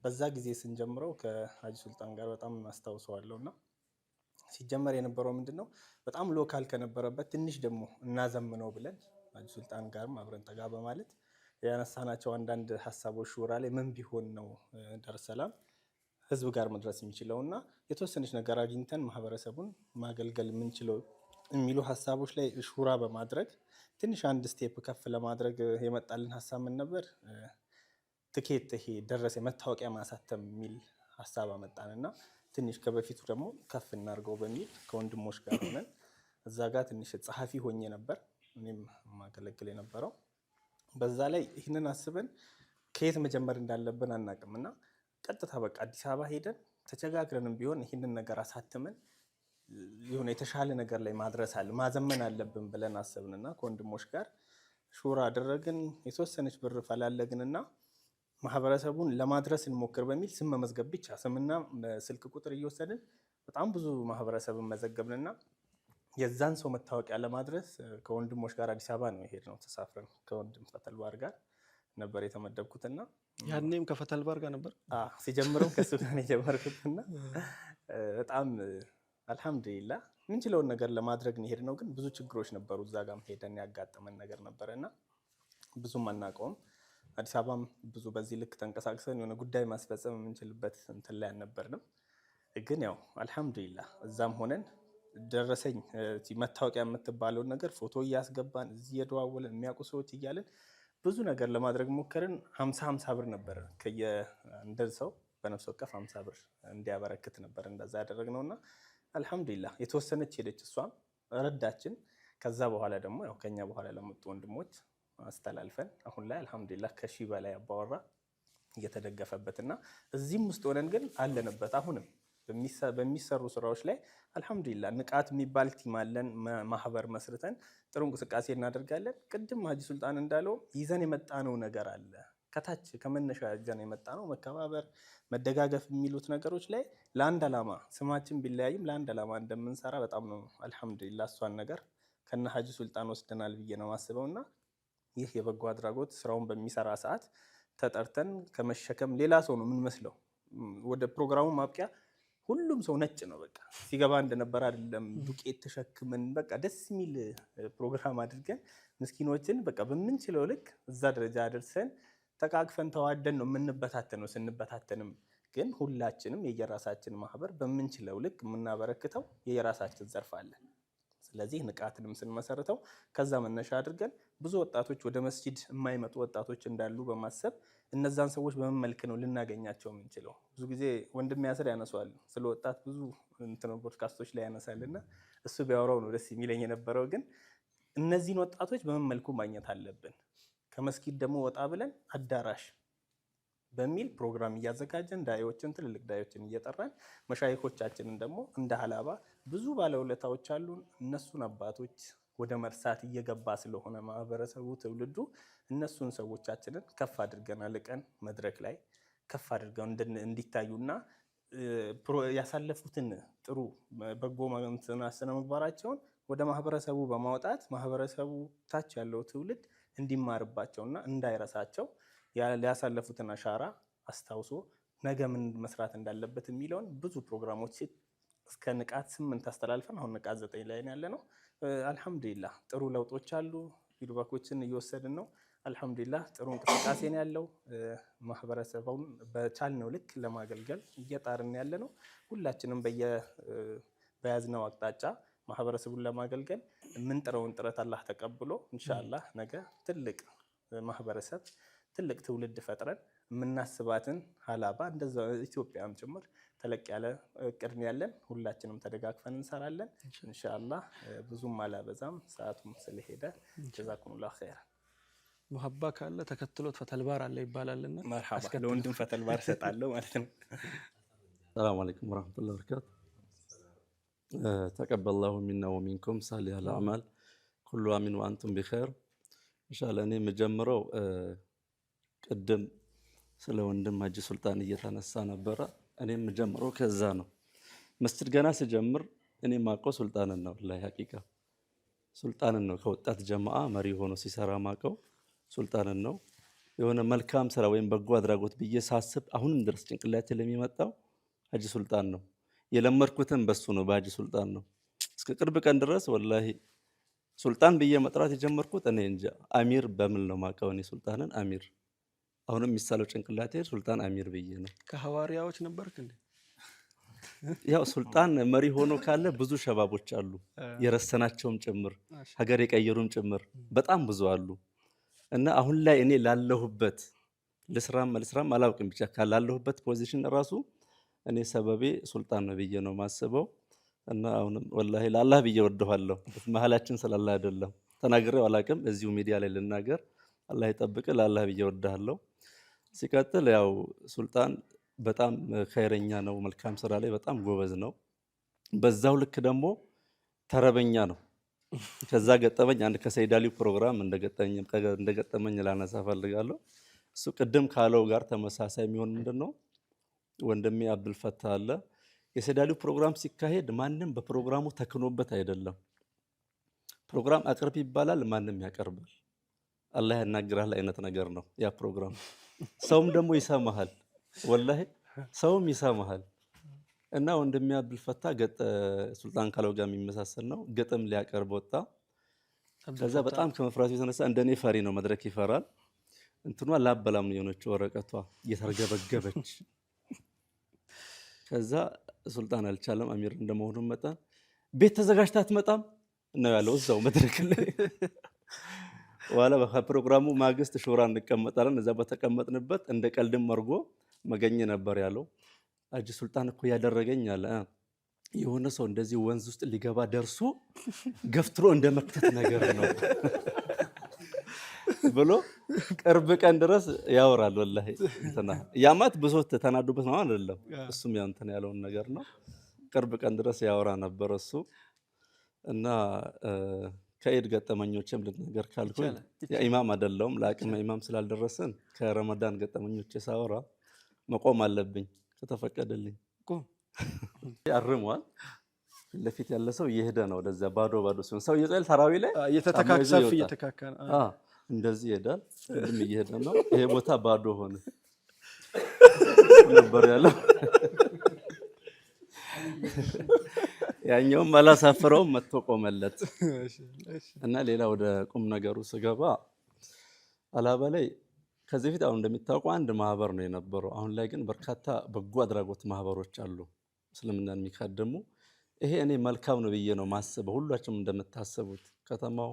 በዛ ጊዜ ስንጀምረው ከሀጂ ሱልጣን ጋር በጣም አስታውሰዋለሁና ሲጀመር የነበረው ምንድነው በጣም ሎካል ከነበረበት ትንሽ ደግሞ እናዘምነው ብለን ሀጂ ሱልጣን ጋርም አብረን ጠጋ በማለት ያነሳናቸው አንዳንድ ሀሳቦች ሹራ ላይ ምን ቢሆን ነው ዳር ሰላም ህዝብ ጋር መድረስ የሚችለውና የተወሰነች ነገር አግኝተን ማህበረሰቡን ማገልገል የምንችለው የሚሉ ሀሳቦች ላይ ሹራ በማድረግ ትንሽ አንድ ስቴፕ ከፍ ለማድረግ የመጣልን ሀሳብ ምን ነበር? ትኬት ይሄ ደረሰ መታወቂያ ማሳተም የሚል ሀሳብ አመጣንና ትንሽ ከበፊቱ ደግሞ ከፍ እናርገው በሚል ከወንድሞች ጋር ሆነን እዛ ጋር ትንሽ ጸሐፊ ሆኜ ነበር እኔም ማገለግል የነበረው። በዛ ላይ ይህንን አስበን ከየት መጀመር እንዳለብን አናቅምና ቀጥታ በቃ አዲስ አበባ ሄደን ተቸጋግረንም ቢሆን ይህንን ነገር አሳትመን የሆነ የተሻለ ነገር ላይ ማዘመን አለብን ብለን አሰብንና ከወንድሞች ጋር ሹራ አደረግን። የተወሰነች ብር ፈላለግንና ማህበረሰቡን ለማድረስ እንሞክር በሚል ስም መመዝገብ ብቻ ስምና ስልክ ቁጥር እየወሰድን በጣም ብዙ ማህበረሰብን መዘገብንና የዛን ሰው መታወቂያ ለማድረስ ከወንድሞች ጋር አዲስ አበባ ነው የሄድነው። ተሳፍረን ከወንድም ፈተልባር ጋር ነበር የተመደብኩትና ያኔም ከፈተልባር ጋር ነበር ሲጀምረው ከሱ ጋር የጀመርኩትና በጣም አልሐምዱሊላህ ምንችለውን ነገር ለማድረግ ነው የሄድነው። ግን ብዙ ችግሮች ነበሩ። እዛ ጋርም ሄደን ያጋጠመን ነገር ነበርና ብዙም አናውቀውም። አዲስ አበባም ብዙ በዚህ ልክ ተንቀሳቅሰን የሆነ ጉዳይ ማስፈጸም የምንችልበት እንትን ላይ አልነበርንም። ግን ያው አልሐምዱሊላህ እዛም ሆነን ደረሰኝ መታወቂያ የምትባለውን ነገር ፎቶ እያስገባን እዚህ የደዋወለን የሚያውቁ ሰዎች እያለን ብዙ ነገር ለማድረግ ሞከርን። 50 ብር ነበር እንደ ሰው በነፍስ ወከፍ 50 ብር እንዲያበረክት ነበር እንደዛ ያደረግነውና አልሐምዱሊላህ የተወሰነች ሄደች፣ እሷም ረዳችን። ከዛ በኋላ ደግሞ ያው ከኛ በኋላ ለመጡ ወንድሞች አስተላልፈን አሁን ላይ አልሐምዱሊላህ ከ1000 በላይ አባወራ እየተደገፈበትና እዚህም ውስጥ ሆነን ግን አለንበት። አሁንም በሚሰሩ ስራዎች ላይ አልሐምዱሊላህ ንቃት የሚባል ቲም አለን። ማህበር መስርተን ጥሩ እንቅስቃሴ እናደርጋለን። ቅድም ሀጂ ሱልጣን እንዳለው ይዘን የመጣነው ነገር አለ። ከታች ከመነሻ ይዘን የመጣነው መከባበር፣ መደጋገፍ የሚሉት ነገሮች ላይ ለአንድ ዓላማ ስማችን ቢለያይም ለአንድ ዓላማ እንደምንሰራ በጣም ነው አልሐምዱሊላህ እሷን ነገር ከነ ሀጂ ሱልጣን ወስደናል ብዬ ነው የማስበውና ይህ የበጎ አድራጎት ስራውን በሚሰራ ሰዓት ተጠርተን ከመሸከም ሌላ ሰው ነው የምንመስለው። ወደ ፕሮግራሙ ማብቂያ ሁሉም ሰው ነጭ ነው። በቃ ሲገባ እንደነበር አይደለም። ዱቄት ተሸክመን በቃ ደስ የሚል ፕሮግራም አድርገን ምስኪኖችን በቃ በምንችለው ልክ እዛ ደረጃ አድርሰን ተቃቅፈን ተዋደን ነው የምንበታተነው። ስንበታተንም ግን ሁላችንም የየራሳችን ማህበር በምንችለው ልክ የምናበረክተው የየራሳችን ዘርፍ አለን። ስለዚህ ንቃትንም ስንመሰርተው ከዛ መነሻ አድርገን ብዙ ወጣቶች ወደ መስጂድ የማይመጡ ወጣቶች እንዳሉ በማሰብ እነዛን ሰዎች በምን መልክ ነው ልናገኛቸው የምንችለው? ብዙ ጊዜ ወንድም ያስር ያነሳዋል ስለ ወጣት ብዙ ፖድካስቶች ላይ ያነሳልና እሱ ቢያወራው ነው ደስ የሚለኝ የነበረው። ግን እነዚህን ወጣቶች በምን መልኩ ማግኘት አለብን? ከመስጊድ ደግሞ ወጣ ብለን አዳራሽ በሚል ፕሮግራም እያዘጋጀን ዳዮችን ትልልቅ ዳዮችን እየጠራን መሻይኮቻችንን ደግሞ እንደ ሀላባ ብዙ ባለውለታዎች አሉን። እነሱን አባቶች ወደ መርሳት እየገባ ስለሆነ ማህበረሰቡ ትውልዱ እነሱን ሰዎቻችንን ከፍ አድርገን አልቀን መድረክ ላይ ከፍ አድርገው እንዲታዩና ያሳለፉትን ጥሩ በጎ ስነ ምግባራቸውን ወደ ማህበረሰቡ በማውጣት ማህበረሰቡ ታች ያለው ትውልድ እንዲማርባቸውና እንዳይረሳቸው ያሳለፉትን አሻራ አስታውሶ ነገ ምን መስራት እንዳለበት የሚለውን ብዙ ፕሮግራሞች እስከ ንቃት 8 አስተላልፈን አሁን ንቃት 9 ላይ ያለነው። አልহামዱሊላህ ጥሩ ለውጦች አሉ። ፊድባኮችን እየወሰድን ነው። አልহামዱሊላህ ጥሩ እንቅስቃሴ ነው ያለው። ማህበረሰቡን በቻልነው ልክ ለማገልገል እየጣርን ያለነው። ሁላችንም በያዝነው አቅጣጫ ማህበረሰቡን ለማገልገል የምንጥረውን ጥረት አላህ ተቀብሎ ኢንሻአላህ ነገ ትልቅ ማህበረሰብ ትልቅ ትውልድ ፈጥረን የምናስባትን ሀላባ እንደዛ ኢትዮጵያም ጭምር ተለቅ ያለ እቅድ ያለን ሁላችንም ተደጋግፈን እንሰራለን ኢንሻአላህ። ብዙም አላበዛም ሰዓቱም ስለሄደ ጀዛኩሙላህ ኸይር። ሙሐባ ካለ ተከትሎት ፈተልባር አለ ይባላልና መርሐባ ለወንድም ፈተልባር ሰጣለሁ ማለት ነው። ሰላም አለይኩም ወራህመቱላሂ ወበረካቱ። ተቀበላሁ ሚና ወሚንኩም ሳሊሃል አዕማል ኩሉ አሚን ወአንቱም ቢኸይር። ኢንሻአላህ እኔ የምጀምረው ቅድም ስለ ወንድም ሀጂ ሱልጣን እየተነሳ ነበረ። እኔ የምጀምረው ከዛ ነው። መስጂድ ገና ስጀምር እኔ ማቀው ሱልጣንን ነው። ወላሂ ሐቂቃ ሱልጣንን ነው። ከወጣት ጀማዓ መሪ ሆኖ ሲሰራ ማቀው ሱልጣንን ነው። የሆነ መልካም ስራ ወይም በጎ አድራጎት ብዬ ሳስብ አሁንም ድረስ ጭንቅላቴ ለሚመጣው ሀጂ ሱልጣን ነው። የለመድኩትም በሱ ነው፣ በሀጂ ሱልጣን ነው። እስከ ቅርብ ቀን ድረስ ወላሂ ሱልጣን ብዬ መጥራት የጀመርኩት እኔ እንጃ አሚር በምን ነው ማቀው እኔ ሱልጣንን አሚር። አሁንም የሚሳለው ጭንቅላቴ ሱልጣን አሚር ብዬ ነው። ከሐዋሪያዎች ነበርክ እንዴ? ያው ሱልጣን መሪ ሆኖ ካለ ብዙ ሸባቦች አሉ፣ የረሰናቸውም ጭምር ሀገር የቀየሩም ጭምር በጣም ብዙ አሉ። እና አሁን ላይ እኔ ላለሁበት ልስራም አላውቅም፣ ብቻ ካላለሁበት ፖዚሽን ራሱ እኔ ሰበቤ ሱልጣን ነው ብዬ ነው ማስበው። እና አሁንም ወላሂ ለአላህ ብዬ ወደዋለሁ። መሀላችን ስላለ አይደለም፣ ተናግሬው አላውቅም። እዚሁ ሚዲያ ላይ ልናገር፣ አላህ ይጠብቅ፣ ለአላህ ብዬ ወደሃለሁ። ሲቀጥል ያው ሱልጣን በጣም ኸይረኛ ነው፣ መልካም ስራ ላይ በጣም ጎበዝ ነው። በዛው ልክ ደግሞ ተረበኛ ነው። ከዛ ገጠመኝ አንድ ከሰይድ አሊ ፕሮግራም እንደገጠመኝ ላነሳ ፈልጋለሁ። እሱ ቅድም ካለው ጋር ተመሳሳይ የሚሆን ምንድነው ወንድሜ አብዱልፈታህ አለ። የሰይድ አሊ ፕሮግራም ሲካሄድ ማንም በፕሮግራሙ ተክኖበት አይደለም። ፕሮግራም አቅርብ ይባላል፣ ማንም ያቀርባል። አላህ ያናግራል አይነት ነገር ነው ያ ፕሮግራም። ሰውም ደግሞ ይሰማሃል፣ ወላሂ ሰውም ይሰማሃል። እና ወንድሜ አብዱልፈታህ ሱልጣን ካለው ጋር የሚመሳሰል ነው። ግጥም ሊያቀርብ ወጣ። ከዛ በጣም ከመፍራቱ የተነሳ እንደኔ ፈሪ ነው፣ መድረክ ይፈራል። እንትኗ ላበላም ነው የሆነችው፣ ወረቀቷ እየተርገበገበች። ከዛ ሱልጣን አልቻለም፣ አሚር እንደመሆኑ መጠን ቤት ተዘጋጅታ አትመጣም ነው ያለው እዛው መድረክ ላይ። ዋላ በፕሮግራሙ ማግስት ሹራ እንቀመጣለን። እዛ በተቀመጥንበት እንደ ቀልድም አድርጎ መገኘ ነበር ያለው። ሀጂ ሱልጣን እኮ ያደረገኝ አለ የሆነ ሰው እንደዚህ ወንዝ ውስጥ ሊገባ ደርሶ ገፍትሮ እንደ መክተት ነገር ነው ብሎ ቅርብ ቀን ድረስ ያወራል። ወላሂ እንትና ያማት ብሶት ተናዱበት ነው አይደለም፣ እሱም ያው እንትን ያለውን ነገር ነው። ቅርብ ቀን ድረስ ያወራ ነበር እሱ። እና ከኢድ ገጠመኞችም ልንገር ካልኩኝ ኢማም አይደለሁም፣ ለአቅመ ኢማም ስላልደረሰን ከረመዳን ገጠመኞች ሳወራ መቆም አለብኝ ከተፈቀደልኝ። ያርሟል ለፊት ያለ ሰው እየሄደ ነው ወደዛ ባዶ ሲሆን ሰው የጸል ተራዊ ላይ እየተተካከሰፍ እየተካከነ እንደዚህ ይሄዳል። ሁሉም እየሄደ ነው። ይሄ ቦታ ባዶ ሆነ ነበር ያለው። ያኛውም አላሳፈረውም፣ መጥቶ ቆመለት። እና ሌላ ወደ ቁም ነገሩ ስገባ አላባ ላይ ከዚህ በፊት አሁን እንደሚታወቀው አንድ ማህበር ነው የነበረው። አሁን ላይ ግን በርካታ በጎ አድራጎት ማህበሮች አሉ፣ እስልምናን የሚካደሙ። ይሄ እኔ መልካም ነው ብዬ ነው ማስበው። ሁላችሁም እንደምታስቡት ከተማው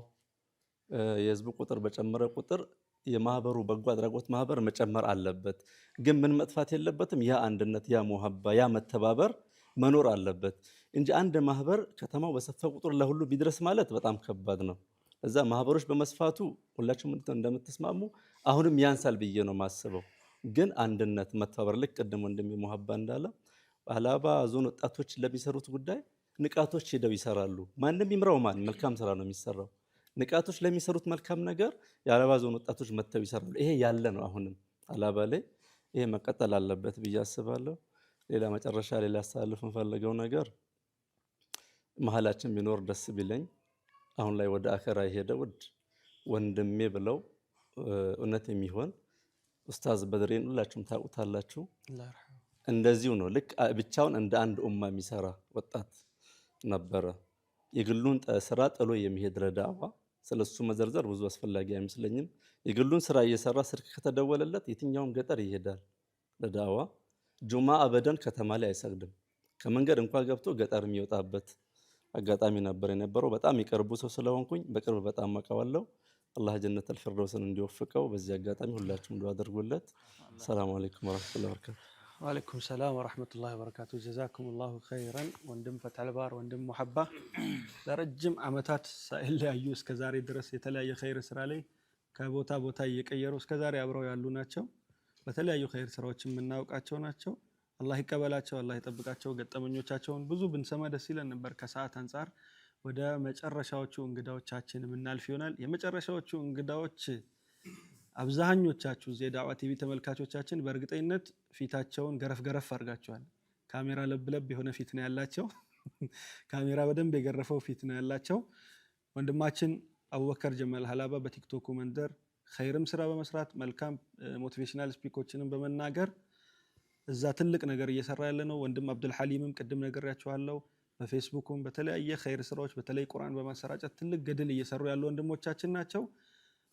የህዝብ ቁጥር በጨመረ ቁጥር የማህበሩ በጎ አድራጎት ማህበር መጨመር አለበት። ግን ምን መጥፋት የለበትም? ያ አንድነት፣ ያ ሙሀባ፣ ያ መተባበር መኖር አለበት እንጂ አንድ ማህበር ከተማው በሰፋ ቁጥር ለሁሉ ቢድረስ ማለት በጣም ከባድ ነው። እዛ ማህበሮች በመስፋቱ ሁላችሁም እንደምትስማሙ አሁንም ያንሳል ብዬ ነው ማስበው። ግን አንድነት፣ መተባበር ልክ ቅድም ወንድሜ ሙሀባ እንዳለ ሀላባ ዞን ወጣቶች ለሚሰሩት ጉዳይ ንቃቶች ሄደው ይሰራሉ። ማንም ይምራው ማን መልካም ስራ ነው የሚሰራው። ንቃቶች ለሚሰሩት መልካም ነገር የሀላባ ዞን ወጣቶች መጥተው ይሰራሉ። ይሄ ያለ ነው። አሁንም ሀላባ ላይ ይሄ መቀጠል አለበት ብዬ አስባለሁ። ሌላ መጨረሻ ላይ ላስተላልፍ የምፈልገው ነገር መሀላችን ቢኖር ደስ ቢለኝ አሁን ላይ ወደ አኸራ የሄደ ወንድሜ ብለው እውነት የሚሆን ኡስታዝ በድሬን ሁላችሁም ታውቁታላችሁ። እንደዚሁ ነው። ልክ ብቻውን እንደ አንድ ኡማ የሚሰራ ወጣት ነበረ። የግሉን ስራ ጥሎ የሚሄድ ለዳዕዋ ስለሱ መዘርዘር ብዙ አስፈላጊ አይመስለኝም። የግሉን ስራ እየሰራ ስልክ ከተደወለለት የትኛውም ገጠር ይሄዳል ለዳዕዋ። ጁማ አበደን ከተማ ላይ አይሰግድም። ከመንገድ እንኳን ገብቶ ገጠር የሚወጣበት አጋጣሚ ነበር የነበረው። በጣም የቅርቡ ሰው ስለሆንኩኝ በቅርብ በጣም አውቀዋለሁ። አላህ ጀነተል ፊርደውስን እንዲወፍቀው በዚህ አጋጣሚ ሁላችሁም ዱዓ አድርጉለት። ሰላም አለይኩም ወራህመቱላሂ ወበረካቱ። ወአለይኩም ሰላም ወራህመቱላሂ ወበረካቱ። ጀዛኩሙላሁ ኸይረን ወንድም ፈትሐል ባር ወንድም ሙሐባ ለረጅም ዓመታት ሳይለያዩ እስከዛሬ ድረስ የተለያየ ኸይር ስራ ላይ ከቦታ ቦታ እየቀየሩ እስከዛሬ አብረው ያሉ ናቸው። በተለያዩ ኸይር ስራዎች የምናውቃቸው ናቸው። አላህ ይቀበላቸው፣ አላህ ይጠብቃቸው። ገጠመኞቻቸውን ብዙ ብንሰማ ደስ ይለን ነበር። ከሰዓት አንጻር ወደ መጨረሻዎቹ እንግዳዎቻችን የምናልፍ ይሆናል። የመጨረሻዎቹ እንግዳዎች አብዛኞቻችሁ እዚህ የዳዕዋ ቲቪ ተመልካቾቻችን በእርግጠኝነት ፊታቸውን ገረፍ ገረፍ አድርጋቸዋል። ካሜራ ለብለብ የሆነ ፊት ነው ያላቸው። ካሜራ በደንብ የገረፈው ፊት ነው ያላቸው። ወንድማችን አቡበከር ጀማል ሀላባ በቲክቶኩ መንደር ኸይርም ስራ በመስራት መልካም ሞቲቬሽናል ስፒኮችንም በመናገር እዛ ትልቅ ነገር እየሰራ ያለ ነው። ወንድም አብዱል ሐሊምም ቅድም ነግሬያችኋለሁ በፌስቡክም በተለያየ ኸይር ስራዎች በተለይ ቁርአን በማሰራጨት ትልቅ ገድል እየሰሩ ያሉ ወንድሞቻችን ናቸው።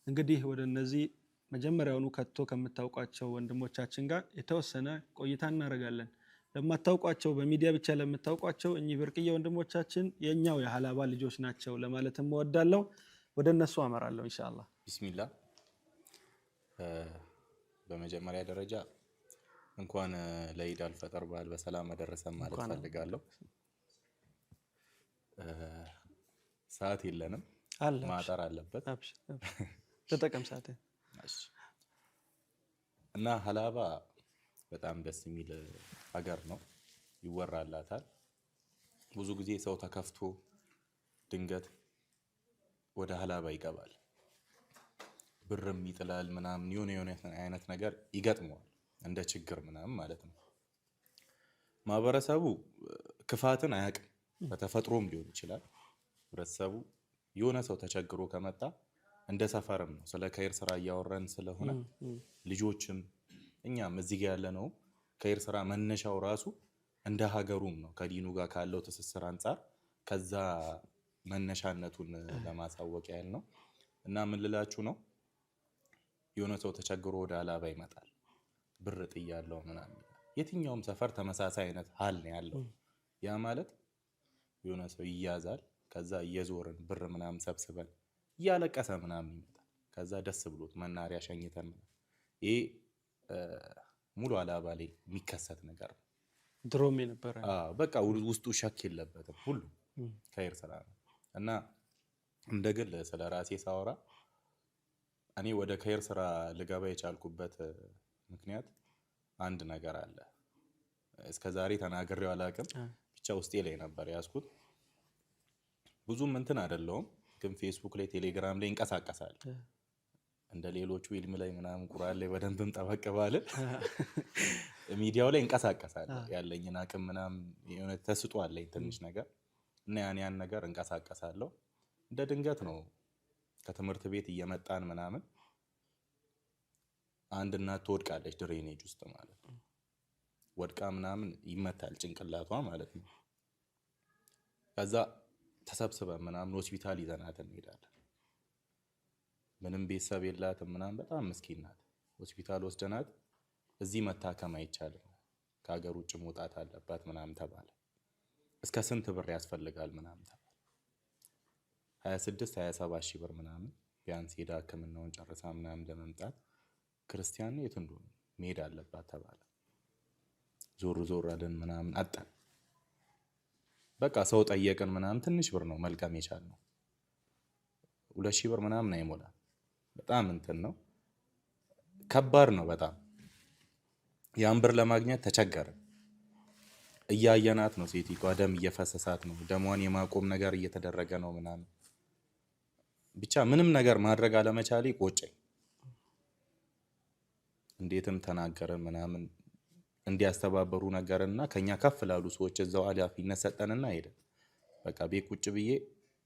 እንግዲህ ወደ እነዚህ መጀመሪያውኑ ከቶ ከምታውቋቸው ወንድሞቻችን ጋር የተወሰነ ቆይታ እናደርጋለን። ለማታውቋቸው በሚዲያ ብቻ ለምታውቋቸው እኚህ ብርቅዬ ወንድሞቻችን የኛው የሀላባ ልጆች ናቸው ለማለትም እወዳለሁ። ወደ እነሱ አመራለሁ ኢንሻአላህ። ቢስሚላህ። በመጀመሪያ ደረጃ እንኳን ለኢድ አልፈጠር በዓል በሰላም አደረሰን ማለት ፈልጋለሁ። ሰዓት የለንም፣ ማጠር አለበት። ተጠቀም ሰዓት እና ሀላባ በጣም ደስ የሚል ሀገር ነው፣ ይወራላታል። ብዙ ጊዜ ሰው ተከፍቶ ድንገት ወደ ሀላባ ይገባል፣ ብርም ይጥላል ምናምን የሆነ አይነት ነገር ይገጥመዋል እንደ ችግር ምናምን ማለት ነው። ማህበረሰቡ ክፋትን አያውቅም፣ በተፈጥሮም ሊሆን ይችላል። ህብረተሰቡ የሆነ ሰው ተቸግሮ ከመጣ እንደ ሰፈርም ነው። ስለ ኸይር ስራ እያወራን ስለሆነ ልጆችም እኛም እዚህ ጋር ያለነው ኸይር ስራ መነሻው ራሱ እንደ ሀገሩም ነው፣ ከዲኑ ጋር ካለው ትስስር አንጻር ከዛ መነሻነቱን ለማሳወቅ ያህል ነው። እና ምን ልላችሁ ነው፣ የሆነ ሰው ተቸግሮ ወደ ሀላባ ይመጣል፣ ብር ጥያለው ምናምን። የትኛውም ሰፈር ተመሳሳይ አይነት ሀል ነው ያለው። ያ ማለት የሆነ ሰው ይያዛል፣ ከዛ እየዞርን ብር ምናምን ሰብስበን እያለቀሰ ምናምን ይመጣል። ከዛ ደስ ብሎት መናሪያ ሸኝተን ይሄ ሙሉ ሀላባ ላይ የሚከሰት ነገር ነው። ድሮም የነበረ በቃ ውስጡ ሸክ የለበትም። ሁሉ ኸይር ስራ ነው። እና እንደ ግል ስለ ራሴ ሳወራ እኔ ወደ ኸይር ስራ ልገባ የቻልኩበት ምክንያት አንድ ነገር አለ። እስከዛሬ ተናግሬው አላውቅም፣ ብቻ ውስጤ ላይ ነበር ያዝኩት። ብዙም እንትን አይደለሁም፣ ግን ፌስቡክ ላይ ቴሌግራም ላይ እንቀሳቀሳል። እንደ ሌሎቹ ኢልም ላይ ምናምን ቁርአን ላይ በደንብም ጠበቅ ባለ ሚዲያው ላይ እንቀሳቀሳል። ያለኝን አቅም ምናምን የሆነ ተስጦ አለኝ ትንሽ ነገር እና ያን ነገር እንቀሳቀሳለሁ። እንደ ድንገት ነው ከትምህርት ቤት እየመጣን ምናምን አንድ እናት ትወድቃለች፣ ድሬኔጅ ውስጥ ማለት ነው። ወድቃ ምናምን ይመታል ጭንቅላቷ ማለት ነው። ከዛ ተሰብስበን ምናምን ሆስፒታል ይዘናት እንሄዳለን። ምንም ቤተሰብ የላትም ምናምን፣ በጣም ምስኪን ናት። ሆስፒታል ወስደናት እዚህ መታከም አይቻልም፣ ከሀገር ውጭ መውጣት አለባት ምናምን ተባለ። እስከ ስንት ብር ያስፈልጋል ምናምን 26 27 ሺህ ብር ምናምን ቢያንስ ሄዳ ህክምናውን ጨርሳ ምናምን ለመምጣት ክርስቲያን ነው የት እንደሆነ መሄድ አለባት ተባለ። ዞር አለን ምናምን አጣን። በቃ ሰው ጠየቅን ምናምን ትንሽ ብር ነው መልቀም የቻልነው 2000 ብር ምናምን አይሞላም። በጣም እንትን ነው ከባድ ነው በጣም። ያን ብር ለማግኘት ተቸገርን። እያየናት ነው ሴቲቷ ደም እየፈሰሳት ነው። ደሟን የማቆም ነገር እየተደረገ ነው ምናምን ብቻ ምንም ነገር ማድረግ አለመቻሌ ቆጨኝ። እንዴትም ተናገረን ምናምን እንዲያስተባበሩ ነገርና ከኛ ከፍ ላሉ ሰዎች እዛው ኃላፊነት ሰጠንና ሄደን በቃ ቤት ቁጭ ብዬ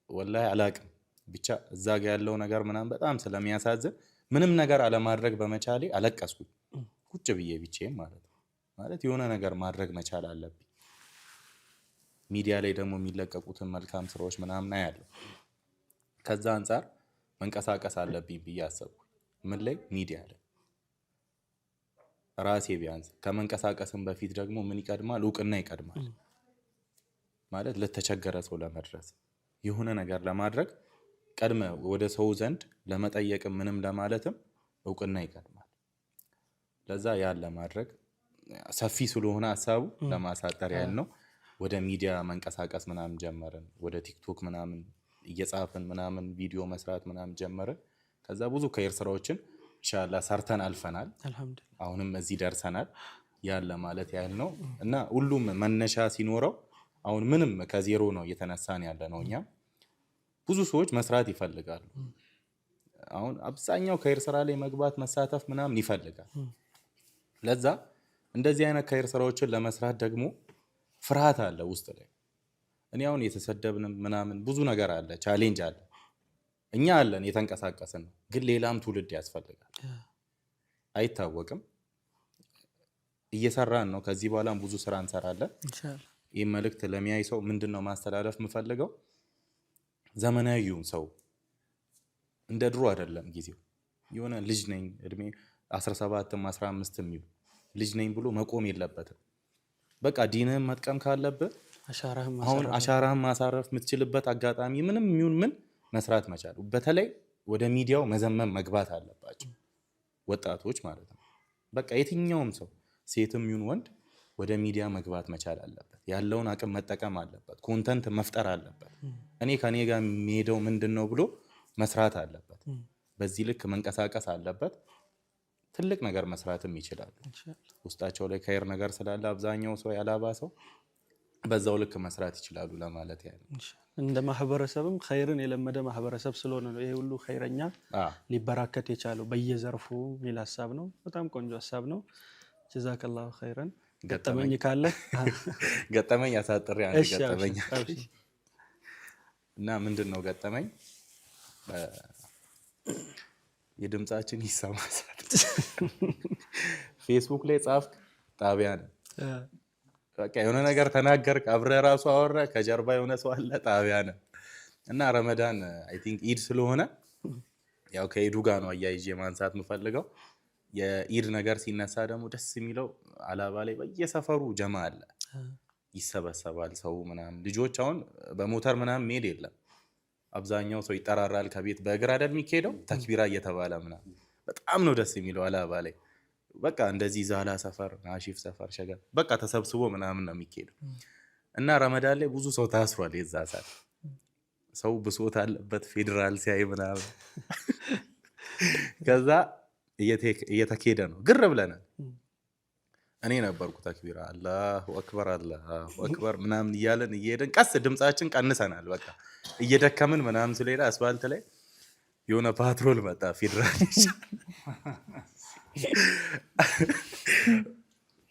ወላሂ አላቅም ብቻ እዛ ጋር ያለው ነገር ምናምን በጣም ስለሚያሳዝን ምንም ነገር አለማድረግ በመቻሌ አለቀስኩኝ። ቁጭ ብዬ ብቻዬን ማለት የሆነ ነገር ማድረግ መቻል አለብኝ። ሚዲያ ላይ ደግሞ የሚለቀቁትን መልካም ስራዎች ምናምን አያለሁ። ከዛ አንፃር መንቀሳቀስ አለብኝ ብዬ አሰብኩ። ምን ላይ? ሚዲያ ላይ ራሴ ቢያንስ ከመንቀሳቀስም በፊት ደግሞ ምን ይቀድማል? እውቅና ይቀድማል። ማለት ለተቸገረ ሰው ለመድረስ የሆነ ነገር ለማድረግ ቀድመ ወደ ሰው ዘንድ ለመጠየቅም ምንም ለማለትም እውቅና ይቀድማል። ለዛ ያን ለማድረግ ሰፊ ስለሆነ ሐሳቡ ለማሳጠር ያህል ነው ወደ ሚዲያ መንቀሳቀስ ምናምን ጀመርን። ወደ ቲክቶክ ምናምን እየጻፍን ምናምን ቪዲዮ መስራት ምናምን ጀመርን። ከዛ ብዙ ከይር ስራዎችን ኢንሻአላህ ሰርተን አልፈናል። አልহামዱሊላህ አሁንም እዚህ ደርሰናል። ያን ለማለት ያህል ነው እና ሁሉም መነሻ ሲኖረው አሁን ምንም ከዜሮ ነው እየተነሳን ያለ ነው። እኛ ብዙ ሰዎች መስራት ይፈልጋሉ። አሁን አብዛኛው ከይር ስራ ላይ መግባት መሳተፍ ምናምን ይፈልጋል። ለዛ እንደዚህ አይነት ከይር ስራዎችን ለመስራት ደግሞ ፍርሃት አለ ውስጥ ላይ። እኔ አሁን የተሰደብንም ምናምን ብዙ ነገር አለ፣ ቻሌንጅ አለ። እኛ አለን የተንቀሳቀስን ነው፣ ግን ሌላም ትውልድ ያስፈልጋል። አይታወቅም እየሰራን ነው። ከዚህ በኋላም ብዙ ስራ እንሰራለን ኢንሻአላህ። ይህ መልእክት ለሚያይ ሰው ምንድነው ማስተላለፍ የምፈልገው? ዘመናዊውን ሰው እንደ ድሮ አይደለም ጊዜው። የሆነ ልጅ ነኝ እድሜ 17ም 15ም ይሁን ልጅ ነኝ ብሎ መቆም የለበትም። በቃ ዲንህን መጥቀም ካለብህ አሻራህን ማሳረፍ የምትችልበት አጋጣሚ ምንም ይሁን ምን መስራት መቻል። በተለይ ወደ ሚዲያው መዘመን መግባት አለባቸው ወጣቶች ማለት ነው። በቃ የትኛውም ሰው ሴትም ይሁን ወንድ ወደ ሚዲያ መግባት መቻል አለበት። ያለውን አቅም መጠቀም አለበት። ኮንተንት መፍጠር አለበት። እኔ ከኔ ጋር የሚሄደው ምንድነው ብሎ መስራት አለበት። በዚህ ልክ መንቀሳቀስ አለበት። ትልቅ ነገር መስራትም ይችላሉ። ውስጣቸው ላይ ከይር ነገር ስላለ አብዛኛው ሰው ያላባ ሰው በዛው ልክ መስራት ይችላሉ ለማለት ያለ። እንደ ማህበረሰብም ኸይርን የለመደ ማህበረሰብ ስለሆነ ነው ይሄ ሁሉ ኸይረኛ ሊበራከት የቻለው በየዘርፉ የሚል ሐሳብ ነው። በጣም ቆንጆ ሐሳብ ነው። ጀዛከላሁ ኸይረን። ገጠመኝ ካለ ገጠመኝ ያሳጥሪ አንድ ገጠመኝ እና ምንድነው ገጠመኝ? የድምጻችን ይሰማል። ፌስቡክ ላይ ጻፍክ ጣቢያ ነው በቃ የሆነ ነገር ተናገርክ አብረህ ራሱ አወራ ከጀርባ የሆነ ሰው አለ ጣቢያ ነው። እና ረመዳን አይ ቲንክ ኢድ ስለሆነ ያው ከኢዱ ጋር ነው አያይዤ ማንሳት የምፈልገው። የኢድ ነገር ሲነሳ ደግሞ ደስ የሚለው አላባ ላይ በየሰፈሩ ጀማ አለ፣ ይሰበሰባል ሰው ምናምን። ልጆች አሁን በሞተር ምናምን መሄድ የለም፣ አብዛኛው ሰው ይጠራራል ከቤት በእግር አይደል የሚሄደው ተክቢራ እየተባለ ምናምን። በጣም ነው ደስ የሚለው አላባ ላይ በቃ እንደዚህ ዛላ ሰፈር ናሺፍ ሰፈር ሸገር በቃ ተሰብስቦ ምናምን ነው የሚሄደው። እና ረመዳን ላይ ብዙ ሰው ታስሯል። የዛ ሰዓት ሰው ብሶት አለበት ፌደራል ሲያይ ምናምን። ከዛ እየተኬደ ነው ግር ብለናል። እኔ ነበርኩ ተክቢራ አላሁ አክበር ምናምን እያለን እየሄድን ቀስ ድምጻችን ቀንሰናል። በቃ እየደከምን ምናምን ስለሄደ አስፋልት ላይ የሆነ ፓትሮል መጣ ፌደራል።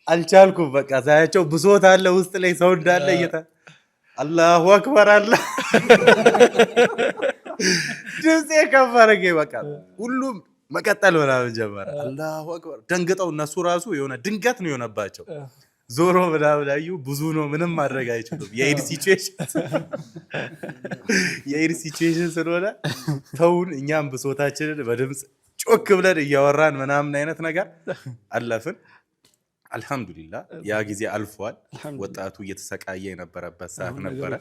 አልቻልኩም በቃ ሳያቸው ብሶት አለ ውስጥ ላይ ሰው እንዳለ አላሁ አክበር ድምጼ ከፍ አደረገ። በቃ ሁሉም መቀጠል ምናምን ጀመረ። አላሁ አክበር ደንግጠው እነሱ ራሱ የሆነ ድንገት ነው የሆነባቸው። ዞሮ ምናምን አዩ። ብዙ ነው ምንም ማድረግ አይችሉም። የኢድ ሲቹዌሽን ስለሆነ ተውን እኛም ብሶታችንን በድምጽ ጮክ ብለን እያወራን ምናምን አይነት ነገር አለፍን። አልহামዱሊላህ ያ ጊዜ አልፏል። ወጣቱ እየተሰቃየ የነበረበት ሰዓት ነበረ።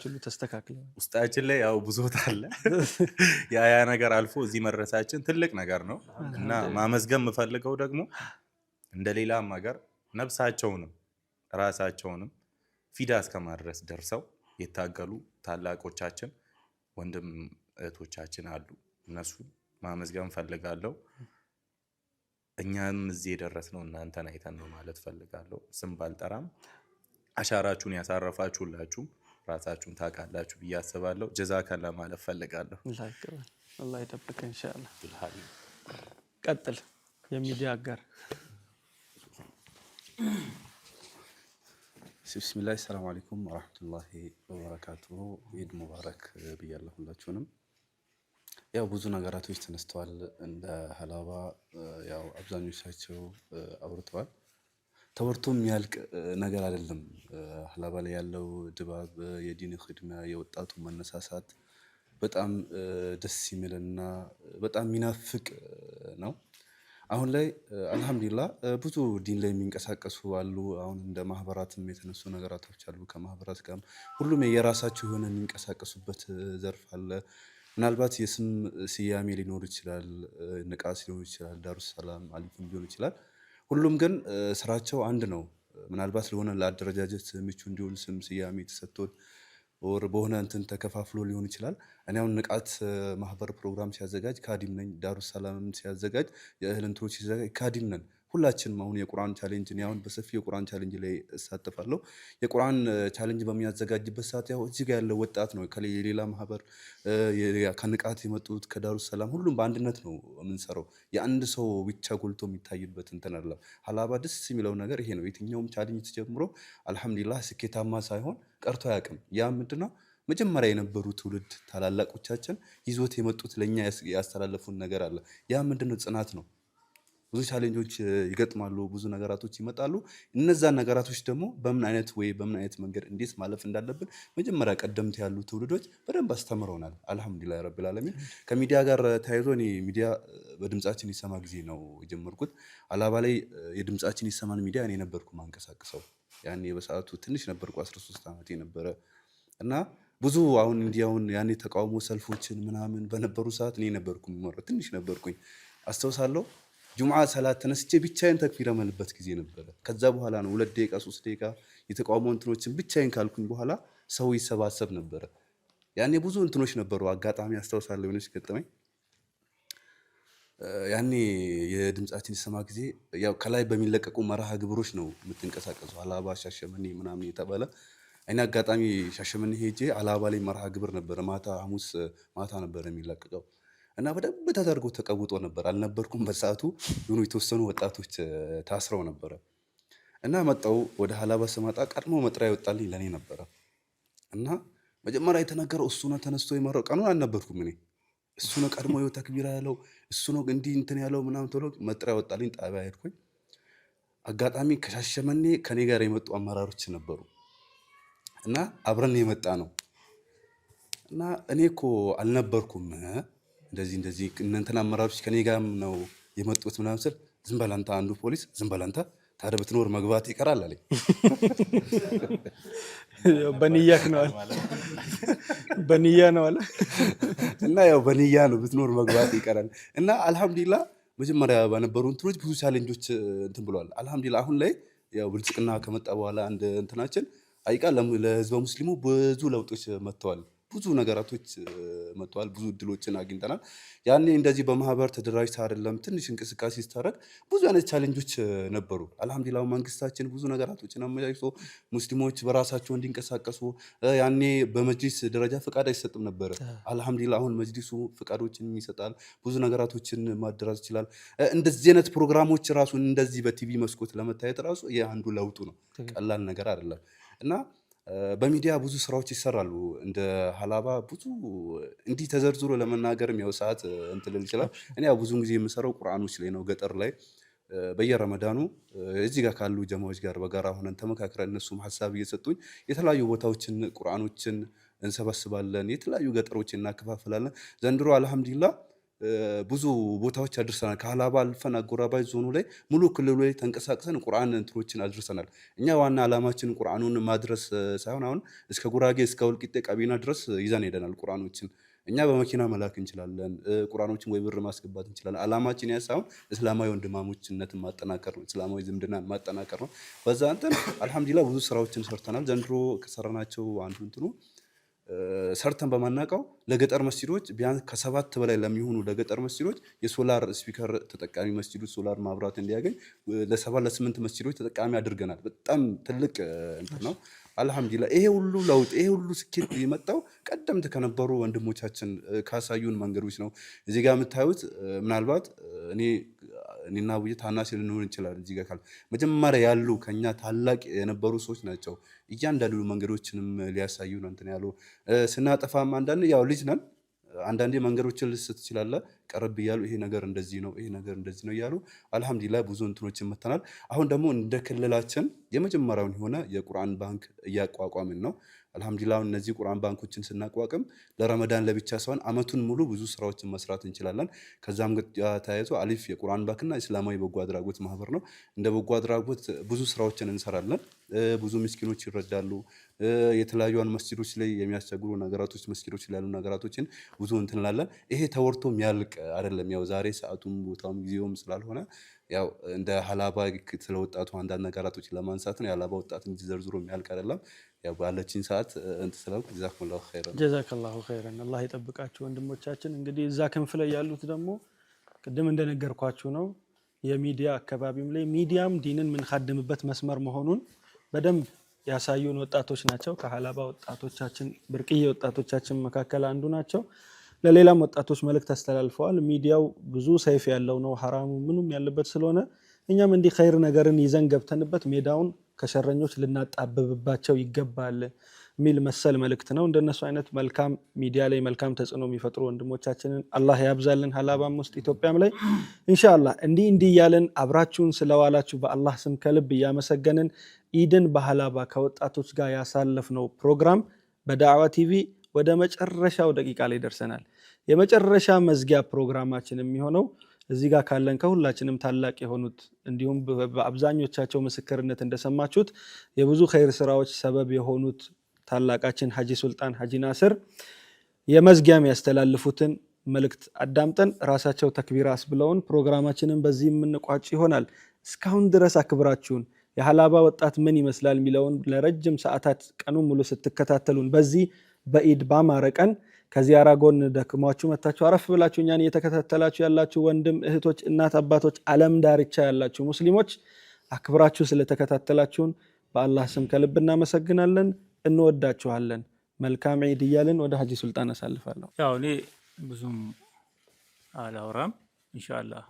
ውስጣችን ላይ ያው ብዙት አለ። ያ ነገር አልፎ እዚህ መድረሳችን ትልቅ ነገር ነው እና ማመስገን የምፈልገው ደግሞ እንደሌላም ሀገር ነፍሳቸውንም ራሳቸውንም ፊዳ እስከማድረስ ደርሰው የታገሉ ታላቆቻችን ወንድም እህቶቻችን አሉ። እነሱ ማመስገን ፈልጋለሁ። እኛም እዚህ የደረስነው እናንተን አይተን ነው ማለት ፈልጋለሁ። ስም ባልጠራም አሻራችሁን ያሳረፋችሁላችሁ ራሳችሁን ታውቃላችሁ ብዬ አስባለሁ። ጀዛከላ ማለት ፈልጋለሁ። አላህ ይጠብቀን ኢንሻአላህ። ቀጥል የሚዲያ አጋር። ቢስሚላህ ሰላም አለይኩም ወራህመቱላሂ ወበረካቱሁ። ኢድ ሙባረክ ብያለሁ ሁላችሁንም። ያው ብዙ ነገራቶች ተነስተዋል። እንደ ሀላባ ያው አብዛኞቻቸው አውርተዋል። ተወርቶ የሚያልቅ ነገር አይደለም። ሀላባ ላይ ያለው ድባብ፣ የዲን ኽድማ፣ የወጣቱ መነሳሳት በጣም ደስ የሚልና በጣም የሚናፍቅ ነው። አሁን ላይ አልহামዱሊላህ ብዙ ዲን ላይ የሚንቀሳቀሱ አሉ። አሁን እንደ ማህበራትም የተነሱ ነገራቶች አሉ። ከማህበራት ጋር ሁሉም የራሳቸው የሆነ የሚንቀሳቀሱበት ዘርፍ አለ። ምናልባት የስም ስያሜ ሊኖር ይችላል፣ ንቃስ ሊሆን ይችላል፣ ዳሩሰላም አሊፍም ሊሆን ይችላል። ሁሉም ግን ስራቸው አንድ ነው። ምናልባት ለሆነ ለአደረጃጀት ምቹ እንዲሆን ስም ስያሜ ተሰጥቶት ወር በሆነ እንትን ተከፋፍሎ ሊሆን ይችላል። እኔ አሁን ንቃት ማህበር ፕሮግራም ሲያዘጋጅ ካዲም ነኝ። ዳሩሰላም ሲያዘጋጅ የእህል እንትኖች ሲያዘጋጅ ካዲም ነን። ሁላችንም አሁን የቁርአን ቻሌንጅ ነው። አሁን በሰፊ የቁርአን ቻሌንጅ ላይ እሳተፋለሁ። የቁርአን ቻሌንጅ በሚያዘጋጅበት ሰዓት ያው እዚህ ጋር ያለው ወጣት ነው ከሌላ ማህበር ከንቃት የመጡት ከዳሩሰላም ሁሉም በአንድነት ነው የምንሰራው። የአንድ ሰው ብቻ ጎልቶ የሚታይበት እንትን አይደለም። ሀላባ ደስ የሚለው ነገር ይሄ ነው። የትኛውም ቻሌንጅ ተጀምሮ አልহামዱሊላህ ስኬታማ ሳይሆን ቀርቶ አያውቅም። ያ ምንድነው መጀመሪያ የነበሩ ትውልድ ታላላቆቻችን ይዞት የመጡት ለኛ ያስተላለፉን ነገር አለ። ያ ምንድነው ጽናት ነው። ብዙ ቻሌንጆች ይገጥማሉ፣ ብዙ ነገራቶች ይመጣሉ። እነዛ ነገራቶች ደግሞ በምን አይነት ወይ በምን አይነት መንገድ እንዴት ማለፍ እንዳለብን መጀመሪያ ቀደምት ያሉ ትውልዶች በደንብ አስተምረውናል። አልহামዱሊላህ ረብል ዓለሚን። ከሚዲያ ጋር ተያይዞ እኔ ሚዲያ በድምጻችን ይሰማ ጊዜ ነው የጀመርኩት። ሀላባ ላይ የድምጻችን ይሰማን ሚዲያ እኔ ነበርኩ ማንቀሳቀሰው። ያኔ በሰዓቱ ትንሽ ነበርኩ 13 ዓመቴ ነበረ እና ብዙ አሁን እንዲያውን ያኔ ተቃውሞ ሰልፎችን ምናምን በነበሩ ሰዓት እኔ ነበርኩ የምመራው። ትንሽ ነበርኩኝ አስተውሳለሁ። ጁምዓ ሰላት ተነስቼ ብቻዬን ተክቢር የምልበት ጊዜ ነበረ። ከዛ በኋላ ነው 2 ደቂቃ 3 ደቂቃ የተቃውሞ እንትኖችን ብቻዬን ካልኩኝ በኋላ ሰው ይሰባሰብ ነበረ። ያኔ ብዙ እንትኖች ነበሩ። አጋጣሚ አስተውሳለሁ የሆነች ገጠመኝ። ያኔ የድምጻችን ይሰማ ጊዜ ያው ከላይ በሚለቀቁ መርሃ ግብሮች ነው የምትንቀሳቀሱ። ሀላባ ሻሸመኔ ምናምን የተባለ እኔ አጋጣሚ ሻሸመኔ ሄጄ ሀላባ ላይ መርሃ ግብር ነበረ። ማታ ሐሙስ ማታ ነበረ የሚለቀቀው እና በደንብ ተደርጎ ተቀውጦ ነበር። አልነበርኩም በሰዓቱ። የሆኑ የተወሰኑ ወጣቶች ታስረው ነበረ እና መጣው ወደ ሀላባ ስመጣ ቀድሞ መጥሪያ ይወጣልኝ ለኔ ነበረ እና መጀመሪያ የተነገረው እሱ ነው ተነስቶ የመረው። ቀኑን አልነበርኩም እኔ። እሱ ነው ቀድሞ ይወጣ ተክቢራ ያለው እሱ ነው እንዲህ እንትን ያለው ምናምን ተብሎ መጥሪያ ወጣልኝ። ጣቢያ ሄድኩኝ። አጋጣሚ ከሻሸመኔ ከኔ ጋር የመጡ አመራሮች ነበሩ እና አብረን የመጣ ነው እና እኔ እኮ አልነበርኩም እንደዚህ እናንተና አመራሮች ከኔ ጋር ነው የመጡት ምናምን ስል ዝም በል አንተ አንዱ ፖሊስ ዝም በል አንተ ታዲያ ብትኖር መግባት ይቀራል አለኝ። በንያክ ነው አለ በንያ ነው አለ እና ያው በንያ ነው ብትኖር መግባት ይቀራል እና አልহামዱሊላህ መጀመሪያ በነበሩ እንትኖች ብዙ ቻሌንጆች እንትን ብለዋል። አልহামዱሊላህ አሁን ላይ ያው ብልጽግና ከመጣ በኋላ አንድ እንትናችን አይቃ ለህዝበ ሙስሊሙ ብዙ ለውጦች መጥተዋል። ብዙ ነገራቶች መጥተዋል። ብዙ እድሎችን አግኝተናል። ያኔ እንደዚህ በማህበር ተደራጅታ አይደለም ትንሽ እንቅስቃሴ ሲታረግ ብዙ አይነት ቻሌንጆች ነበሩ። አልহামዱሊላህ መንግስታችን ብዙ ነገራቶችን አመቻችቶ ሙስሊሞች በራሳቸው እንዲንቀሳቀሱ ያኔ በመጅሊስ ደረጃ ፍቃድ አይሰጥም ነበር። አልহামዱሊላህ አሁን መጅሊሱ ፍቃዶችን ይሰጣል። ብዙ ነገራቶችን ማደራጅ ይችላል። እንደዚህ አይነት ፕሮግራሞች ራሱ እንደዚህ በቲቪ መስኮት ለመታየት ራሱ የአንዱ ለውጡ ነው። ቀላል ነገር አይደለም እና በሚዲያ ብዙ ስራዎች ይሰራሉ። እንደ ሀላባ ብዙ እንዲህ ተዘርዝሮ ለመናገርም ያው ሰዓት እንትን ልል ይችላል። እኔ ያው ብዙውን ጊዜ የምሰራው ቁርአኖች ላይ ነው። ገጠር ላይ በየረመዳኑ እዚህ ጋር ካሉ ጀማዎች ጋር በጋራ ሆነን ተመካክረን እነሱም ሐሳብ እየሰጡኝ የተለያዩ ቦታዎችን ቁርአኖችን እንሰበስባለን። የተለያዩ ገጠሮችን እናከፋፍላለን። ዘንድሮ አልহামዱሊላህ ብዙ ቦታዎች አድርሰናል። ከሀላባ አልፈን አጎራባች ዞኑ ላይ ሙሉ ክልሉ ላይ ተንቀሳቅሰን ቁርአን እንትኖችን አድርሰናል። እኛ ዋና ዓላማችን ቁርአኑን ማድረስ ሳይሆን አሁን እስከ ጉራጌ እስከ ወልቂጤ ቀቢና ድረስ ይዘን ሄደናል ቁርአኖችን። እኛ በመኪና መላክ እንችላለን፣ ቁርአኖችን ወይ ብር ማስገባት እንችላለን። ዓላማችን ያሳውን እስላማዊ ወንድማሞችነትን ማጠናከር ነው፣ እስላማዊ ዝምድናን ማጠናከር ነው። በዛ እንትን አልሐምዱሊላህ ብዙ ስራዎችን ሰርተናል። ዘንድሮ ከሰራናቸው አንዱ እንትኑ ሰርተን በማናቀው ለገጠር መስጂዶች ቢያንስ ከ7 በላይ ለሚሆኑ ለገጠር መስጂዶች የሶላር ስፒከር ተጠቃሚ መስጂዶች ሶላር ማብራት እንዲያገኝ ለ7 ለ8 መስጂዶች ተጠቃሚ አድርገናል። በጣም ትልቅ እንትን ነው። አልሐምዱሊላህ ይሄ ሁሉ ለውጥ ይሄ ሁሉ ስኬት የመጣው ቀደምት ከነበሩ ወንድሞቻችን ካሳዩን መንገዶች ነው። እዚህ ጋር የምታዩት ምናልባት እኔና አቡዬ ታናሽ ልንሆን እንችላለን። እዚህ ጋር መጀመሪያ ያሉ ከኛ ታላቅ የነበሩ ሰዎች ናቸው። እያንዳንዱ መንገዶችንም ሊያሳዩን እንትን ያሉ ስናጠፋም አንዳንድ ያው ልጅ ነን። አንዳንዴ መንገዶችን ልስት ትችላለህ። ቀረብ እያሉ ይሄ ነገር እንደዚህ ነው፣ ይሄ ነገር እንደዚህ ነው እያሉ አልሐምዱሊላህ ብዙ እንትኖችን መተናል። አሁን ደግሞ እንደ ክልላችን የመጀመሪያውን የሆነ የቁርአን ባንክ እያቋቋምን ነው። አልሐምዱሊላህ እነዚህ ቁርአን ባንኮችን ስናቋቁም ለረመዳን ለብቻ ሳይሆን አመቱን ሙሉ ብዙ ስራዎችን መስራት እንችላለን። ከዛም ጋር ተያይዞ አሊፍ የቁርአን ባንክና እስላማዊ በጎ አድራጎት ማህበር ነው። እንደ በጎ አድራጎት ብዙ ስራዎችን እንሰራለን። ብዙ ምስኪኖች ይረዳሉ። የተለያዩ መስጂዶች ላይ የሚያስቸግሩ ነገራቶች መስጊዶች ላይ ያሉ ነገራቶችን ብዙ እንትን እንላለን። ይሄ ተወርቶ የሚያልቅ አይደለም። ያው ዛሬ ሰዓቱም ቦታውም ጊዜውም ስላልሆነ ያው እንደ ሀላባ ስለወጣቱ አንዳንድ ነገራቶች ለማንሳት ነው። የሀላባ ወጣት እንጂ ዘርዝሮ የሚያልቅ አይደለም። ያው ባለችን ሰዓት እንት ስለው ጀዛኩሙላሁ ኸይረን ጀዛከላሁ ኸይረን። አላህ ይጠብቃችሁ ወንድሞቻችን። እንግዲህ እዛ ክንፍ ላይ ያሉት ደግሞ ቅድም እንደነገርኳችሁ ነው። የሚዲያ አካባቢም ላይ ሚዲያም ዲንን የምንखाድምበት መስመር መሆኑን በደንብ ያሳዩን ወጣቶች ናቸው። ከሀላባ ወጣቶቻችን ብርቅዬ ወጣቶቻችን መካከል አንዱ ናቸው። ለሌላም ወጣቶች መልእክት አስተላልፈዋል። ሚዲያው ብዙ ሰይፍ ያለው ነው፣ ሐራሙ ምኑም ያለበት ስለሆነ እኛም እንዲህ ኸይር ነገርን ይዘን ገብተንበት ሜዳውን ከሸረኞች ልናጣብብባቸው ይገባል የሚል መሰል መልእክት ነው። እንደነሱ አይነት መልካም ሚዲያ ላይ መልካም ተጽዕኖ የሚፈጥሩ ወንድሞቻችንን አላህ ያብዛልን። ሀላባም ውስጥ ኢትዮጵያም ላይ ኢንሻአላህ እንዲህ እያለን አብራችሁን ስለዋላችሁ በአላህ ስም ከልብ እያመሰገንን ኢድን በሀላባ ከወጣቶች ጋር ያሳለፍነው ፕሮግራም በዳዕዋ ቲቪ ወደ መጨረሻው ደቂቃ ላይ ደርሰናል። የመጨረሻ መዝጊያ ፕሮግራማችን የሚሆነው እዚህ ጋር ካለን ከሁላችንም ታላቅ የሆኑት እንዲሁም በአብዛኞቻቸው ምስክርነት እንደሰማችሁት የብዙ ኸይር ስራዎች ሰበብ የሆኑት ታላቃችን ሐጂ ሱልጣን ሐጂ ናስር የመዝጊያም ያስተላልፉትን መልእክት አዳምጠን ራሳቸው ተክቢራ አስብለውን ፕሮግራማችንን በዚህ የምንቋጭ ይሆናል። እስካሁን ድረስ አክብራችሁን የሀላባ ወጣት ምን ይመስላል የሚለውን ለረጅም ሰዓታት ቀኑን ሙሉ ስትከታተሉን በዚህ በኢድ ባማረ ቀን ከዚያራ ጎን ደክሟችሁ መታችሁ አረፍ ብላችሁ እኛን እየተከታተላችሁ ያላችሁ ወንድም እህቶች፣ እናት አባቶች፣ ዓለም ዳርቻ ያላችሁ ሙስሊሞች አክብራችሁ ስለተከታተላችሁን በአላህ ስም ከልብ እናመሰግናለን። እንወዳችኋለን። መልካም ዒድ እያልን ወደ ሐጂ ሱልጣን አሳልፋለሁ። ያው እኔ ብዙም አላወራም። ኢንሻአላህ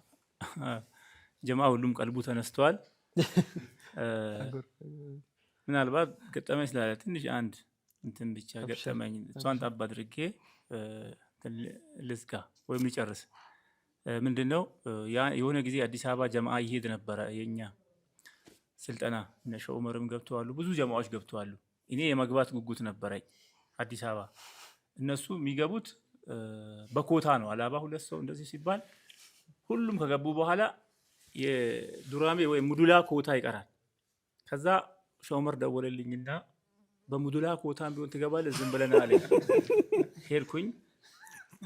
ጀማ ሁሉም ቀልቡ ተነስተዋል። ምናልባት ገጠመኝ ስላለ ትንሽ አንድ እንትን ብቻ ገጠመኝ እሷን ጣባ አድርጌ ልዝጋ ወይም ልጨርስ። ምንድነው የሆነ ጊዜ አዲስ አበባ ጀማዓ ይሄድ ነበረ። የኛ ስልጠና እነ ሸህ ዑመርም ገብተዋሉ፣ ብዙ ጀማዓዎች ገብተዋሉ። እኔ የመግባት ጉጉት ነበረኝ አዲስ አበባ። እነሱ የሚገቡት በኮታ ነው። ሀላባ 2 ሰው እንደዚህ ሲባል ሁሉም ከገቡ በኋላ የዱራሜ ወይ ሙዱላ ኮታ ይቀራል። ከዛ ሸህ ዑመር ደወለልኝና በሙዱላ ኮታም ቢሆን ትገባለህ ዝም ብለና አለ። ሄድኩኝ።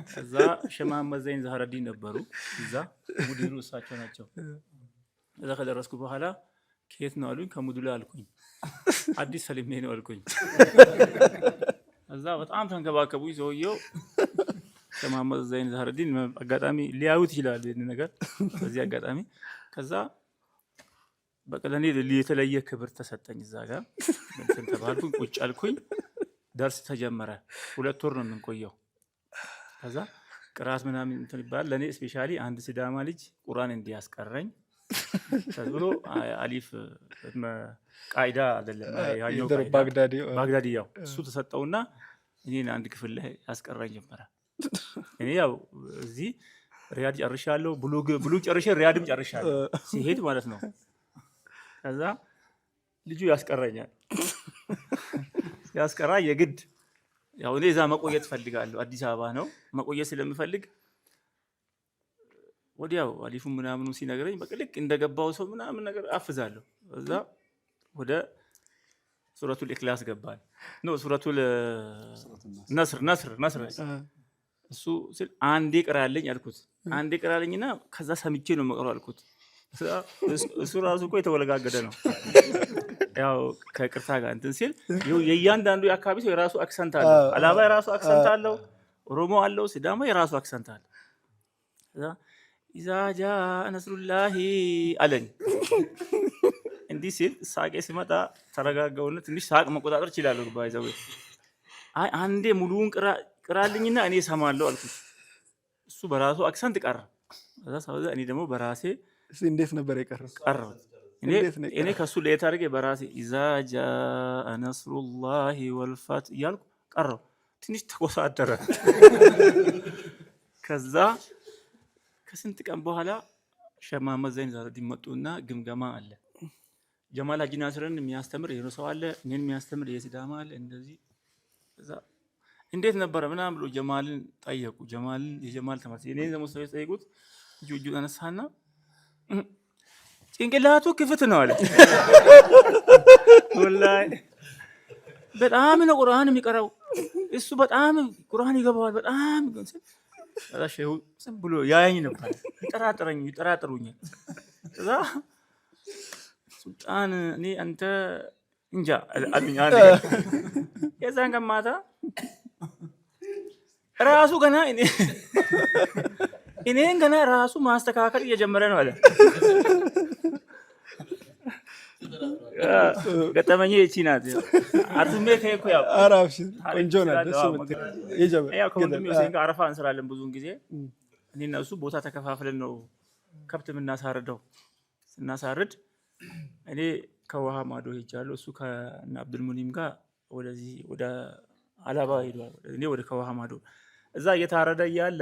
ከዛ ሸህ መሐመድ ዘይን ዛህረዲን ነበሩ እዛ ሙዲሩ እሳቸው ናቸው። እዛ ከደረስኩ በኋላ ከየት ነው አሉኝ። ከሙዱላ አልኩኝ። አዲስ ሰሊሜ ነው አልኩኝ። እዛ በጣም ተንከባከቡኝ ሰውየው። ሸህ መሐመድ ዘይን ዛህረዲን አጋጣሚ ሊያዩት ይችላል ይሄን ነገር በዚህ አጋጣሚ። ከዛ በቀለኔ የተለየ ክብር ተሰጠኝ። እዛ ጋር እንትን ተባልኩኝ፣ ቁጭ አልኩኝ። ደርስ ተጀመረ። 2 ወር ነው የምንቆየው። ከዛ ቅራት ምናምን እንትን ይባላል። ለኔ ስፔሻሊ አንድ ሲዳማ ልጅ ቁርአን እንዲያስቀረኝ ተብሎ አሊፍ ቃይዳ አይደለም ያኛው ባግዳዲ ያው እሱ ተሰጠውና እኔን አንድ ክፍል ላይ ያስቀረኝ ጀመረ። እኔ ያው እዚህ ሪያድ ጨርሻለሁ፣ ብሉግ ጨርሼ ሪያድም ጨርሻለሁ ሲሄድ ማለት ነው። ከዛ ልጁ ያስቀረኛል። ያስቀራ የግድ ያው እኔ እዛ መቆየት ፈልጋለሁ። አዲስ አበባ ነው መቆየት ስለምፈልግ ወዲያው አሊፉ ምናምኑ ሲነግረኝ በቃ ልክ እንደገባው ሰው ምናምን ነገር አፍዛለሁ። እዛ ወደ ሱረቱል ኢኽላስ ገባል ነው ሱረቱል ነስር እሱ ሲል አንዴ ቅራልኝ አልኩት። አንዴ ቅራልኝና ከዛ ሰምቼ ነው መቅረው አልኩት። እሱ ራሱ እኮ የተወለጋገደ ነው። ያው ከቅርታ ጋር እንትን ሲል የእያንዳንዱ የአካባቢ ሰው የራሱ አክሰንት አለው። አላባ የራሱ አክሰንት አለው፣ ኦሮሞ አለው፣ ሲዳማ የራሱ አክሰንት አለው። እዛ ኢዛ ጃአ ነስሩላሂ አለኝ። እንዲህ ሲል ሳቄ ሲመጣ ተረጋጋውና ትንሽ ሳቅ መቆጣጠር እችላለሁ። ባይዘው አይ አንዴ ሙሉውን ቅራልኝና እኔ እሰማለሁ አልኩት። እሱ በራሱ አክሰንት ቀረ። እዛ ሰውዛ እኔ ደግሞ በራሴ እንዴት ነበር የቀረው? ቀረው እኔ ከሱ ለየት አድርጌ በራሴ ኢዛ ጃአ ነስሩላሂ ወልፈት እያልኩ ቀረው። ትንሽ ተቆሳደረ። ከዛ ከስንት ቀን በኋላ ሼህ መሐመድ ዘይን ዛረዲን መጡና ግምገማ አለ። ጀማል ሀጂ ናስርን የሚያስተምር የሆነ ሰው አለ፣ እኔን የሚያስተምር የሲዳማ አለ። እንደዚህ እዛ እንዴት ነበረ ምናምን ብሎ ጀማልን ጠየቁ። የጀማል ተማሪ የኔን ደግሞ ሰው ጠየቁት። እጁን አነሳና ጭንቅላቱ ክፍት ነው አለ። ወላሂ በጣም ነው ቁርአን የሚቀራው እሱ በጣም ቁርአን ይገባዋል በጣም ሼሁ ዝም ብሎ ያየኝ ነበር። ይጠራጠሩኛል። እዛ ሱልጣን እኔ አንተ እንጃ አሉኝ። አንድ የዛን ቀን ማታ ራሱ ገና እኔን ገና ራሱ ማስተካከል እየጀመረ ነው አለ። ገጠመኝ እቺ ናት። አርቱሜ ከይኩ ያው አራፍሽ ቆንጆ ናት። ያው ከወንድሜ ሁሴን ጋር አረፋ እንሰራለን ብዙውን ጊዜ። እኔና እሱ ቦታ ተከፋፍለን ነው ከብት የምናሳርደው። ስናሳርድ እኔ ከውሃ ማዶ ሄጃለሁ፣ እሱ ከእነ አብዱልሙኒም ጋር ወደዚህ ወደ አላባ ሄዷል። እኔ ወደ ከውሃ ማዶ እዛ እየታረደ እያለ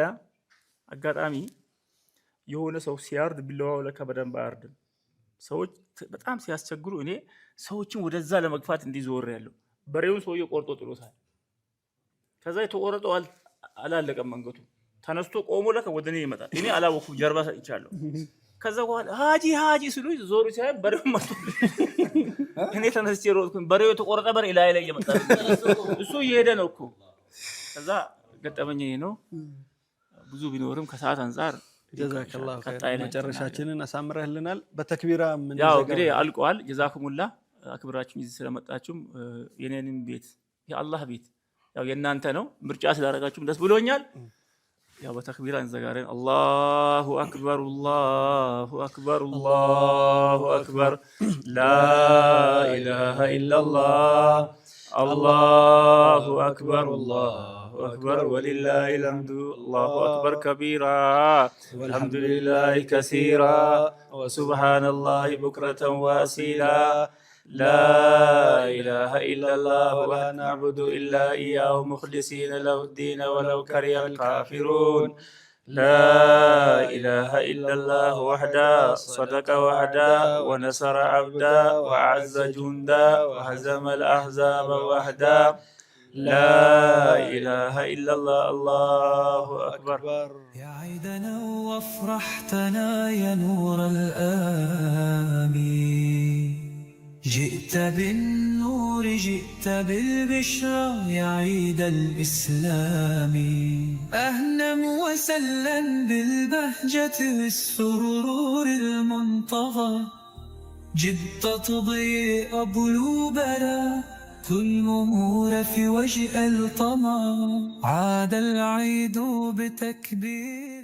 አጋጣሚ የሆነ ሰው ሲያርድ ቢለዋው ለካ በደንብ አያርድም። ሰዎች በጣም ሲያስቸግሩ እኔ ሰዎችን ወደዛ ለመግፋት እንዲዞር ያለው በሬውን ሰውዬው ቆርጦ ጥሎታል። ከዛ የተቆረጠው አላለቀም መንገቱ ተነስቶ ቆሞ ለካ ወደ እኔ ይመጣል። እኔ አላወኩም፣ ጀርባ ሰጥቻለሁ። ከዛ በኋላ ሃጂ ሲሉ ዞሩ ሲያይ በሬው መጥቶ እኔ ተነስቼ ሮጥኩኝ። በሬው የተቆረጠ በሬ ላይ እየመጣ እሱ እየሄደ ነው እኮ። ከዛ ገጠመኝ ነው ብዙ ቢኖርም ከሰዓት አንፃር ጀዛከላሁ ኸይር። መጨረሻችንን አሳምረህልናል። በተክቢራ ምን ያው እንግዲህ አልቋል። ጀዛኩሙላ አክብራችሁ እዚህ ስለመጣችሁም የኔንም ቤት የአላህ ቤት ያው የእናንተ ነው ምርጫ ስላደረጋችሁም ደስ ብሎኛል። ያው በተክቢራ እንዘጋለን። አላሁ አክበር አላሁ አክበር አላሁ አክበር ላ ኢላሃ ኢላላህ አላሁ አክበር አላሁ أكبر ولله الحمد الله أكبر كبيرا والحمد لله كثيرا وسبحان الله بكرة وأصيلا لا إله إلا الله ولا نعبد إلا إياه مخلصين له الدين ولو كره الكافرون لا إله إلا الله وحده صدق وحده ونصر عبده وأعز جنده وهزم الأحزاب وحده لا إله إلا الله الله أكبر. يا عيدنا وافرحتنا يا نور الآمين، جئت بالنور جئت بالبشرى يا عيد الإسلام. أهلا وسهلا بالبهجة والسرور المنتظر، جئت تضيء قلوبنا كل مهور في وجه الطمع. عاد العيد بتكبير